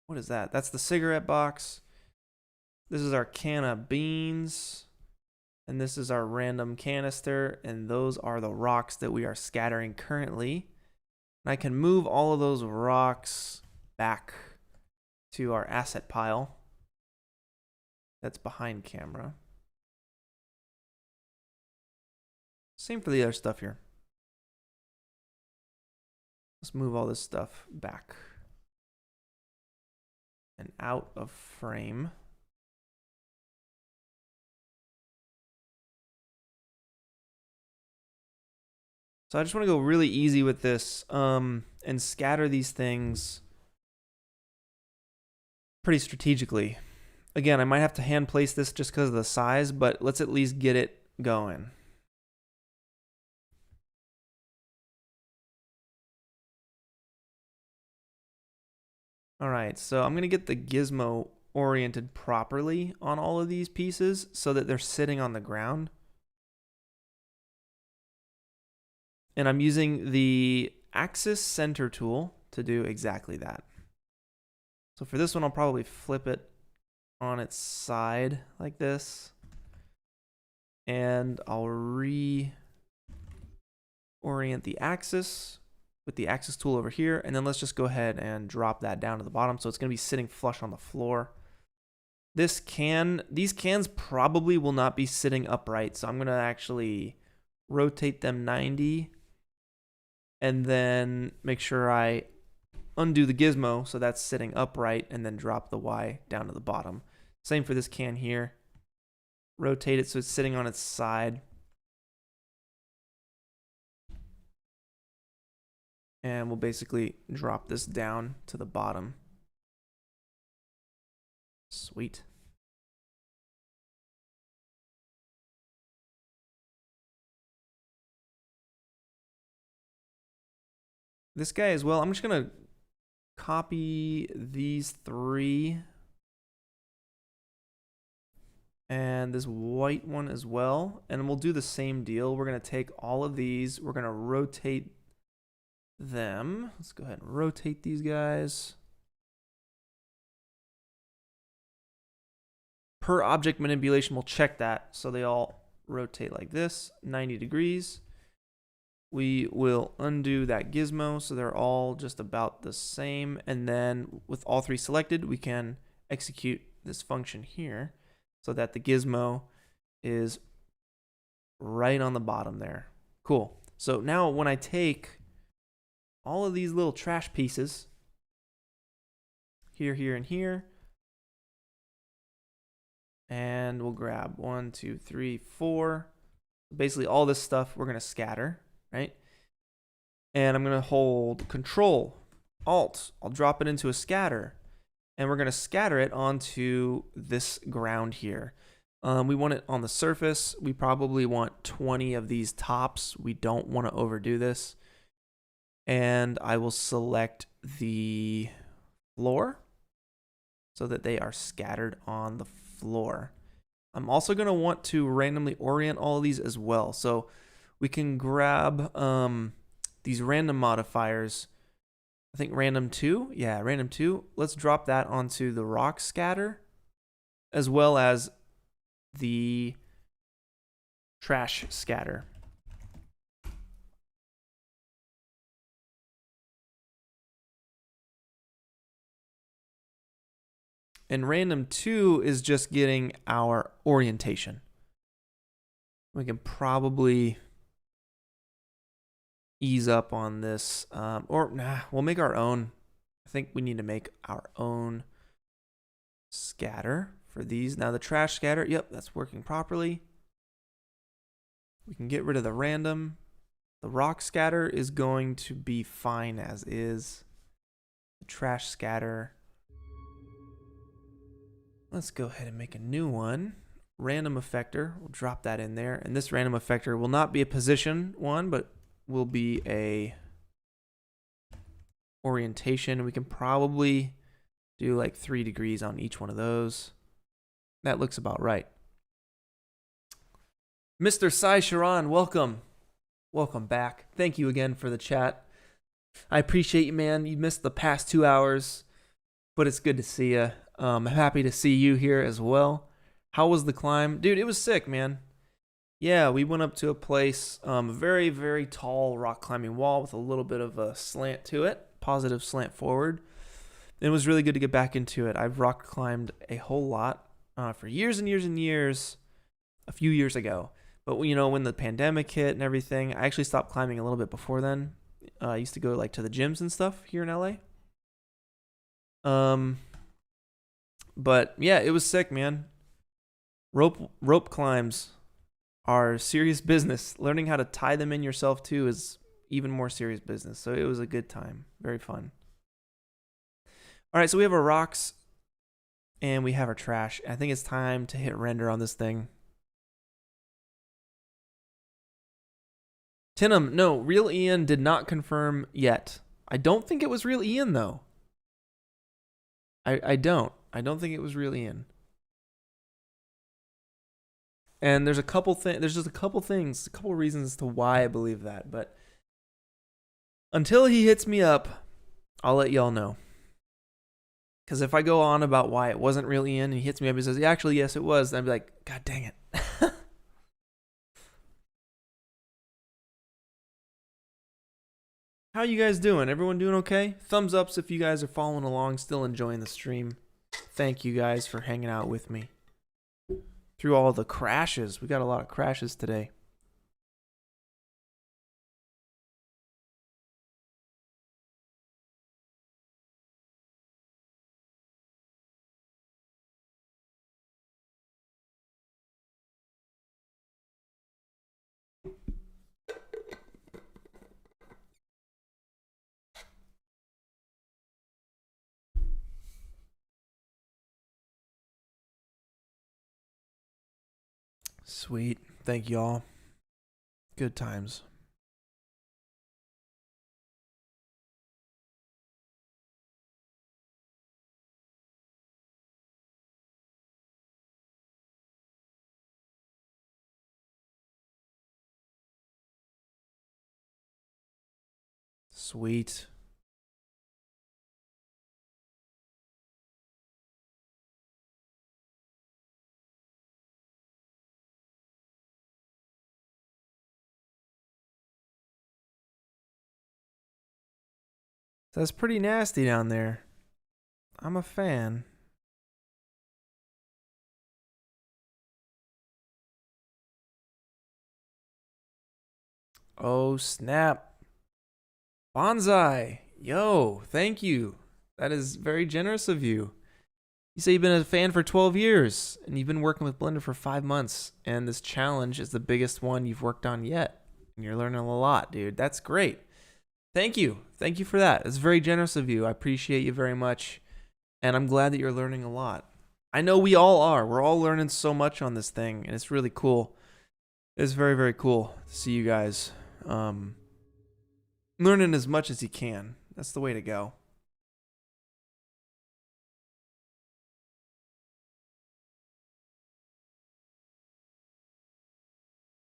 what is that? That's the cigarette box. This is our can of beans. And this is our random canister. And those are the rocks that we are scattering currently. And I can move all of those rocks back to our asset pile that's behind camera. Same for the other stuff here. Let's move all this stuff back and out of frame. So I just want to go really easy with this and scatter these things pretty strategically. Again, I might have to hand place this just because of the size, but let's at least get it going. All right, so I'm going to get the gizmo oriented properly on all of these pieces so that they're sitting on the ground. And I'm using the axis center tool to do exactly that. So for this one, I'll probably flip it on its side like this. And I'll reorient the axis with the axis tool over here. And then let's just go ahead and drop that down to the bottom. So it's going to be sitting flush on the floor. These cans probably will not be sitting upright. So I'm going to actually rotate them 90. And then make sure I undo the gizmo so that's sitting upright, and then drop the Y down to the bottom. Same for this can here. Rotate it so it's sitting on its side. And we'll basically drop this down to the bottom. Sweet. This guy as well, I'm just going to copy these 3. And this white one as well. And we'll do the same deal. We're going to take all of these. We're going to rotate them. Let's go ahead and rotate these guys. Per object manipulation, we'll check that. So they all rotate like this, 90 degrees. We will undo that gizmo so they're all just about the same. And then with all 3 selected, we can execute this function here so that the gizmo is right on the bottom there. Cool. So now when I take all of these little trash pieces, here, here, and here, And we'll grab 1, 2, 3, 4. Basically all this stuff we're gonna scatter, right? And I'm gonna hold Control, Alt, I'll drop it into a scatter. And we're gonna scatter it onto this ground here. We want it on the surface. We probably want 20 of these tops. We don't want to overdo this. And I will select the floor so that they are scattered on the floor. I'm also going to want to randomly orient all of these as well. So we can grab these random modifiers. I think random 2. Yeah, random 2. Let's drop that onto the rock scatter as well as the trash scatter. And random 2 is just getting our orientation. We can probably ease up on this, or nah, we'll make our own. I think we need to make our own scatter for these. Now the trash scatter, yep, that's working properly. We can get rid of the random. The rock scatter is going to be fine as is. The trash scatter. Let's go ahead and make a new one. Random effector, we'll drop that in there. And this random effector will not be a position one, but will be a orientation. We can probably do like 3 degrees on each one of those. That looks about right. Mr. Sai Sharan, welcome. Welcome back. Thank you again for the chat. I appreciate you, man. You missed the past 2 hours, but it's good to see you. I'm happy to see you here as well. How was the climb? Dude, it was sick, man. Yeah, we went up to a place, very, very tall rock climbing wall with a little bit of a slant to it, positive slant forward. It was really good to get back into it. I've rock climbed a whole lot for years and years and years, a few years ago. But you know, when the pandemic hit and everything, I actually stopped climbing a little bit before then. I used to go like to the gyms and stuff here in LA. But yeah, it was sick, man. Rope climbs are serious business. Learning how to tie them in yourself too is even more serious business. So it was a good time. Very fun. All right, so we have our rocks and we have our trash. I think it's time to hit render on this thing. Tinham, no, real Ian did not confirm yet. I don't think it was real Ian though. I don't think it was real Ian. And there's a couple things, there's just a couple things, a couple reasons as to why I believe that, but until he hits me up, I'll let y'all know. Because if I go on about why it wasn't real Ian and he hits me up and says, yeah, actually, yes, it was, then I'd be like, God dang it. How you guys doing? Everyone doing okay? Thumbs ups if you guys are following along, still enjoying the stream. Thank you guys for hanging out with me through all the crashes. We got a lot of crashes today. Sweet. Thank y'all. Good times. Sweet. That's pretty nasty down there. I'm a fan. Oh, snap. Bonsai. Yo, thank you. That is very generous of you. You say you've been a fan for 12 years and you've been working with Blender for 5 months, and this challenge is the biggest one you've worked on yet. And you're learning a lot, dude. That's great. Thank you. Thank you for that. It's very generous of you. I appreciate you very much. And I'm glad that you're learning a lot. I know we all are. We're all learning so much on this thing, and it's really cool. It's very, very cool to see you guys learning as much as you can. That's the way to go.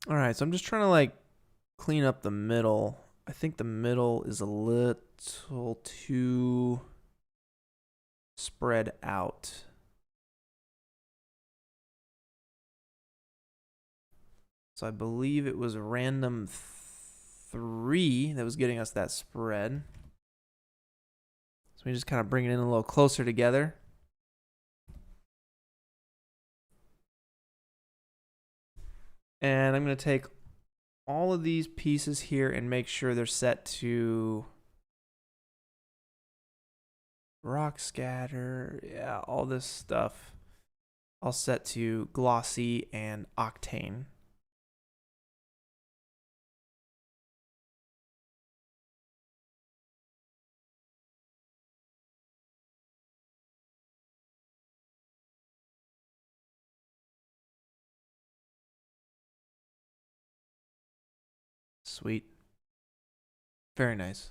All right, so I'm just trying to like clean up the middle. I think the middle is a little too spread out. So I believe it was random 3 that was getting us that spread. So we just kind of bring it in a little closer together. And I'm going to take all of these pieces here and make sure they're set to rock scatter. Yeah, all this stuff I'll set to glossy and octane. Sweet. Very nice.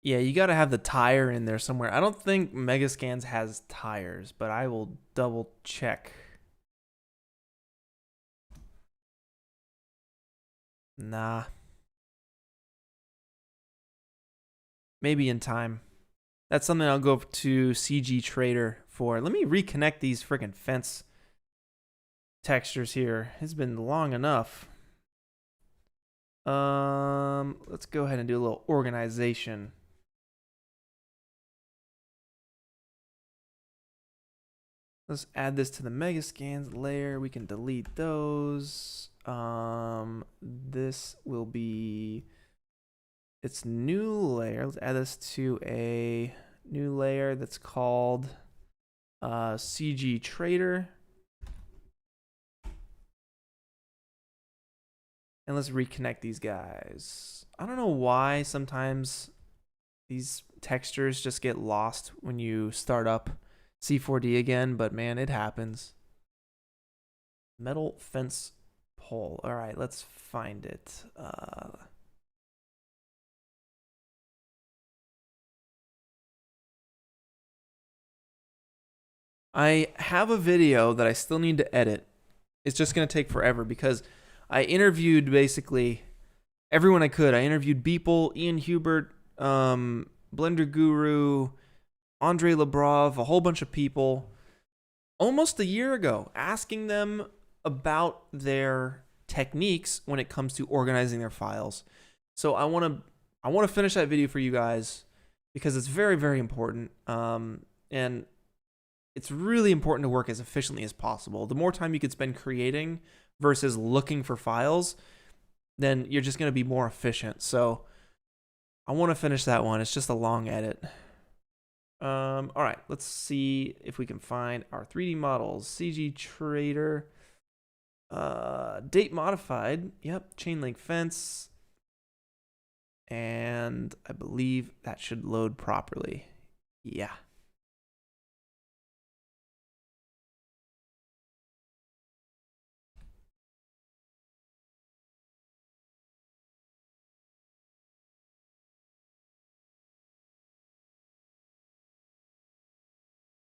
Yeah, you got to have the tire in there somewhere. I don't think Megascans has tires, but I will double check. Nah. Maybe in time. That's something I'll go to CG Trader for. Let me reconnect these freaking fence textures here. It's been long enough. Let's go ahead and do a little organization. Let's add this to the Megascans layer. We can delete those. This will be its new layer. Let's add this to a new layer that's called CG Trader. And let's reconnect these guys. I don't know why sometimes these textures just get lost when you start up C4D again, but man, it happens. Metal fence pole. All right, let's find it. I have a video that I still need to edit. It's just going to take forever because I interviewed basically everyone I could. I interviewed Beeple, Ian Hubert, Blender Guru, Andre Lebrov, a whole bunch of people almost a year ago, asking them about their techniques when it comes to organizing their files. So I want to finish that video for you guys because it's very, very important. And it's really important to work as efficiently as possible. The more time you could spend creating versus looking for files, then you're just going to be more efficient. So I want to finish that one. It's just a long edit. All right, let's see if we can find our 3D models. CG Trader, date modified. Yep, chain link fence. And I believe that should load properly. Yeah.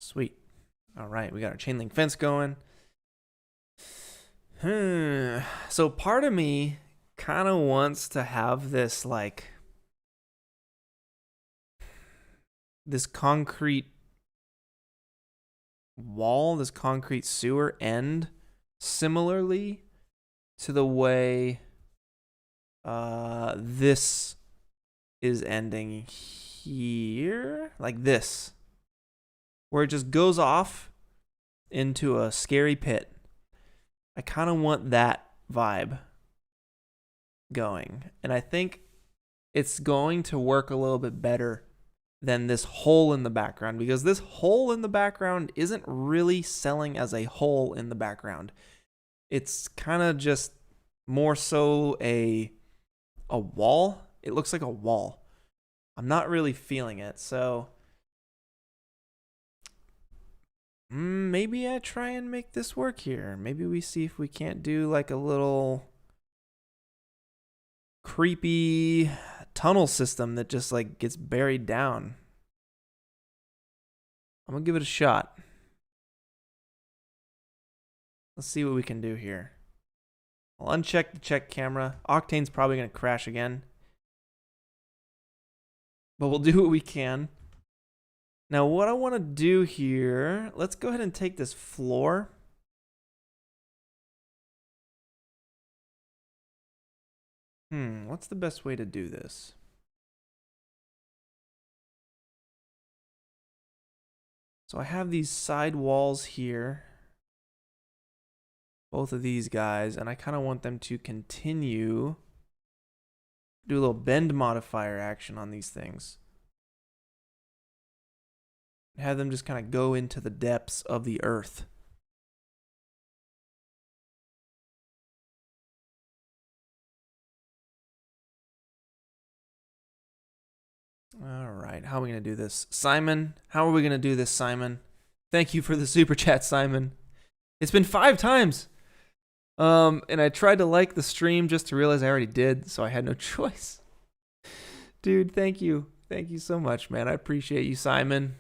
Sweet. All right, we got our chain link fence going. So part of me kind of wants to have this like this concrete wall, this concrete sewer end similarly to the way this is ending here, like this, where it just goes off into a scary pit. I kind of want that vibe going, and I think it's going to work a little bit better than this hole in the background, because this hole in the background isn't really selling as a hole in the background. It's kind of just more so a wall. It looks like a wall. I'm not really feeling it, so maybe I try and make this work here. Maybe we see if we can't do like a little creepy tunnel system that just like gets buried down. I'm gonna give it a shot. Let's see what we can do here. I'll uncheck the check camera. Octane's probably gonna crash again, but we'll do what we can. Now what I want to do here, let's go ahead and take this floor. What's the best way to do this? So I have these side walls here, both of these guys, and I kind of want them to continue, do a little bend modifier action on these things. Have them just kind of go into the depths of the earth. All right, how are we going to do this? Simon, how are we going to do this, Simon? Thank you for the super chat, Simon. It's been 5 times. And I tried to like the stream just to realize I already did, so I had no choice. Dude, thank you. Thank you so much, man. I appreciate you, Simon.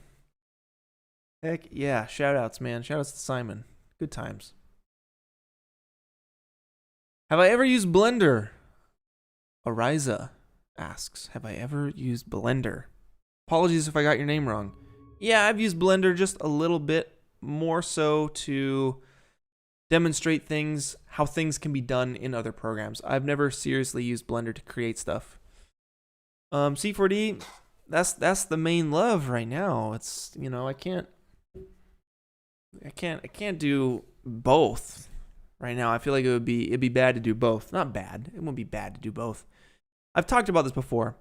Heck yeah, shout outs, man. Shout outs to Simon. Good times. Have I ever used Blender? Ariza asks, have I ever used Blender? Apologies if I got your name wrong. Yeah, I've used Blender just a little bit, more so to demonstrate things, how things can be done in other programs. I've never seriously used Blender to create stuff. C4D, that's the main love right now. It's, you know, I can't do both right now. I feel like it'd be bad to do both. Not bad. It wouldn't be bad to do both. I've talked about this before.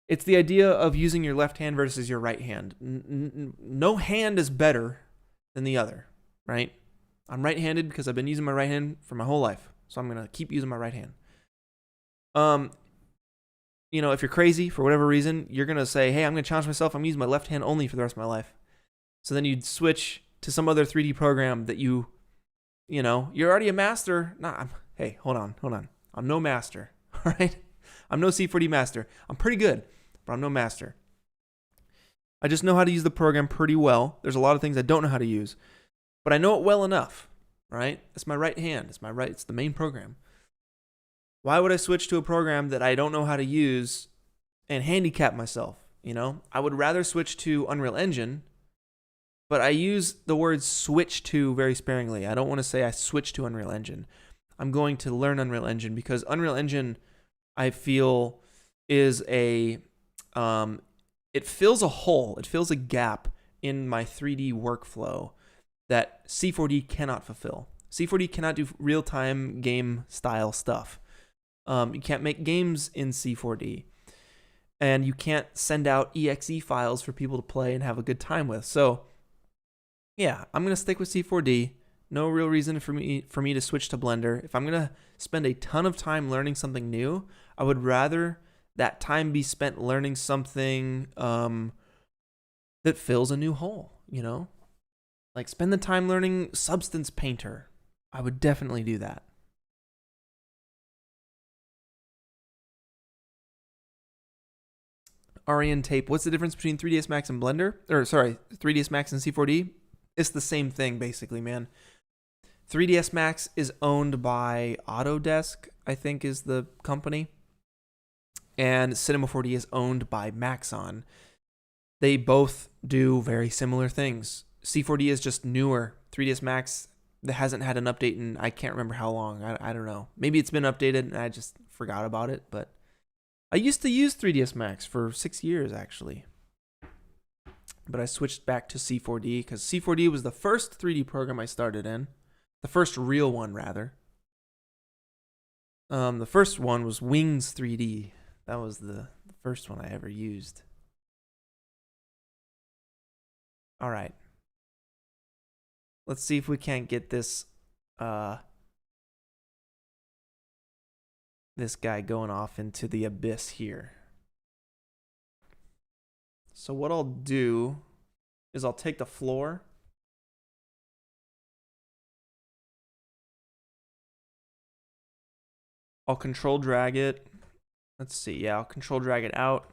It's the idea of using your left hand versus your right hand. No hand is better than the other, right? I'm right-handed because I've been using my right hand for my whole life, so I'm gonna keep using my right hand. You know, if you're crazy for whatever reason, you're gonna say, "Hey, I'm gonna challenge myself. I'm using my left hand only for the rest of my life." So then you'd switch to some other 3D program that you know, you're already a master. Hey, hold on. I'm no master, all right? I'm no C4D master. I'm pretty good, but I'm no master. I just know how to use the program pretty well. There's a lot of things I don't know how to use, but I know it well enough, right? It's my right hand. It's the main program. Why would I switch to a program that I don't know how to use and handicap myself? You know, I would rather switch to Unreal Engine, but I use the word switch to very sparingly. I don't want to say I switch to Unreal Engine. I'm going to learn Unreal Engine because Unreal Engine, I feel, is it fills a hole. It fills a gap in my 3D workflow that C4D cannot fulfill. C4D cannot do real-time game style stuff. You can't make games in C4D. And you can't send out exe files for people to play and have a good time with. So, yeah, I'm going to stick with C4D. No real reason for me to switch to Blender. If I'm going to spend a ton of time learning something new, I would rather that time be spent learning something that fills a new hole, you know? Like spend the time learning Substance Painter. I would definitely do that. Arian Tape, what's the difference between 3ds Max and Blender? Or sorry, 3ds Max and C4D? It's the same thing basically, man. 3ds Max is owned by Autodesk, I think is the company. And Cinema 4D is owned by Maxon. They both do very similar things. C4D is just newer. 3ds Max that hasn't had an update in I can't remember how long. I don't know. Maybe it's been updated and I just forgot about it. But I used to use 3ds Max for 6 years actually. But I switched back to C4D because C4D was the first 3D program I started in. The first real one, rather. The first one was Wings 3D. That was the first one I ever used. All right. Let's see if we can't get this this guy going off into the abyss here. So what I'll do is I'll take the floor. I'll control drag it. Let's see. Yeah, I'll control drag it out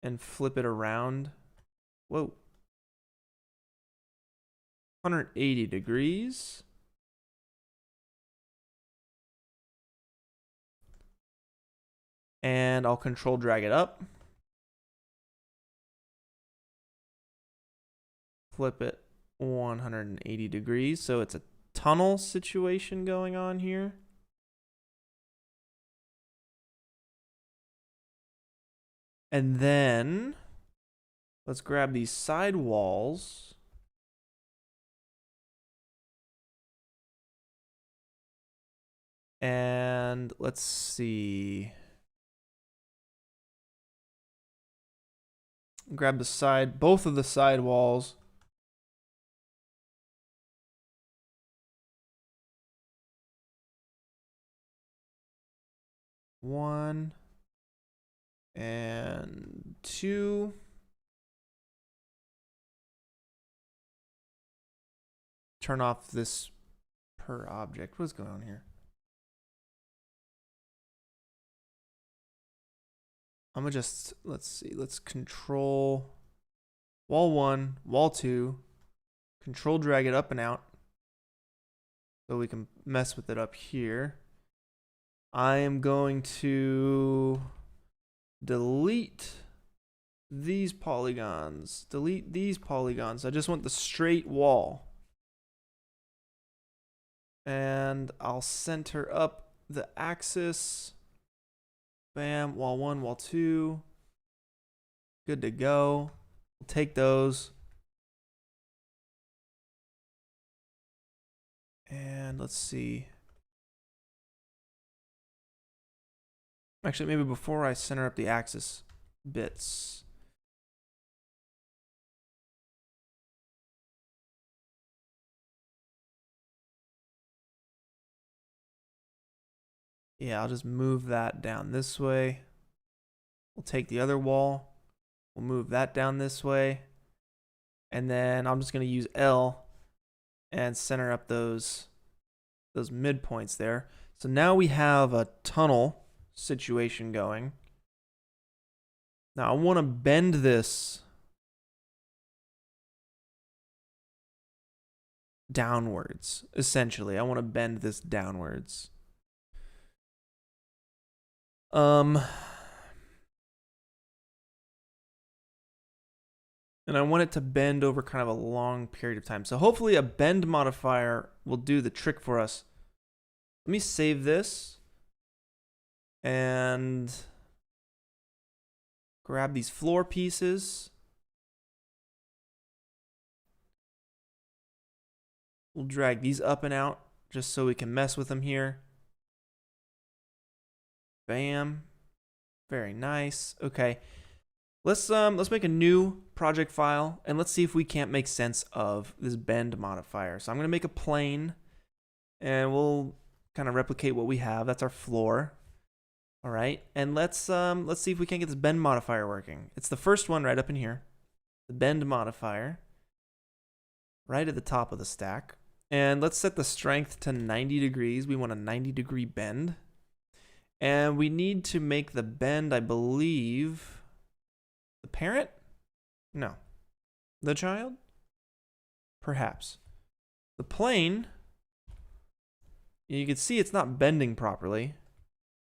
and flip it around. Whoa. 180 degrees. And I'll control drag it up. Flip it 180 degrees. So it's a tunnel situation going on here. And then let's grab these side walls. And let's see. Grab the side, both of the side walls. One and two. Turn off this per object. What's going on here? I'm gonna just, let's see, let's control wall 1, wall 2, control drag it up and out so we can mess with it up here. I am going to delete these polygons. Delete these polygons. I just want the straight wall. And I'll center up the axis. Bam, wall 1, wall 2. Good to go. We'll take those. And let's see. Actually, maybe before I center up the axis bits. Yeah, I'll just move that down this way. We'll take the other wall. We'll move that down this way. And then I'm just going to use L and center up those midpoints there. So now we have a tunnel situation going. Now I want to bend this downwards, essentially. I want to bend this downwards. And I want it to bend over kind of a long period of time. So hopefully a bend modifier will do the trick for us. Let me save this and grab these floor pieces. We'll drag these up and out just so we can mess with them here. Bam. Very nice. Okay. Let's make a new project file and let's see if we can't make sense of this bend modifier. So I'm going to make a plane and we'll kind of replicate what we have. That's our floor. All right. And let's see if we can get this bend modifier working. It's the first one right up in here. The bend modifier right at the top of the stack. And let's set the strength to 90 degrees. We want a 90-degree bend. And we need to make the bend, I believe, the parent? No. The child? Perhaps. The plane, you can see it's not bending properly.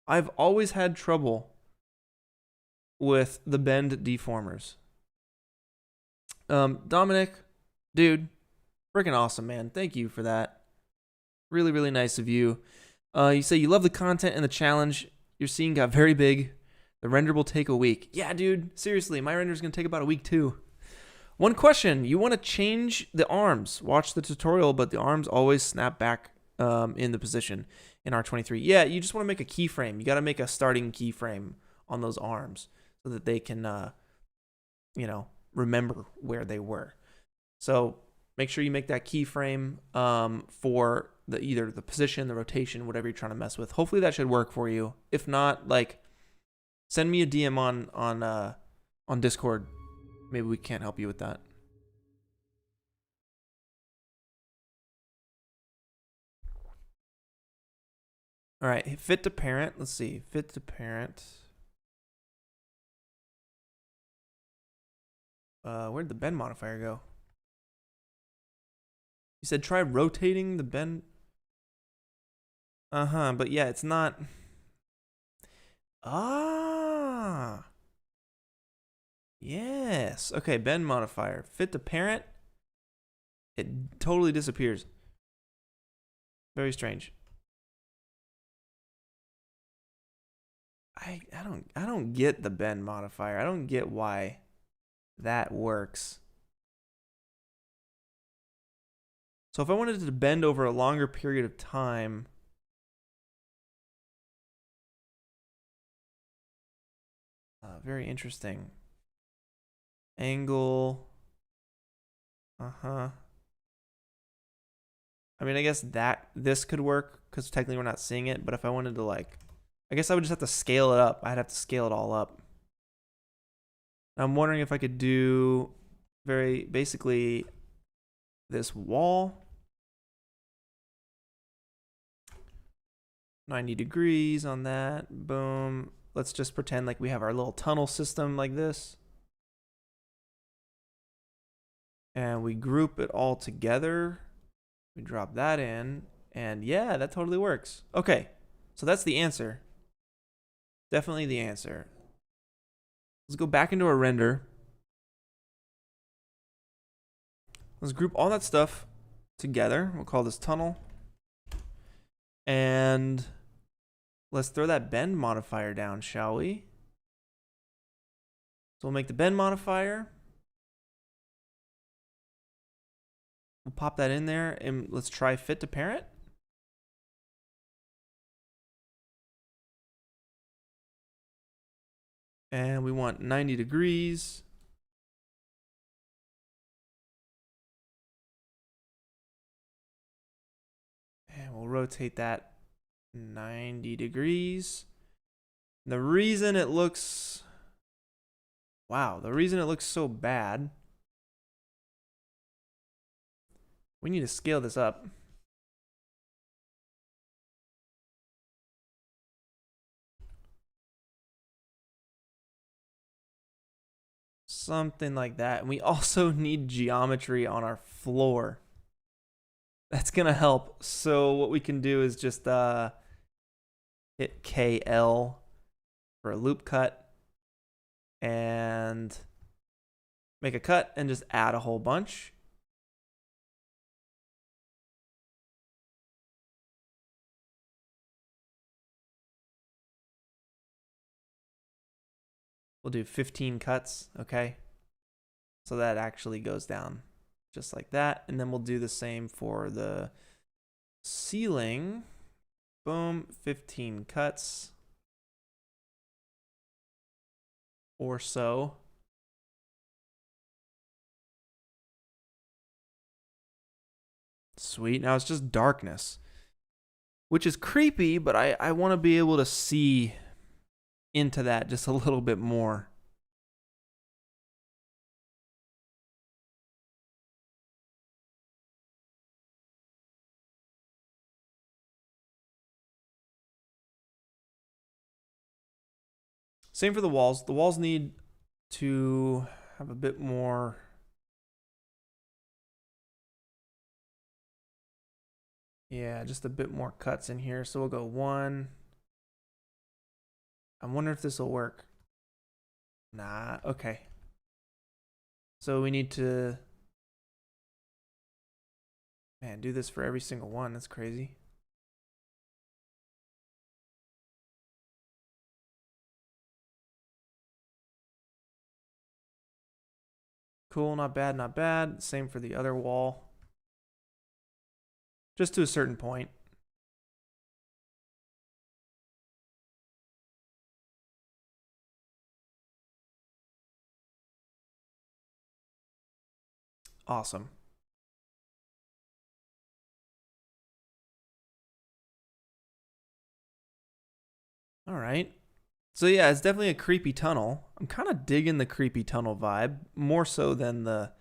I've always had trouble with the bend deformers. Dominic, dude, freaking awesome, man. Thank you for that. Really, really nice of you. You say you love the content and the challenge. Your scene got very big. The render will take a week. Yeah, dude, seriously, my render is going to take about a week too. One question, you want to change the arms. Watch the tutorial, but the arms always snap back in the position in R23. Yeah, you just want to make a keyframe. You got to make a starting keyframe on those arms so that they can, you know, remember where they were. So make sure you make that keyframe for either the position, the rotation, whatever you're trying to mess with. Hopefully that should work for you. If not, like, send me a DM on Discord. Maybe we can't help you with that. All right, fit to parent. Let's see, fit to parent. Where'd the bend modifier go? You said try rotating the bend. But yeah, it's not. Ah. Yes. Okay, bend modifier. Fit to parent. It totally disappears. Very strange. I don't get the bend modifier. I don't get why that works. So if I wanted to bend over a longer period of time, very interesting. Angle. I mean, I guess this could work because technically we're not seeing it. But if I wanted to, like, I guess I would just have to scale it up. I'd have to scale it all up. I'm wondering if I could do very basically this wall. 90 degrees on that. Boom. Let's just pretend like we have our little tunnel system like this. And we group it all together. We drop that in. And yeah, that totally works. Okay. So that's the answer. Definitely the answer. Let's go back into our render. Let's group all that stuff together. We'll call this tunnel. And let's throw that bend modifier down, shall we? So we'll make the bend modifier. We'll pop that in there and let's try fit to parent. And we want 90 degrees. And we'll rotate that 90 degrees. The reason it looks, wow, the reason it looks so bad, we need to scale this up. Something like that. And we also need geometry on our floor. That's gonna help. So what we can do is just hit KL for a loop cut and make a cut and just add a whole bunch. We'll do 15 cuts, okay? So that actually goes down just like that. And then we'll do the same for the ceiling. Boom, 15 cuts or so. Sweet, now it's just darkness, which is creepy, but I want to be able to see into that just a little bit more. Same for the walls. The walls need to have a bit more. Yeah, just a bit more cuts in here. So we'll go 1. I wonder if this will work. Nah, okay. So we need to, man, do this for every single one. That's crazy. Cool, not bad, not bad. Same for the other wall. Just to a certain point. Awesome. All right. So yeah, it's definitely a creepy tunnel. I'm kind of digging the creepy tunnel vibe more so than the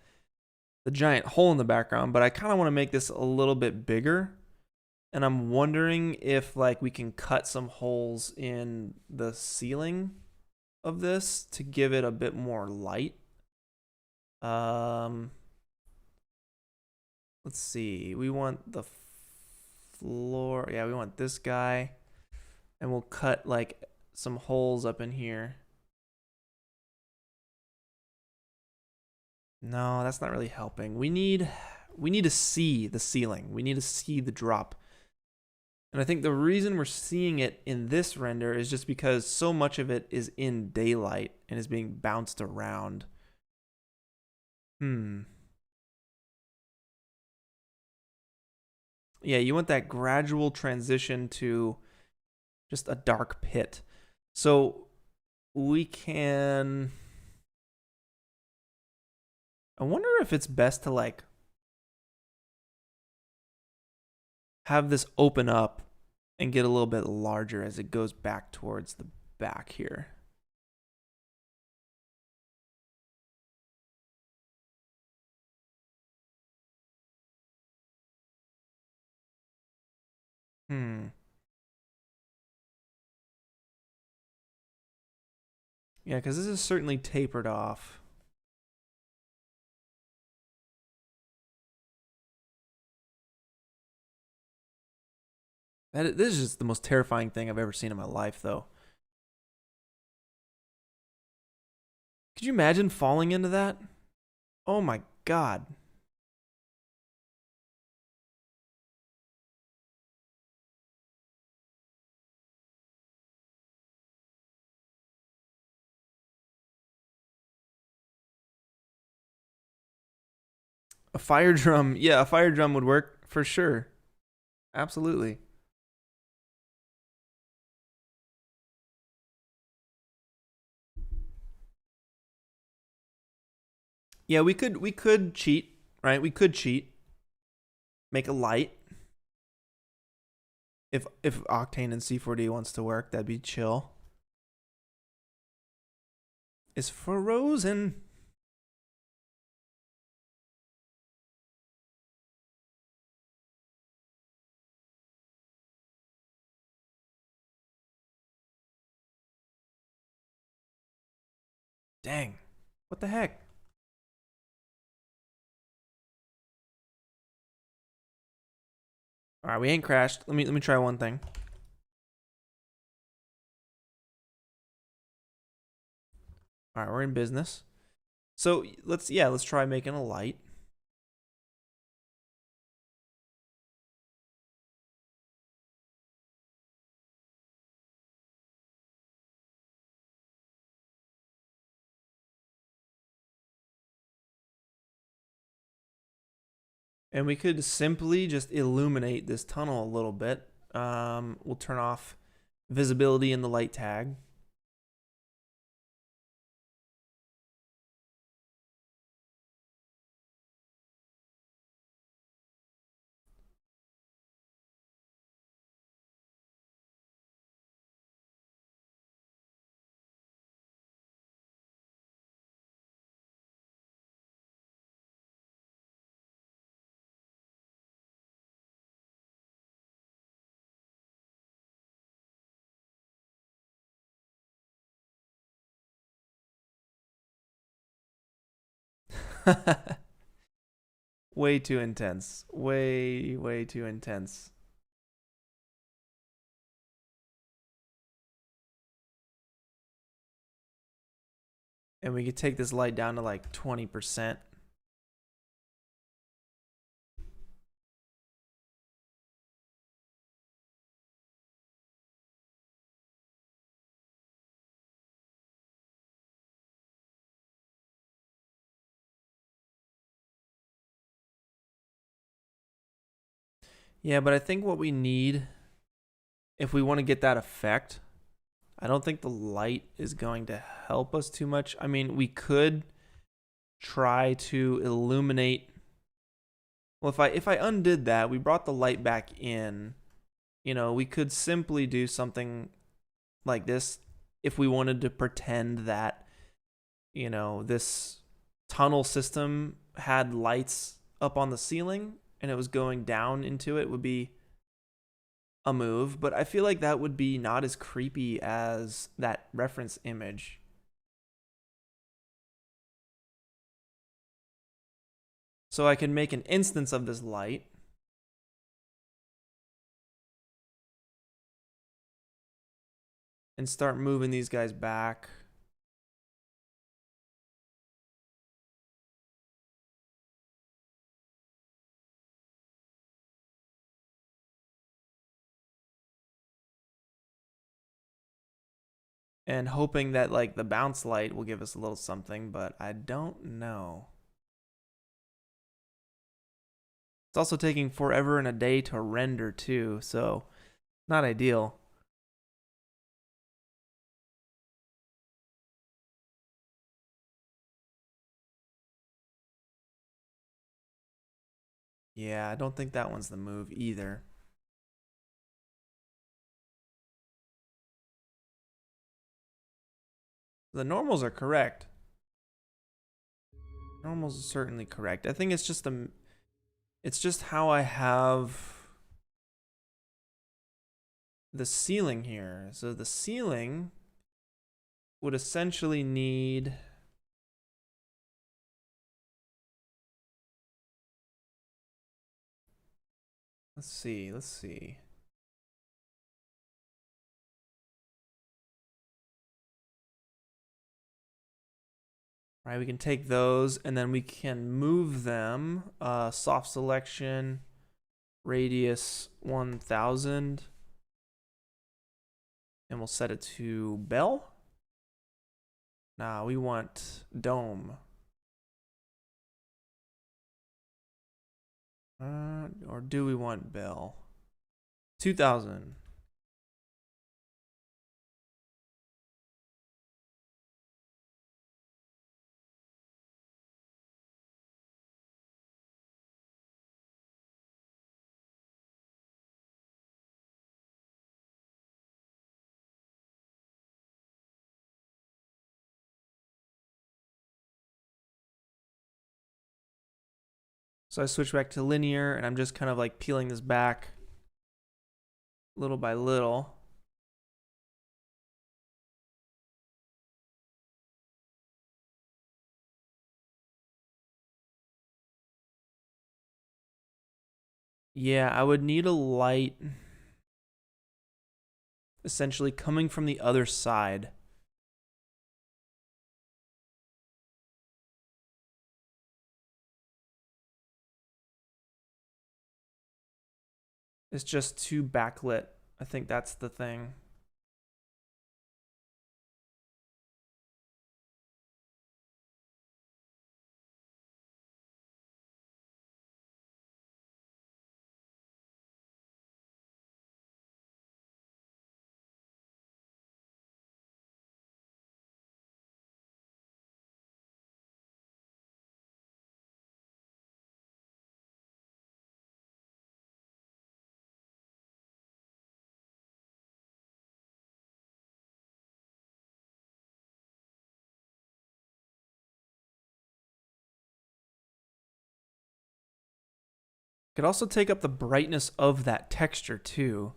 giant hole in the background, but I kind of want to make this a little bit bigger. And I'm wondering if like we can cut some holes in the ceiling of this to give it a bit more light. Let's see. We want the floor. Yeah, we want this guy. And we'll cut like some holes up in here. No, that's not really helping. We need to see the ceiling. We need to see the drop. And I think the reason we're seeing it in this render is just because so much of it is in daylight and is being bounced around. Yeah, you want that gradual transition to just a dark pit. So we can... I wonder if it's best to like have this open up and get a little bit larger as it goes back towards the back here. Yeah, because this is certainly tapered off. This is just the most terrifying thing I've ever seen in my life, though. Could you imagine falling into that? Oh my god. A fire drum. Yeah, a fire drum would work for sure. Absolutely. Yeah, we could cheat, right? We could cheat. Make a light. If Octane and C4D wants to work, that'd be chill. It's frozen. Dang. What the heck? All right, we ain't crashed. Let me try one thing. All right, we're in business. So let's try making a light. And we could simply just illuminate this tunnel a little bit. We'll turn off visibility in the light tag. Way too intense. Way too intense. And we could take this light down to like 20%. Yeah, but I think what we need, if we want to get that effect, I don't think the light is going to help us too much. I mean, we could try to illuminate Well, if I undid that, we brought the light back in, you know, we could simply do something like this if we wanted to pretend that, you know, this tunnel system had lights up on the ceiling and it was going down into it, would be a move, but I feel like that would be not as creepy as that reference image. So I can make an instance of this light. And start moving these guys back. And hoping that like the bounce light will give us a little something, but I don't know. It's also taking forever and a day to render too, so not ideal. Yeah, I don't think that one's the move either. The normals are correct. Normals are certainly correct. I think it's just how I have the ceiling here. So the ceiling would essentially need, let's see. Right, we can take those and then we can move them. Soft selection, radius 1000. And we'll set it to bell. Nah, we want dome. Or do we want bell? 2000. So I switch back to linear and I'm just kind of like peeling this back little by little. Yeah, I would need a light essentially coming from the other side. It's just too backlit. I think that's the thing. Could also take up the brightness of that texture too.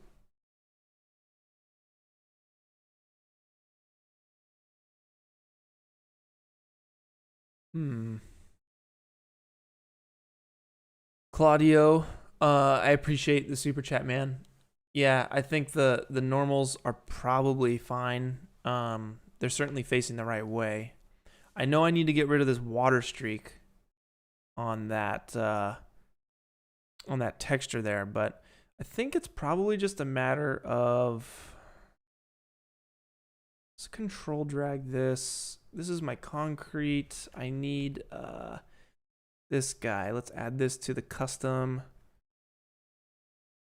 Claudio, I appreciate the super chat, man. Yeah, I think the normals are probably fine. They're certainly facing the right way. I know I need to get rid of this water streak on that texture there, but I think it's probably just a matter of, let's control drag this. This is my concrete. I need this guy. Let's add this to the custom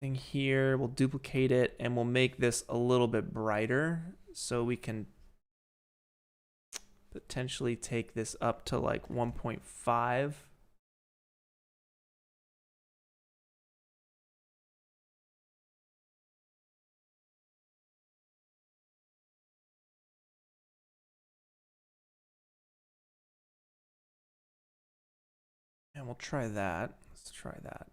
thing here. We'll duplicate it and we'll make this a little bit brighter so we can potentially take this up to like 1.5. And we'll try that. Let's try that.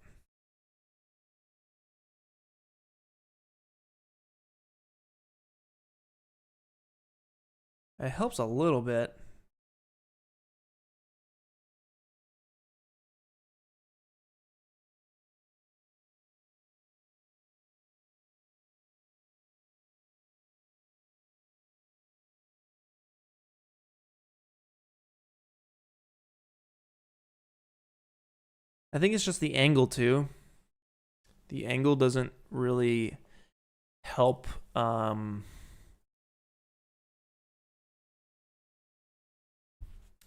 It helps a little bit. I think it's just the angle too. The angle doesn't really help.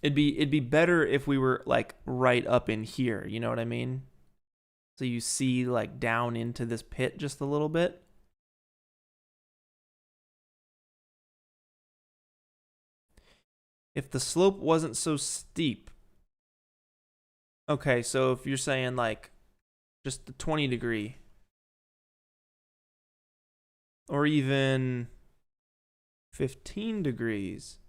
It'd be better if we were like right up in here. You know what I mean? So you see like down into this pit just a little bit. If the slope wasn't so steep. Okay, so if you're saying like just the 20 degree or even 15 degrees.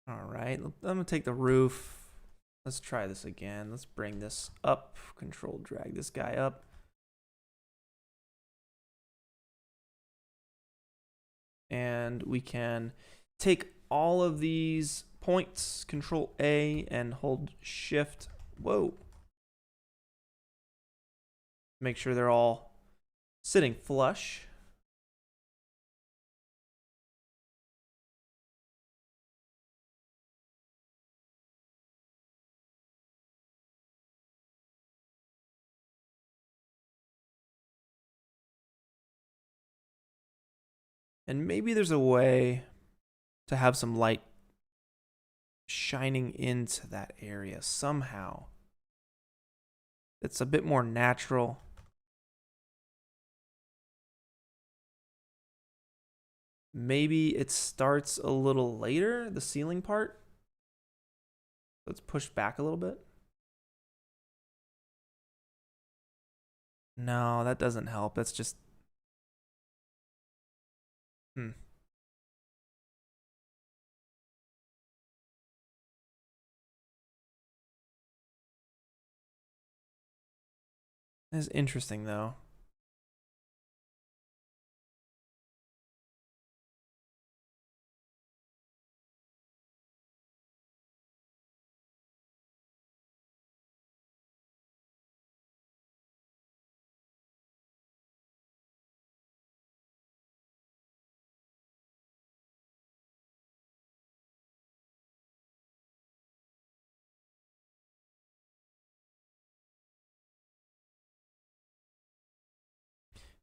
All right, I'm gonna take the roof. Let's try this again. Let's bring this up. Control drag this guy up. And we can take all of these points, Control A, and hold Shift. Whoa. Make sure they're all sitting flush. And maybe there's a way to have some light shining into that area somehow. It's a bit more natural. Maybe it starts a little later, the ceiling part. Let's push back a little bit. No, that doesn't help. That's just... That's interesting, though.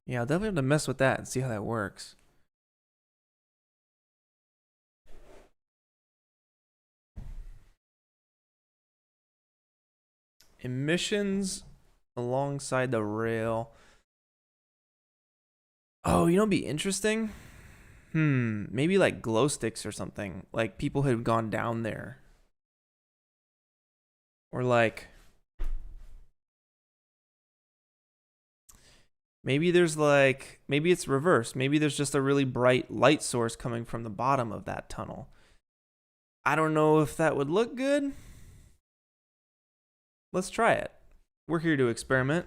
Yeah, I'll definitely have to mess with that and see how that works. Emissions alongside the rail. Oh, you know what'd be interesting? Maybe like glow sticks or something. Like people had gone down there. Or like... Maybe there's like... Maybe it's reversed. Maybe there's just a really bright light source coming from the bottom of that tunnel. I don't know if that would look good. Let's try it. We're here to experiment.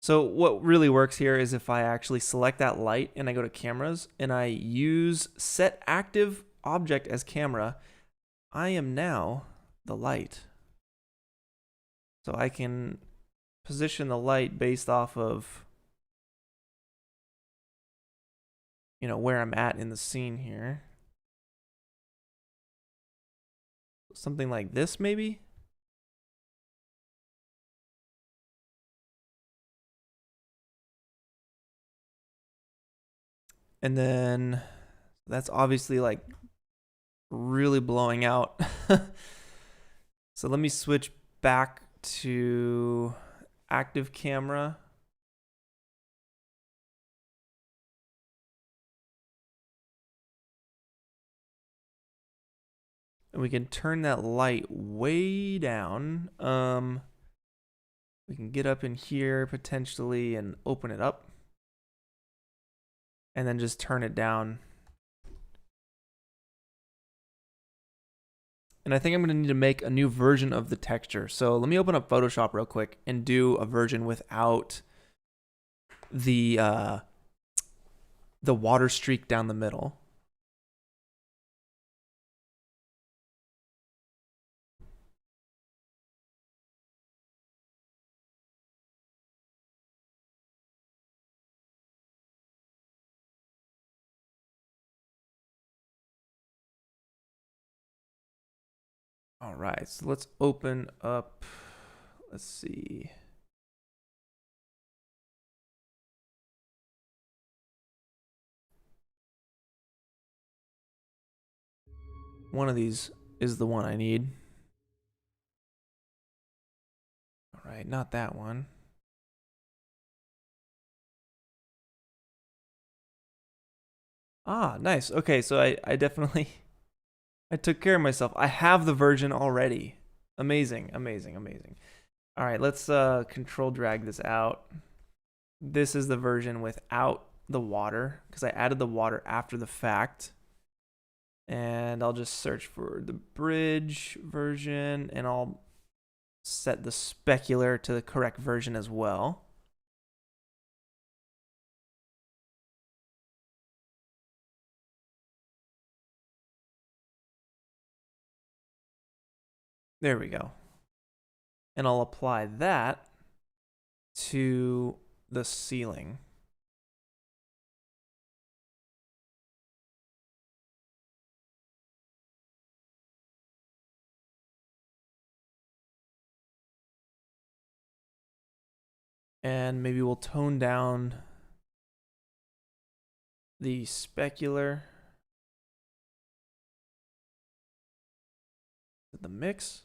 So what really works here is if I actually select that light and I go to cameras and I use set active object as camera, I am now the light. So I can position the light based off of, you know, where I'm at in the scene here. Something like this maybe? And then that's obviously like really blowing out. So let me switch back to active camera. And we can turn that light way down. We can get up in here potentially and open it up. And then just turn it down. And I think I'm going to need to make a new version of the texture. So let me open up Photoshop real quick and do a version without the water streak down the middle. All right, so let's open up, let's see. One of these is the one I need. All right, not that one. Ah, nice. Okay, so I definitely, I took care of myself. I have the version already. Amazing, amazing, amazing. All right, let's control drag this out. This is the version without the water because I added the water after the fact. And I'll just search for the bridge version and I'll set the specular to the correct version as well. There we go. And I'll apply that to the ceiling. And maybe we'll tone down the specular. The mix.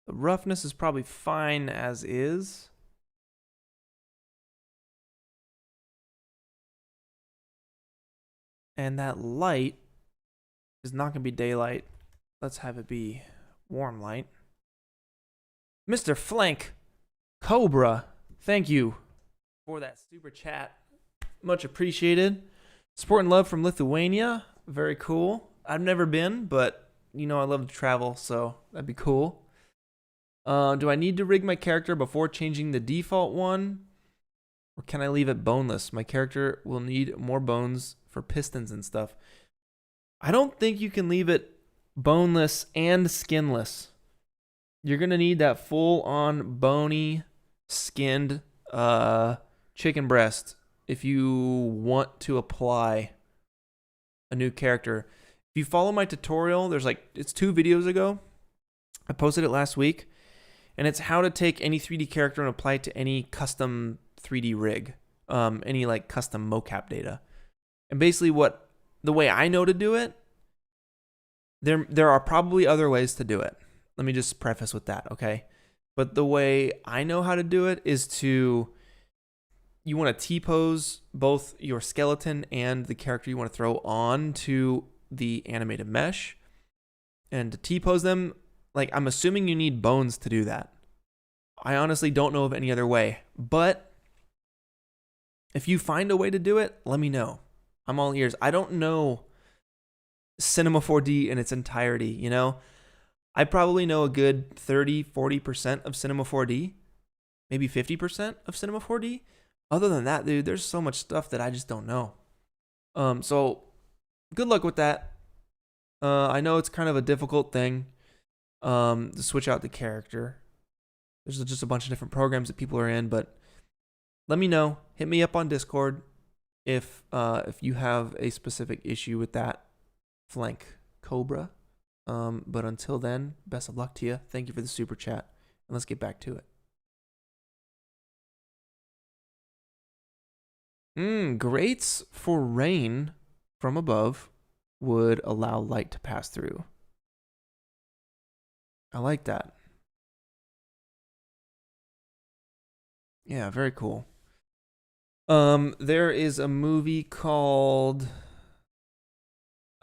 The roughness is probably fine as is. And that light is not going to be daylight. Let's have it be warm light. Mr. Flank Cobra, thank you for that super chat. Much appreciated. Support and love from Lithuania. Very cool. I've never been, but you know I love to travel, so that'd be cool. Do I need to rig my character before changing the default one? Or can I leave it boneless? My character will need more bones for pistons and stuff. I don't think you can leave it boneless and skinless. You're going to need that full-on bony, skinned chicken breast if you want to apply a new character. If you follow my tutorial, it's 2 videos ago. I posted it last week. And it's how to take any 3D character and apply it to any custom 3D rig, any like custom mocap data. And basically the way I know to do it, there are probably other ways to do it. Let me just preface with that, okay? But the way I know how to do it is you want to T-pose both your skeleton and the character you want to throw on to the animated mesh. And to T-pose them, like, I'm assuming you need bones to do that. I honestly don't know of any other way. But if you find a way to do it, let me know. I'm all ears. I don't know Cinema 4D in its entirety, you know? I probably know a good 30-40% of Cinema 4D. Maybe 50% of Cinema 4D. Other than that, dude, there's so much stuff that I just don't know. So good luck with that. I know it's kind of a difficult thing. To switch out the character. There's just a bunch of different programs that people are in, but let me know. Hit me up on Discord if you have a specific issue with that Flank Cobra. But until then, best of luck to you. Thank you for the super chat, and let's get back to it. Grates for rain from above would allow light to pass through. I like that. Yeah, very cool. There is a movie called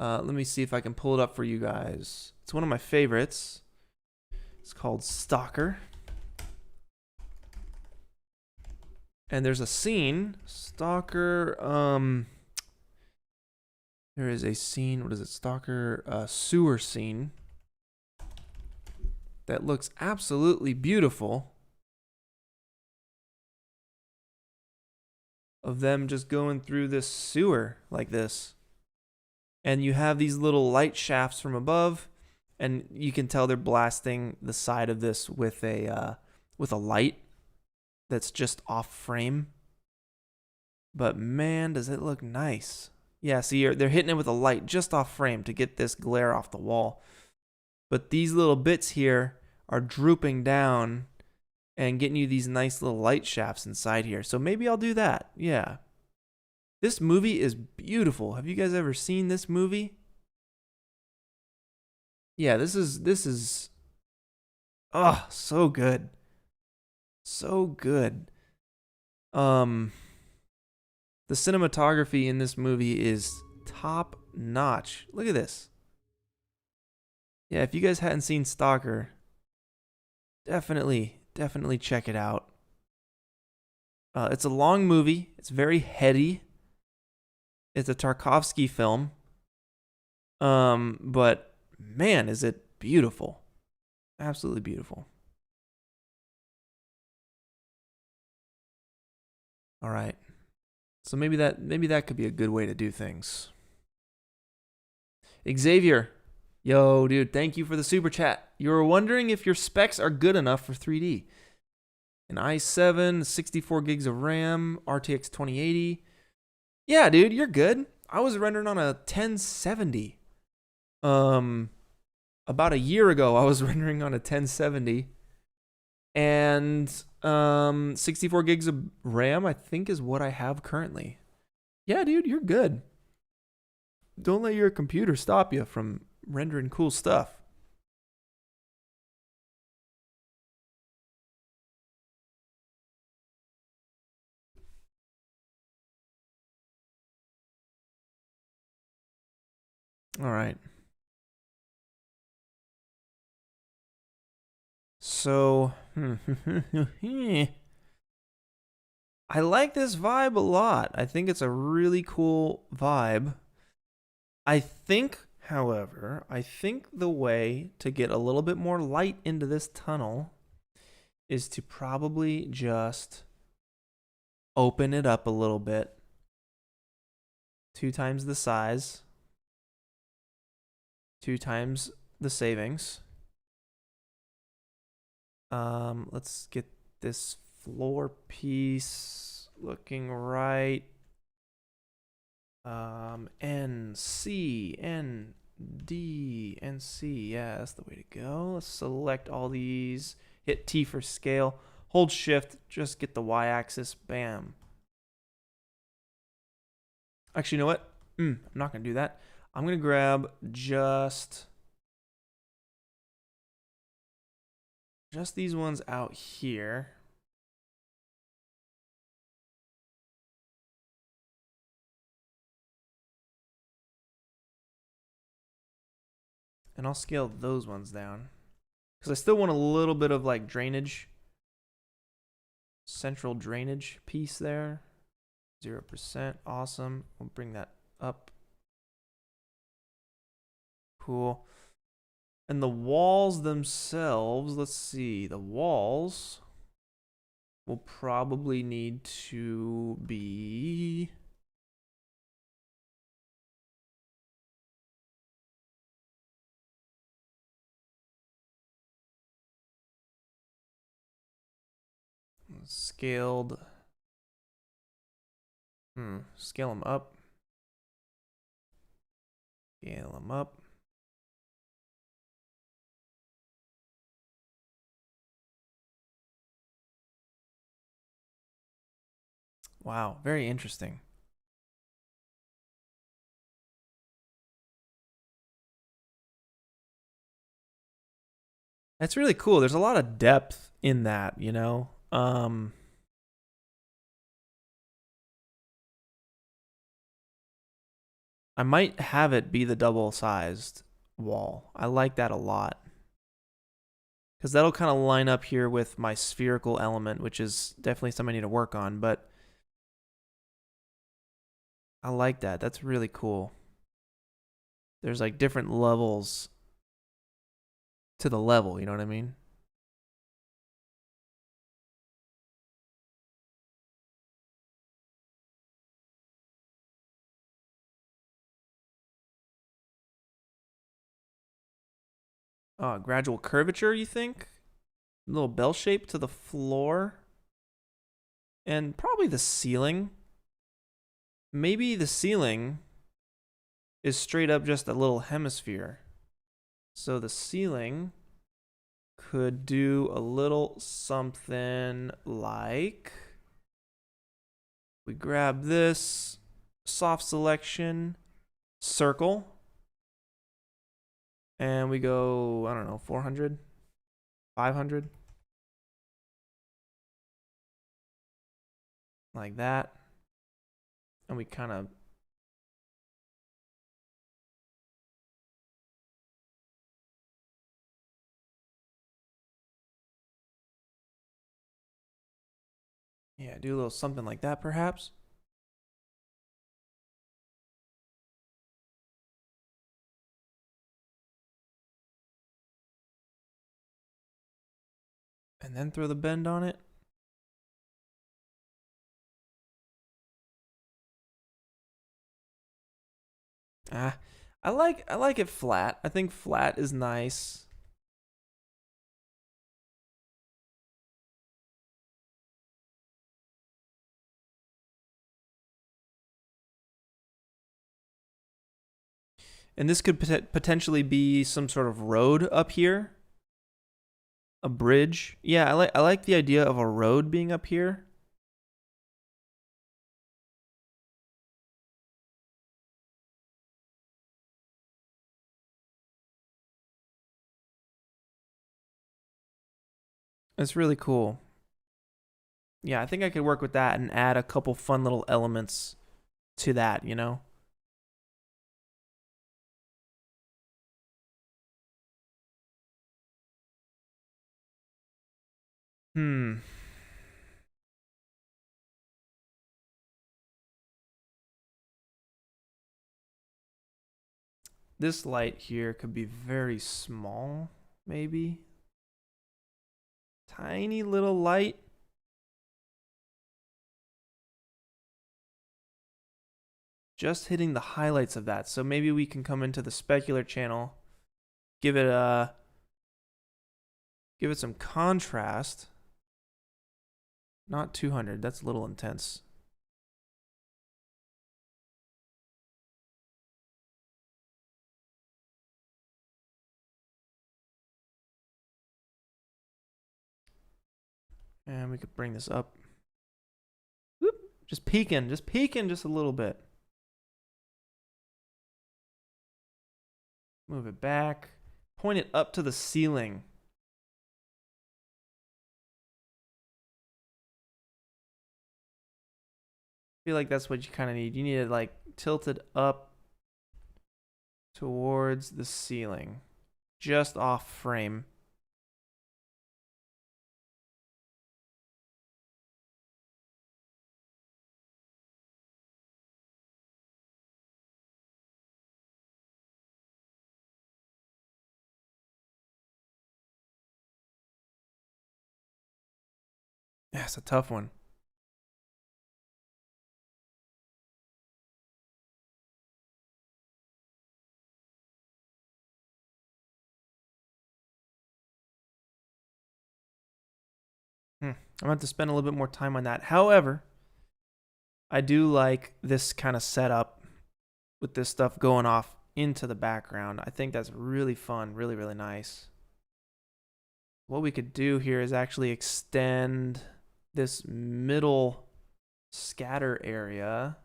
Let me see if I can pull it up for you guys. It's one of my favorites. It's called Stalker. And there's a scene, Stalker, there is a scene, what is it, Stalker, sewer scene that looks absolutely beautiful of them just going through this sewer like this. And you have these little light shafts from above, and you can tell they're blasting the side of this with a light that's just off frame. But man, does it look nice. Yeah, see, they're hitting it with a light just off frame to get this glare off the wall. But these little bits here are drooping down and getting you these nice little light shafts inside here. So maybe I'll do that. Yeah. This movie is beautiful. Have you guys ever seen this movie? Yeah, this is oh, so good. So good. The cinematography in this movie is top notch. Look at this. Yeah, if you guys hadn't seen Stalker, definitely check it out. It's a long movie. It's very heady. It's a Tarkovsky film. But man, is it beautiful. Absolutely beautiful. All right. So maybe that could be a good way to do things. Xavier, yo, dude, thank you for the super chat. You were wondering if your specs are good enough for 3D. An i7, 64 gigs of RAM, RTX 2080. Yeah, dude, you're good. I was rendering on a 1070. About a year ago, I was rendering on a 1070. And 64 gigs of RAM, I think, is what I have currently. Yeah, dude, you're good. Don't let your computer stop you from rendering cool stuff. All right. So, I like this vibe a lot. I think it's a really cool vibe. I think, however, the way to get a little bit more light into this tunnel is to probably just open it up a little bit. 2 times the size. 2 times the savings. Let's get this floor piece looking right. NC, ND, NC. Yeah, that's the way to go. Let's select all these. Hit T for scale. Hold shift. Just get the y-axis. Bam. Actually, you know what? I'm not going to do that. I'm going to grab just these ones out here. And I'll scale those ones down. Because I still want a little bit of like drainage. Central drainage piece there. 0%. Awesome. We'll bring that up. Cool. And the walls themselves, let's see. The walls will probably need to be... scaled. Scale them up. Scale them up. Wow, very interesting. That's really cool. There's a lot of depth in that, you know? I might have it be the double-sized wall. I like that a lot. Because that'll kind of line up here with my spherical element, which is definitely something I need to work on, but I like that. That's really cool. There's like different levels to the level, you know what I mean? Gradual curvature, you think? A little bell shape to the floor. And probably the ceiling. Maybe the ceiling is straight up just a little hemisphere. So the ceiling could do a little something like, we grab this soft selection circle and we go, I don't know, 400, 500, like that. And we kind of do a little something like that perhaps. And then throw the bend on it. I like it flat. I think flat is nice. And this could potentially be some sort of road up here. A bridge. Yeah, I like the idea of a road being up here. It's really cool. Yeah, I think I could work with that and add a couple fun little elements to that, you know? Hmm. This light here could be very small, maybe. Tiny little light. Just hitting the highlights of that. So maybe we can come into the specular channel, give it some contrast. Not 200, that's a little intense. And we could bring this up. Whoop, just peeking just a little bit. Move it back. Point it up to the ceiling. I feel like that's what you kind of need. You need it like tilted up towards the ceiling. Just off frame. Yeah, it's a tough one. I'm gonna have to spend a little bit more time on that. However, I do like this kind of setup with this stuff going off into the background. I think that's really fun, really, really nice. What we could do here is actually extend this middle scatter area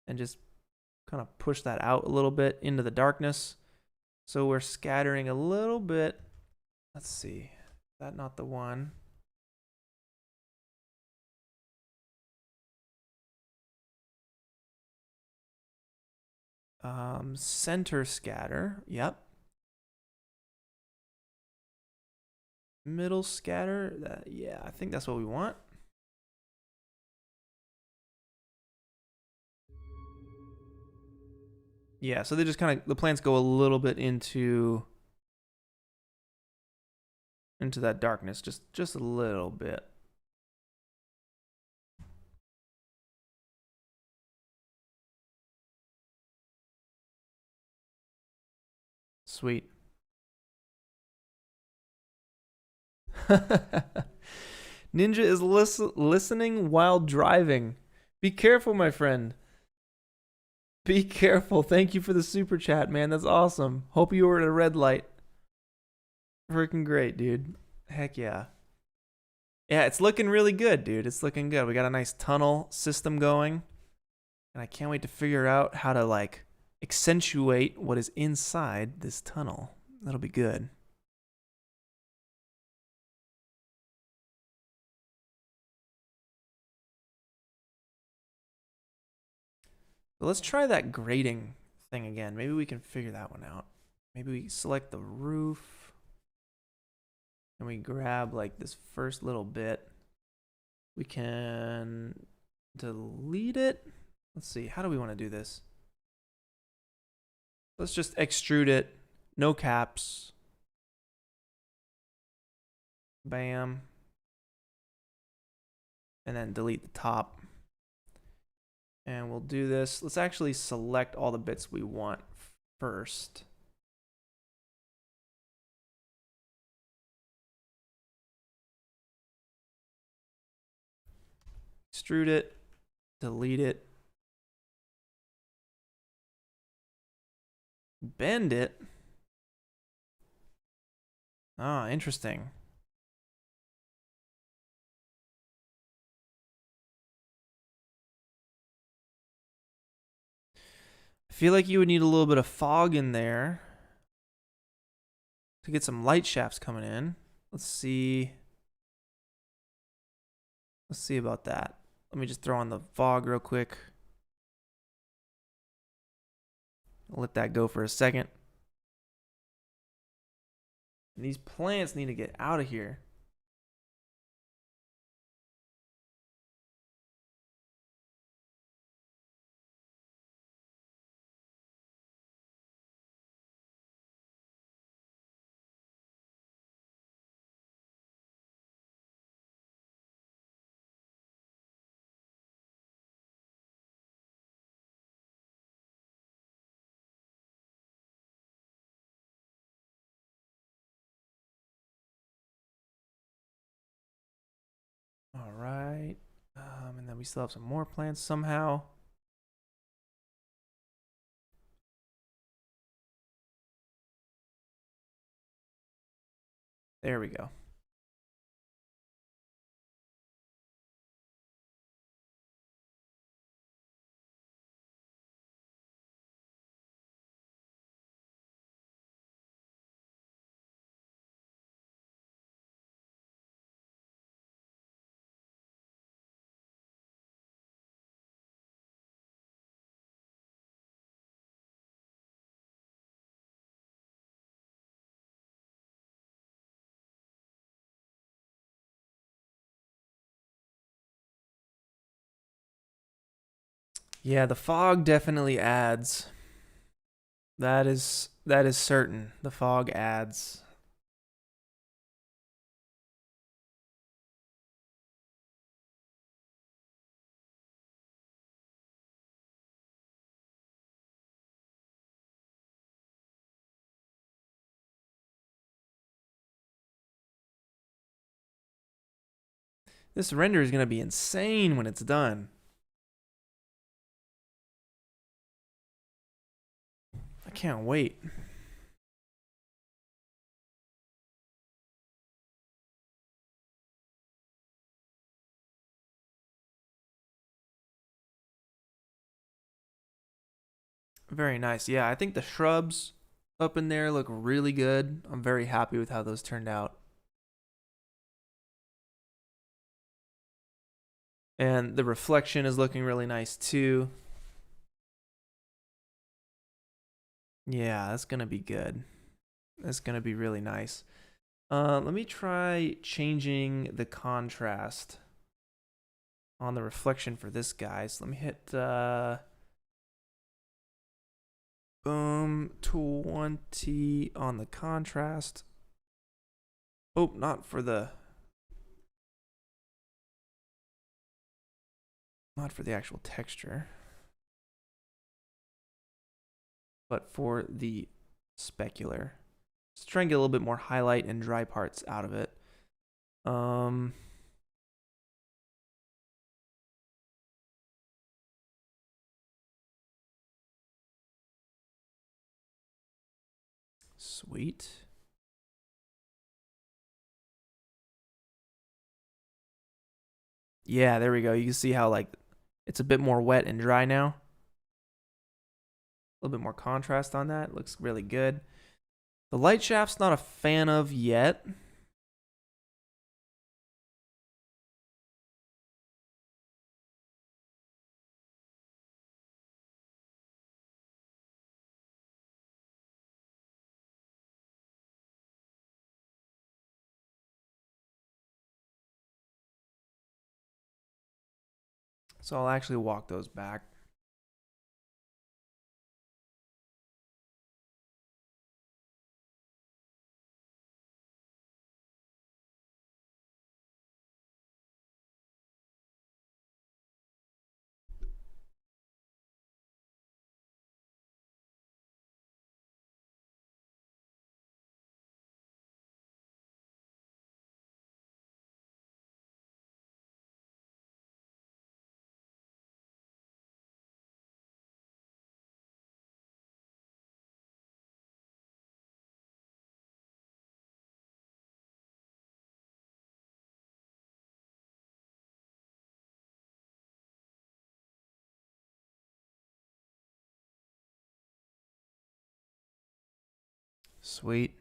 and just kind of push that out a little bit into the darkness. So we're scattering a little bit. Let's see. Is that not the one? Center scatter. Yep. Middle scatter. Yeah, I think that's what we want. Yeah, so they just kind of, the plants go a little bit into that darkness, just a little bit. Sweet. Ninja is listening while driving. Be careful, my friend. Be careful. Thank you for the super chat, man. That's awesome. Hope you were at a red light. Freaking great, dude. Heck yeah. Yeah, it's looking really good, dude. It's looking good. We got a nice tunnel system going. And I can't wait to figure out how to, like, accentuate what is inside this tunnel. That'll be good. So let's try that grading thing again. Maybe we can figure that one out. Maybe we select the roof. And we grab, like, this first little bit. We can delete it. Let's see. How do we want to do this? Let's just extrude it. No caps. Bam. And then delete the top. And we'll do this. Let's actually select all the bits we want first. Extrude it. Delete it. Bend it. Ah, interesting. I feel like you would need a little bit of fog in there to get some light shafts coming in. Let's see. Let's see about that. Let me just throw on the fog real quick. I'll let that go for a second. And these plants need to get out of here. All right. And then we still have some more plants somehow. There we go. Yeah, the fog definitely adds. That is certain. The fog adds. This render is going to be insane when it's done. I can't wait. Very nice. Yeah, I think the shrubs up in there look really good. I'm very happy with how those turned out. And the reflection is looking really nice too. Yeah, that's gonna be good. That's gonna be really nice. Let me try changing the contrast on the reflection for this guy. So let me hit boom 20 on the contrast. Oh, not for the actual texture, but for the specular. Let's try and get a little bit more highlight and dry parts out of it. Sweet. Yeah, there we go. You can see how like it's a bit more wet and dry now. A little bit more contrast on that. Looks really good. The light shaft's not a fan of yet. So I'll actually walk those back. Sweet.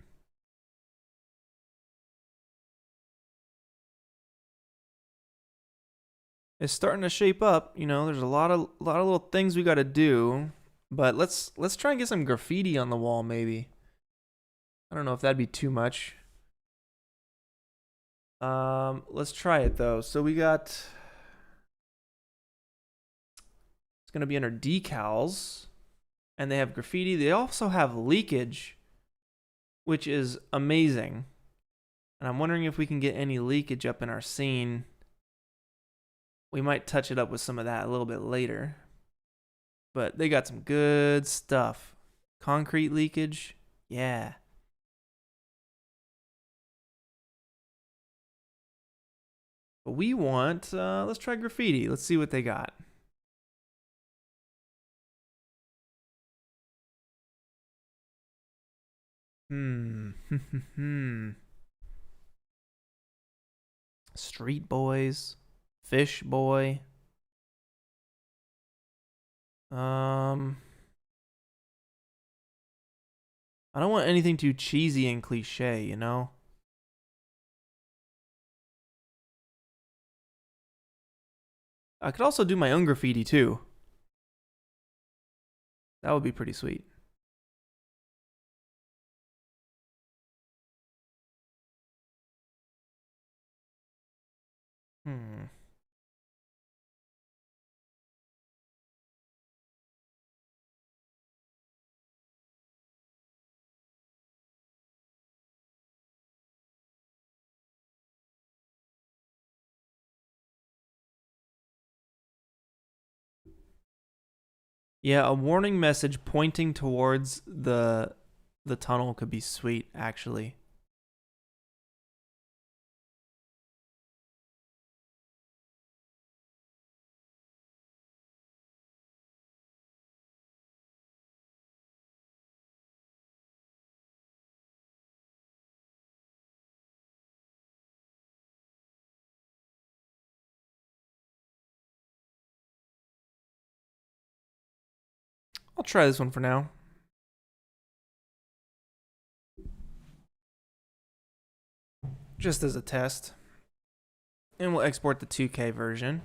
It's starting to shape up. You know, there's a lot of little things we got to do, but let's try and get some graffiti on the wall maybe. I don't know if that'd be too much. Let's try it though. So we got, it's gonna be under decals, and they have graffiti. They also have leakage, which is amazing. And I'm wondering if we can get any leakage up in our scene. We might touch it up with some of that a little bit later. But they got some good stuff. Concrete leakage, yeah. But we want, let's try graffiti. Let's see what they got. Street boys, fish boy. I don't want anything too cheesy and cliche, you know? I could also do my own graffiti too. That would be pretty sweet. Yeah, a warning message pointing towards the tunnel could be sweet, actually. I'll try this one for now. Just as a test. And we'll export the 2K version.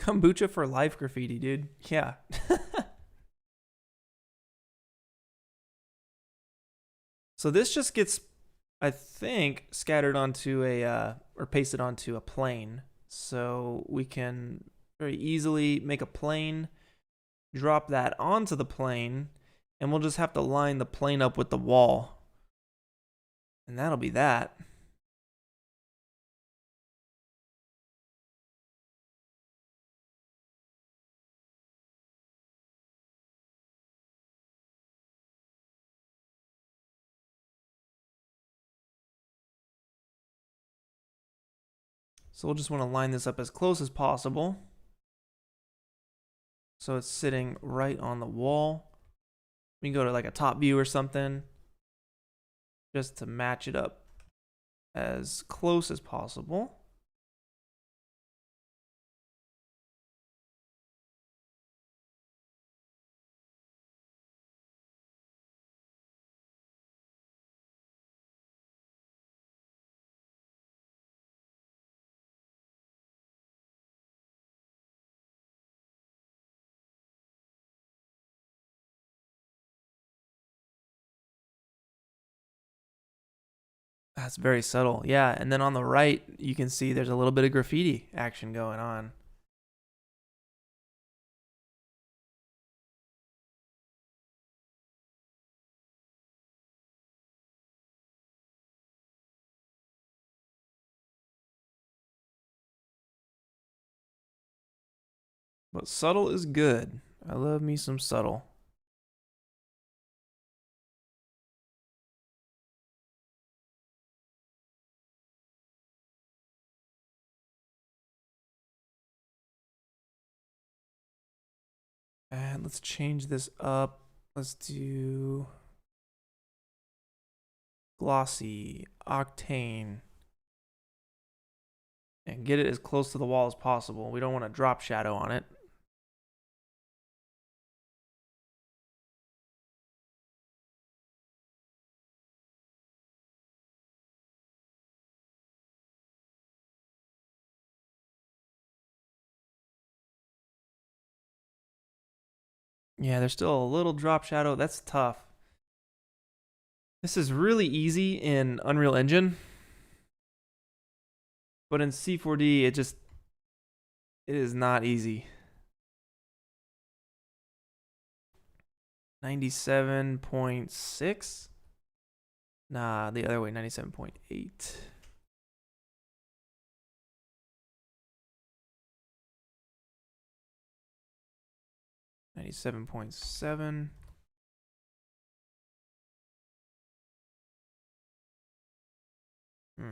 Kombucha for life graffiti, dude. Yeah. So this just gets, I think, scattered onto or pasted onto a plane. So we can very easily make a plane, drop that onto the plane, and we'll just have to line the plane up with the wall. And that'll be that. So we'll just want to line this up as close as possible. So it's sitting right on the wall. We can go to like a top view or something just to match it up as close as possible. That's very subtle. Yeah, and then on the right, you can see there's a little bit of graffiti action going on. But subtle is good. I love me some subtle. And let's change this up. Let's do glossy, octane, and get it as close to the wall as possible. We don't want to drop shadow on it. Yeah, there's still a little drop shadow. That's tough. This is really easy in Unreal Engine, but in C4D, it is not easy. 97.6? Nah, the other way, 97.8. $97.7. Hmm.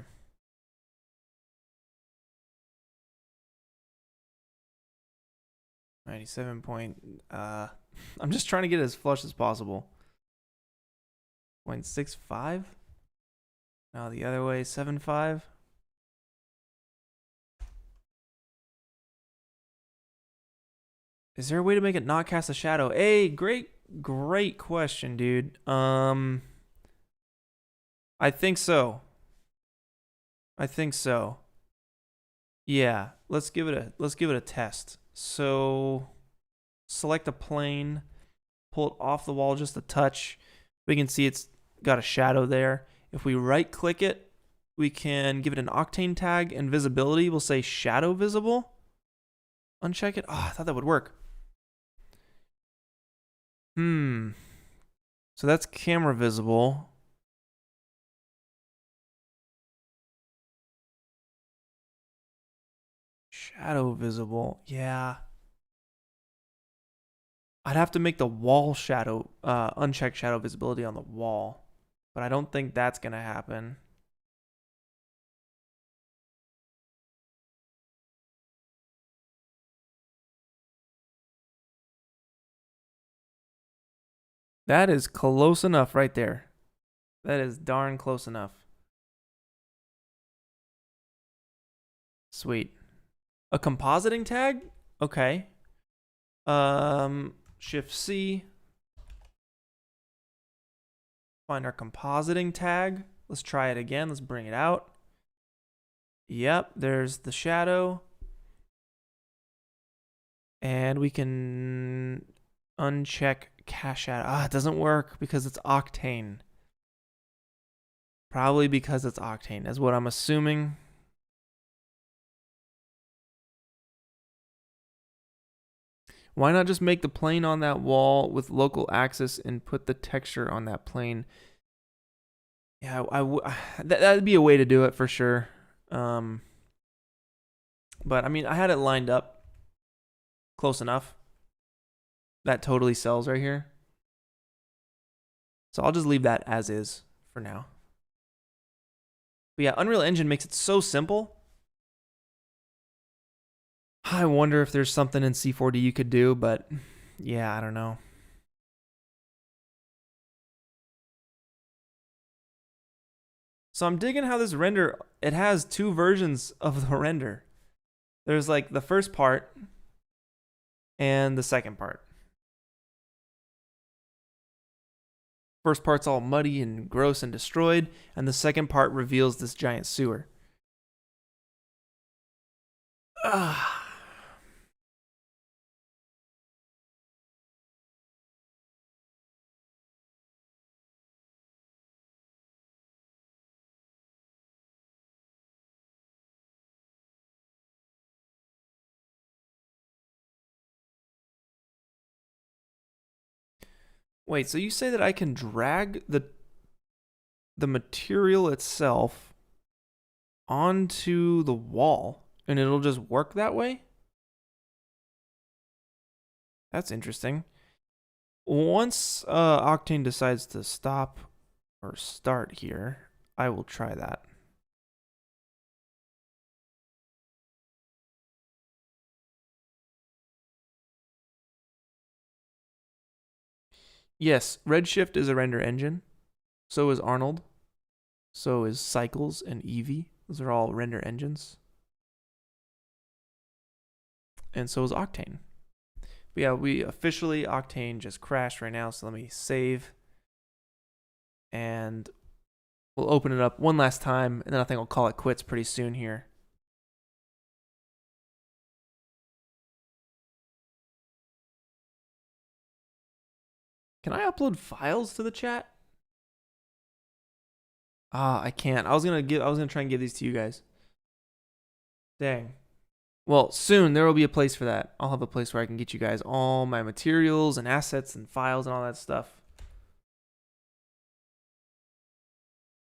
97 point. I'm just trying to get it as flush as possible. 0.65. Now the other way, 7.5. Is there a way to make it not cast a shadow? Hey, great question, dude. I think so. Yeah, let's give it a test. So select a plane, pull it off the wall just a touch. We can see it's got a shadow there. If we right click it, we can give it an octane tag, and visibility will say shadow visible. Uncheck it. Oh, I thought that would work. So that's camera visible. Shadow visible. Yeah. I'd have to make the wall shadow, uncheck shadow visibility on the wall. But I don't think that's going to happen. That is close enough right there. That is darn close enough. Sweet. A compositing tag? Okay. Shift C. Find our compositing tag. Let's try it again. Let's bring it out. Yep, there's the shadow. And we can uncheck cache out. It doesn't work because it's Octane. Probably because it's Octane, is what I'm assuming. Why not just make the plane on that wall with local axis and put the texture on that plane? Yeah, that'd be a way to do it for sure. But I mean, I had it lined up close enough. That totally sells right here. So I'll just leave that as is for now. But yeah, Unreal Engine makes it so simple. I wonder if there's something in C4D you could do, but yeah, I don't know. So I'm digging how this render, it has two versions of the render. There's like the first part and the second part. First part's all muddy and gross and destroyed, and the second part reveals this giant sewer. Wait, so you say that I can drag the material itself onto the wall and it'll just work that way? That's interesting. Once Octane decides to stop or start here, I will try that. Yes, Redshift is a render engine. So is Arnold. So is Cycles and Eevee. Those are all render engines. And so is Octane. But yeah, we officially, Octane just crashed right now. So let me save. And we'll open it up one last time. And then I think I'll call it quits pretty soon here. Can I upload files to the chat? I can't. I was gonna try and give these to you guys. Dang. Well, soon there will be a place for that. I'll have a place where I can get you guys all my materials and assets and files and all that stuff.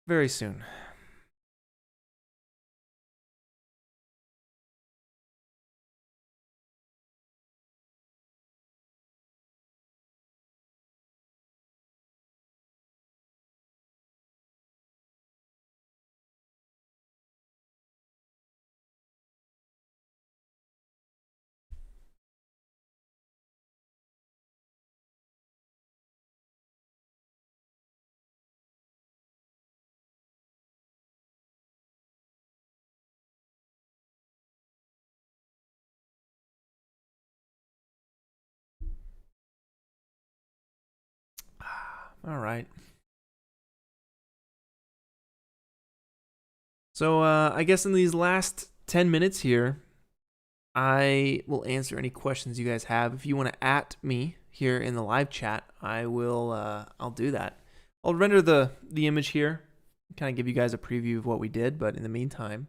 Very soon. All right. So I guess in these last 10 minutes here, I will answer any questions you guys have. If you want to at me here in the live chat, I will. I'll do that. I'll render the image here, kind of give you guys a preview of what we did. But in the meantime,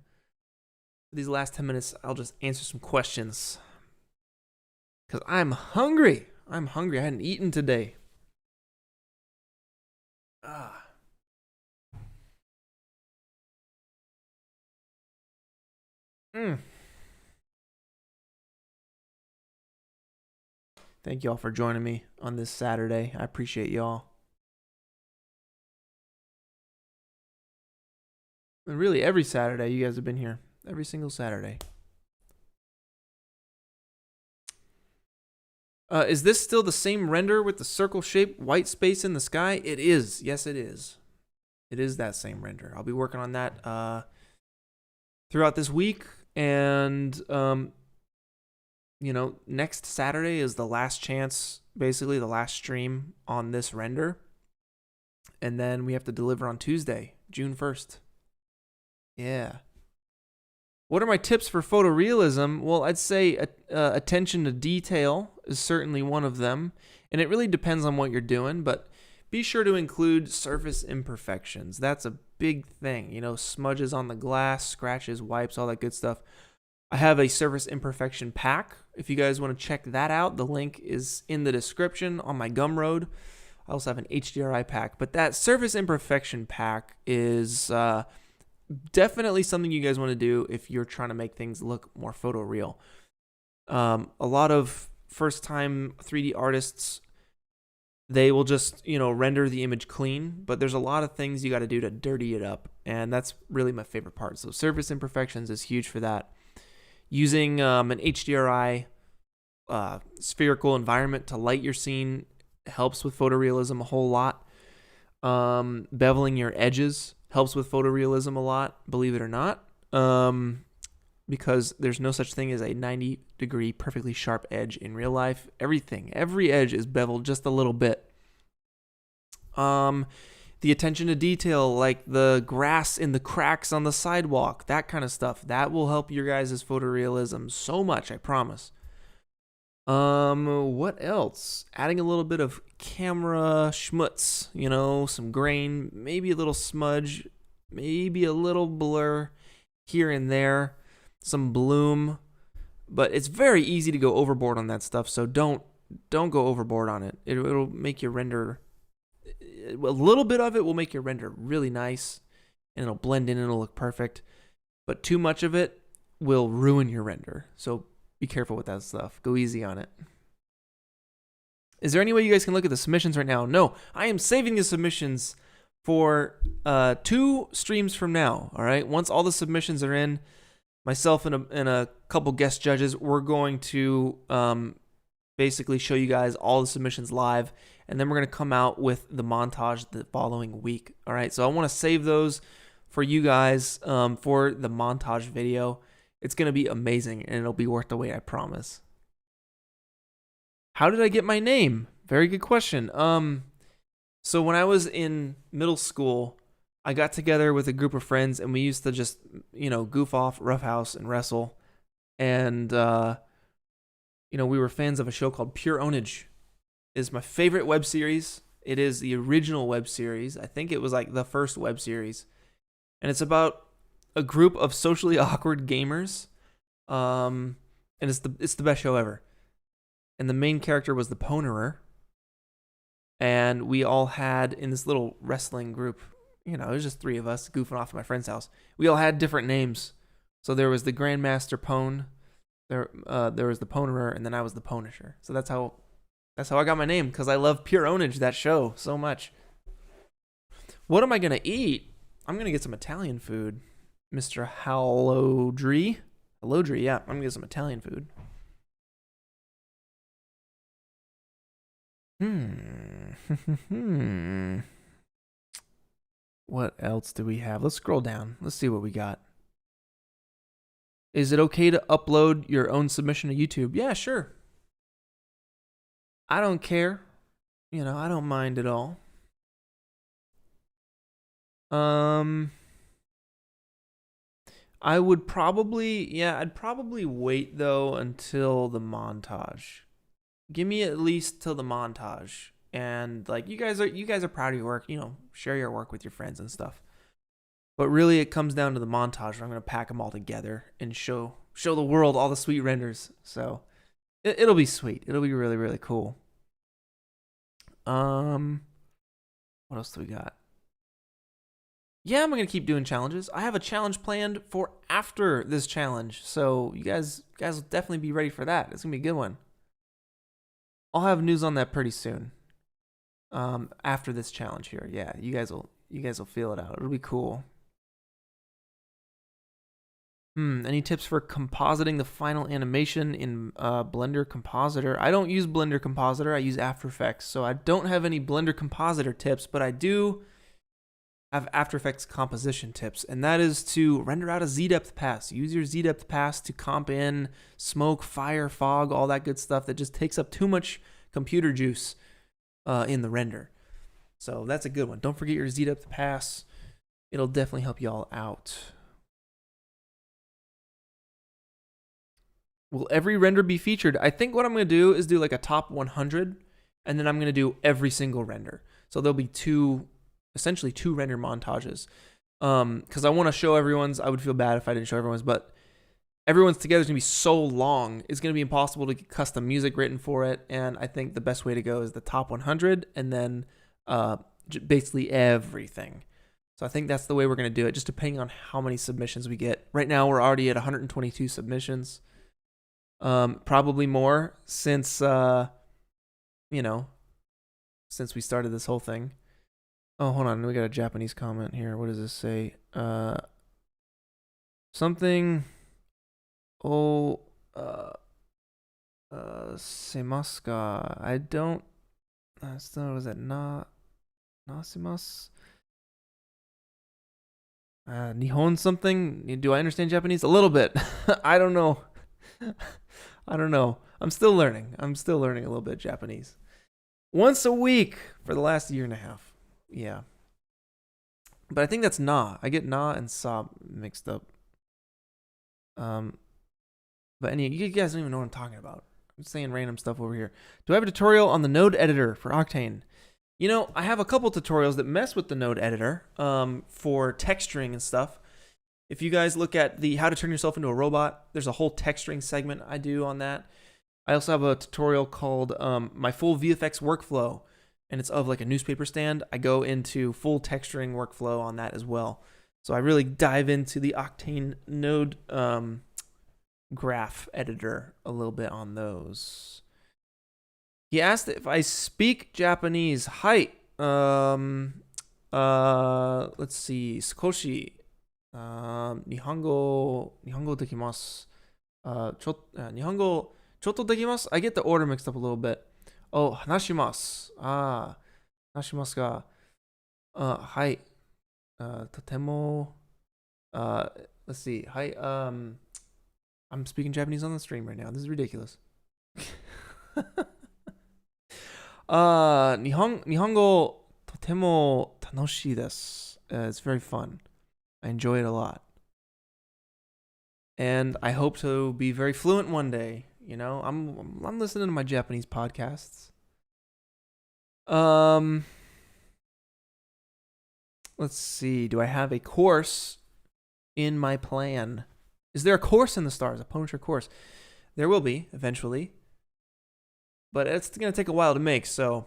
for these last 10 minutes, I'll just answer some questions because I'm hungry. I'm hungry. I hadn't eaten today. Thank y'all for joining me on this Saturday. I appreciate y'all. And really, every Saturday you guys have been here. Every single Saturday. Is this still the same render with the circle-shaped white space in the sky? It is. Yes, it is. It is that same render. I'll be working on that throughout this week. And, next Saturday is the last chance, basically the last stream on this render. And then we have to deliver on Tuesday, June 1st. Yeah. What are my tips for photorealism? Well, I'd say attention to detail is certainly one of them, and it really depends on what you're doing, but be sure to include surface imperfections. That's a big thing, you know, smudges on the glass, scratches, wipes, all that good stuff. I have a surface imperfection pack. If you guys want to check that out, the link is in the description on my Gumroad. I also have an HDRI pack, but that surface imperfection pack is definitely something you guys want to do if you're trying to make things look more photoreal. A lot of first-time 3D artists, they will just, you know, render the image clean, but there's a lot of things you got to do to dirty it up, and that's really my favorite part. So surface imperfections is huge for that. Using an HDRI spherical environment to light your scene helps with photorealism a whole lot. Beveling your edges helps with photorealism a lot, believe it or not, because there's no such thing as a 90-degree perfectly sharp edge in real life. Every edge is beveled just a little bit. The attention to detail, like the grass in the cracks on the sidewalk, that kind of stuff, that will help your guys' photorealism so much, I promise. What else? Adding a little bit of camera schmutz, you know, some grain, maybe a little smudge, maybe a little blur here and there, some bloom, but it's very easy to go overboard on that stuff, so don't go overboard on it. It'll make your render, a little bit of it will make your render really nice, and it'll blend in and it'll look perfect, but too much of it will ruin your render, so be careful with that stuff. Go easy on it. Is there any way you guys can look at the submissions right now? No, I am saving the submissions for 2 streams from now. All right. Once all the submissions are in, myself and a couple guest judges, we're going to basically show you guys all the submissions live, and then we're going to come out with the montage the following week. All right. So I want to save those for you guys for the montage video. It's going to be amazing, and it'll be worth the wait, I promise. How did I get my name? Very good question. So when I was in middle school, I got together with a group of friends, and we used to just, you know, goof off, roughhouse, and wrestle. And, you know, we were fans of a show called Pure Ownage. It's my favorite web series. It is the original web series. I think it was like the first web series. And it's about a group of socially awkward gamers, and it's the best show ever. And the main character was the Ponerer, and we all had, in this little wrestling group, you know, it was just 3 of us goofing off at my friend's house. We all had different names. So there was the Grandmaster Pone, there was the Ponerer, and then I was the Punisher. So that's how I got my name, because I love Pure Ownage, that show, so much. What am I gonna eat? I'm gonna get some Italian food. Mr. Hallodry, yeah, I'm gonna get some Italian food. What else do we have? Let's scroll down. Let's see what we got. Is it okay to upload your own submission to YouTube? Yeah, sure. I don't care. You know, I don't mind at all. I'd probably wait though until the montage. Give me at least till the montage. And like you guys are proud of your work, you know, share your work with your friends and stuff. But really it comes down to the montage where I'm going to pack them all together and show the world all the sweet renders. So it'll be sweet. It'll be really, really cool. What else do we got? Yeah, I'm going to keep doing challenges. I have a challenge planned for after this challenge. So you guys will definitely be ready for that. It's going to be a good one. I'll have news on that pretty soon. After this challenge here. Yeah, you guys will feel it out. It'll be cool. Any tips for compositing the final animation in Blender Compositor? I don't use Blender Compositor. I use After Effects. So I don't have any Blender Compositor tips, but I do have After Effects composition tips, and that is to render out a Z-depth pass. Use your Z-depth pass to comp in smoke, fire, fog, all that good stuff that just takes up too much computer juice in the render. So that's a good one. Don't forget your Z-depth pass. It'll definitely help you all out. Will every render be featured? I think what I'm going to do is do like a top 100, and then I'm going to do every single render. So there'll be essentially two render montages. Because I want to show everyone's. I would feel bad if I didn't show everyone's, but everyone's together is going to be so long. It's going to be impossible to get custom music written for it. And I think the best way to go is the top 100 and then basically everything. So I think that's the way we're going to do it, just depending on how many submissions we get. Right now, we're already at 122 submissions. Probably more since, since we started this whole thing. Oh, hold on. We got a Japanese comment here. What does this say? Something. Oh, semasu ka? I don't. Was it nasimasu? Nihon something? Do I understand Japanese? A little bit. I don't know. I don't know. I'm still learning. A little bit of Japanese. Once a week for the last year and a half. Yeah. But I think that's na. I get na and sa mixed up. But you guys don't even know what I'm talking about. I'm saying random stuff over here. Do I have a tutorial on the node editor for Octane? I have a couple tutorials that mess with the node editor for texturing and stuff. If you guys look at the how to turn yourself into a robot, there's a whole texturing segment I do on that. I also have a tutorial called my full VFX workflow, and it's of like a newspaper stand. I go into full texturing workflow on that as well. So I really dive into the Octane node graph editor a little bit on those. He asked if I speak Japanese. Hi. Let's see. Skoshi. Nihongo dekimasu. Nihongo chotto dekimasu. I get the order mixed up a little bit. Oh, hanashimasu. Hanashimasu ga. Hi. Totemo. Let's see. Hi. I'm speaking Japanese on the stream right now. This is ridiculous. Nihongo totemo tanoshii desu. It's very fun. I enjoy it a lot. And I hope to be very fluent one day. I'm listening to my Japanese podcasts. Let's see. Do I have a course in my plan? Is there a course in the stars? A Punisher course? There will be eventually. But it's going to take a while to make, so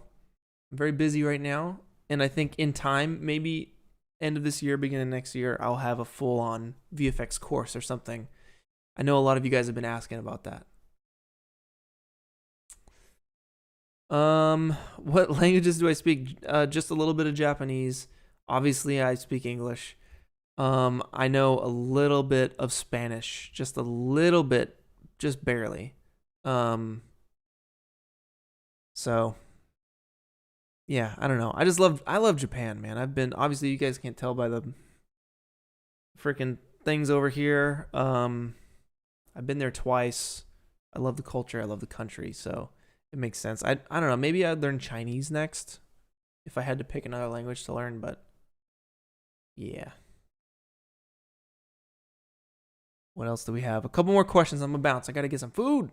I'm very busy right now. And I think in time, maybe end of this year, beginning of next year, I'll have a full-on VFX course or something. I know a lot of you guys have been asking about that. What languages do I speak? Just a little bit of Japanese. Obviously, I speak English. I know a little bit of Spanish. Just a little bit. Just barely. So, yeah, I don't know. I love Japan, man. Obviously you guys can't tell by the freaking things over here. I've been there twice. I love the culture. I love the country. So it makes sense. I don't know. Maybe I'd learn Chinese next if I had to pick another language to learn, but yeah. What else do we have? A couple more questions. I'm gonna bounce. I gotta get some food.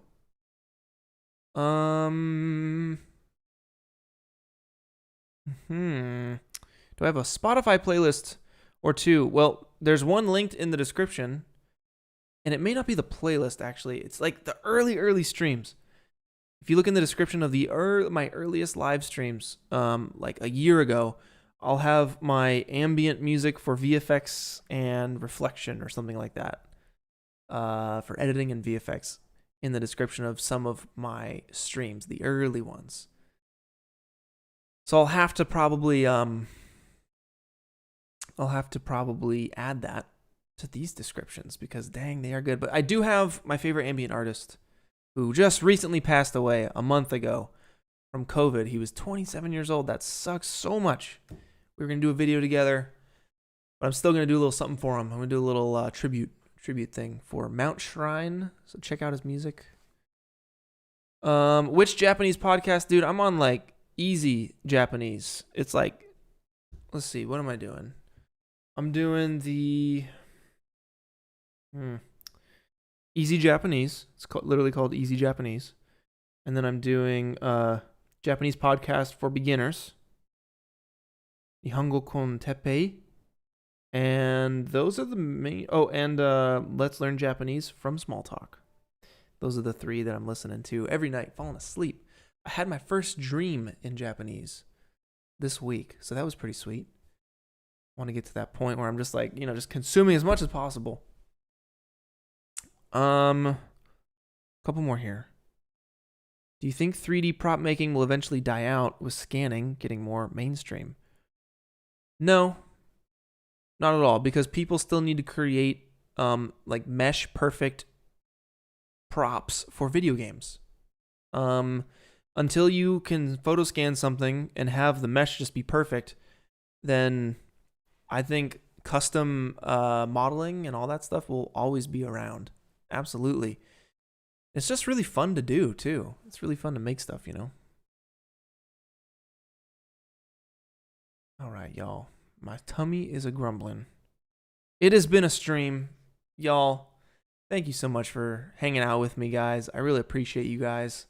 Do I have a Spotify playlist or two? Well, there's one linked in the description, and it may not be the playlist actually. It's like the early streams. If you look in the description of my earliest live streams, like a year ago, I'll have my ambient music for VFX and reflection or something like that, for editing and VFX, in the description of some of my streams, the early ones. So I'll have to probably add that to these descriptions because dang, they are good. But I do have my favorite ambient artist who just recently passed away a month ago from COVID. He was 27 years old. That sucks so much. We were going to do a video together, but I'm still going to do a little something for him. I'm going to do a little tribute thing for Mount Shrine. So check out his music. Which Japanese podcast, dude? I'm on like easy Japanese. It's like, let's see, what am I doing? I'm doing the Easy Japanese. It's literally called Easy Japanese. And then I'm doing Japanese podcast for beginners. Nihongo kon teppei. And those are the main. Oh, and Let's Learn Japanese from Small Talk. Those are the 3 that I'm listening to every night, falling asleep. I had my first dream in Japanese this week, so that was pretty sweet. I want to get to that point where I'm just like, just consuming as much as possible. Couple more here. Do you think 3D prop making will eventually die out with scanning getting more mainstream? No, not at all, because people still need to create like mesh perfect props for video games. Until you can photo scan something and have the mesh just be perfect, then I think custom modeling and all that stuff will always be around. Absolutely. It's just really fun to do, too. It's really fun to make stuff, All right, y'all. My tummy is a grumbling. It has been a stream. Y'all, thank you so much for hanging out with me, guys. I really appreciate you guys.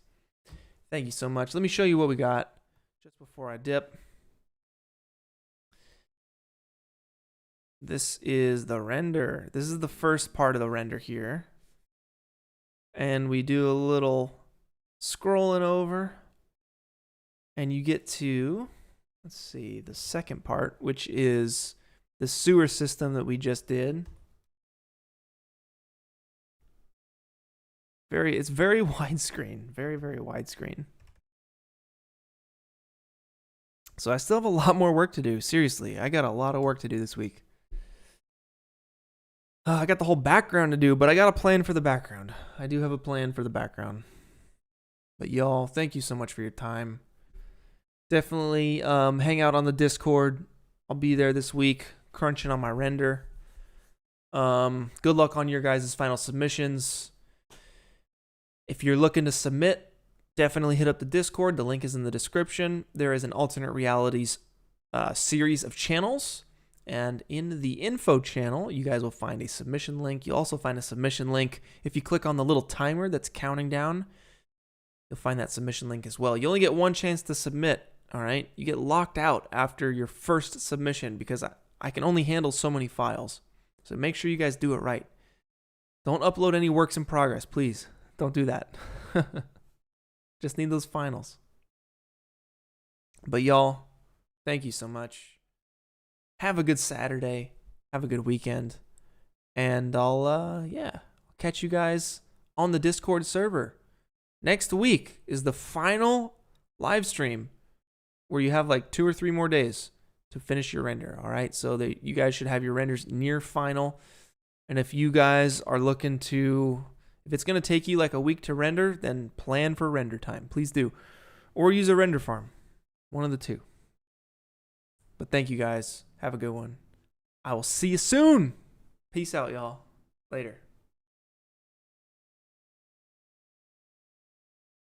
Thank you so much. Let me show you what we got just before I dip. This is the render. This is the first part of the render here. And we do a little scrolling over. And you get to, let's see, the second part, which is the sewer system that we just did. It's very widescreen. Very, very widescreen. So I still have a lot more work to do. Seriously, I got a lot of work to do this week. I got the whole background to do, but I got a plan for the background. I do have a plan for the background. But y'all, thank you so much for your time. Definitely hang out on the Discord. I'll be there this week, crunching on my render. Good luck on your guys' final submissions. If you're looking to submit, definitely hit up the Discord. The link is in the description. There is an alternate realities series of channels. And in the info channel, you guys will find a submission link. You'll also find a submission link. If you click on the little timer that's counting down, you'll find that submission link as well. You only get one chance to submit, all right? You get locked out after your first submission because I can only handle so many files. So make sure you guys do it right. Don't upload any works in progress, please. Don't do that. Just need those finals. But y'all, thank you so much. Have a good Saturday. Have a good weekend. And I'll catch you guys on the Discord server. Next week is the final live stream where you have like 2 or 3 more days to finish your render. All right. So that you guys should have your renders near final. And if you guys are looking to, if it's going to take you like a week to render, then plan for render time. Please do. Or use a render farm. One of the two. But thank you guys. Have a good one. I will see you soon. Peace out, y'all. Later.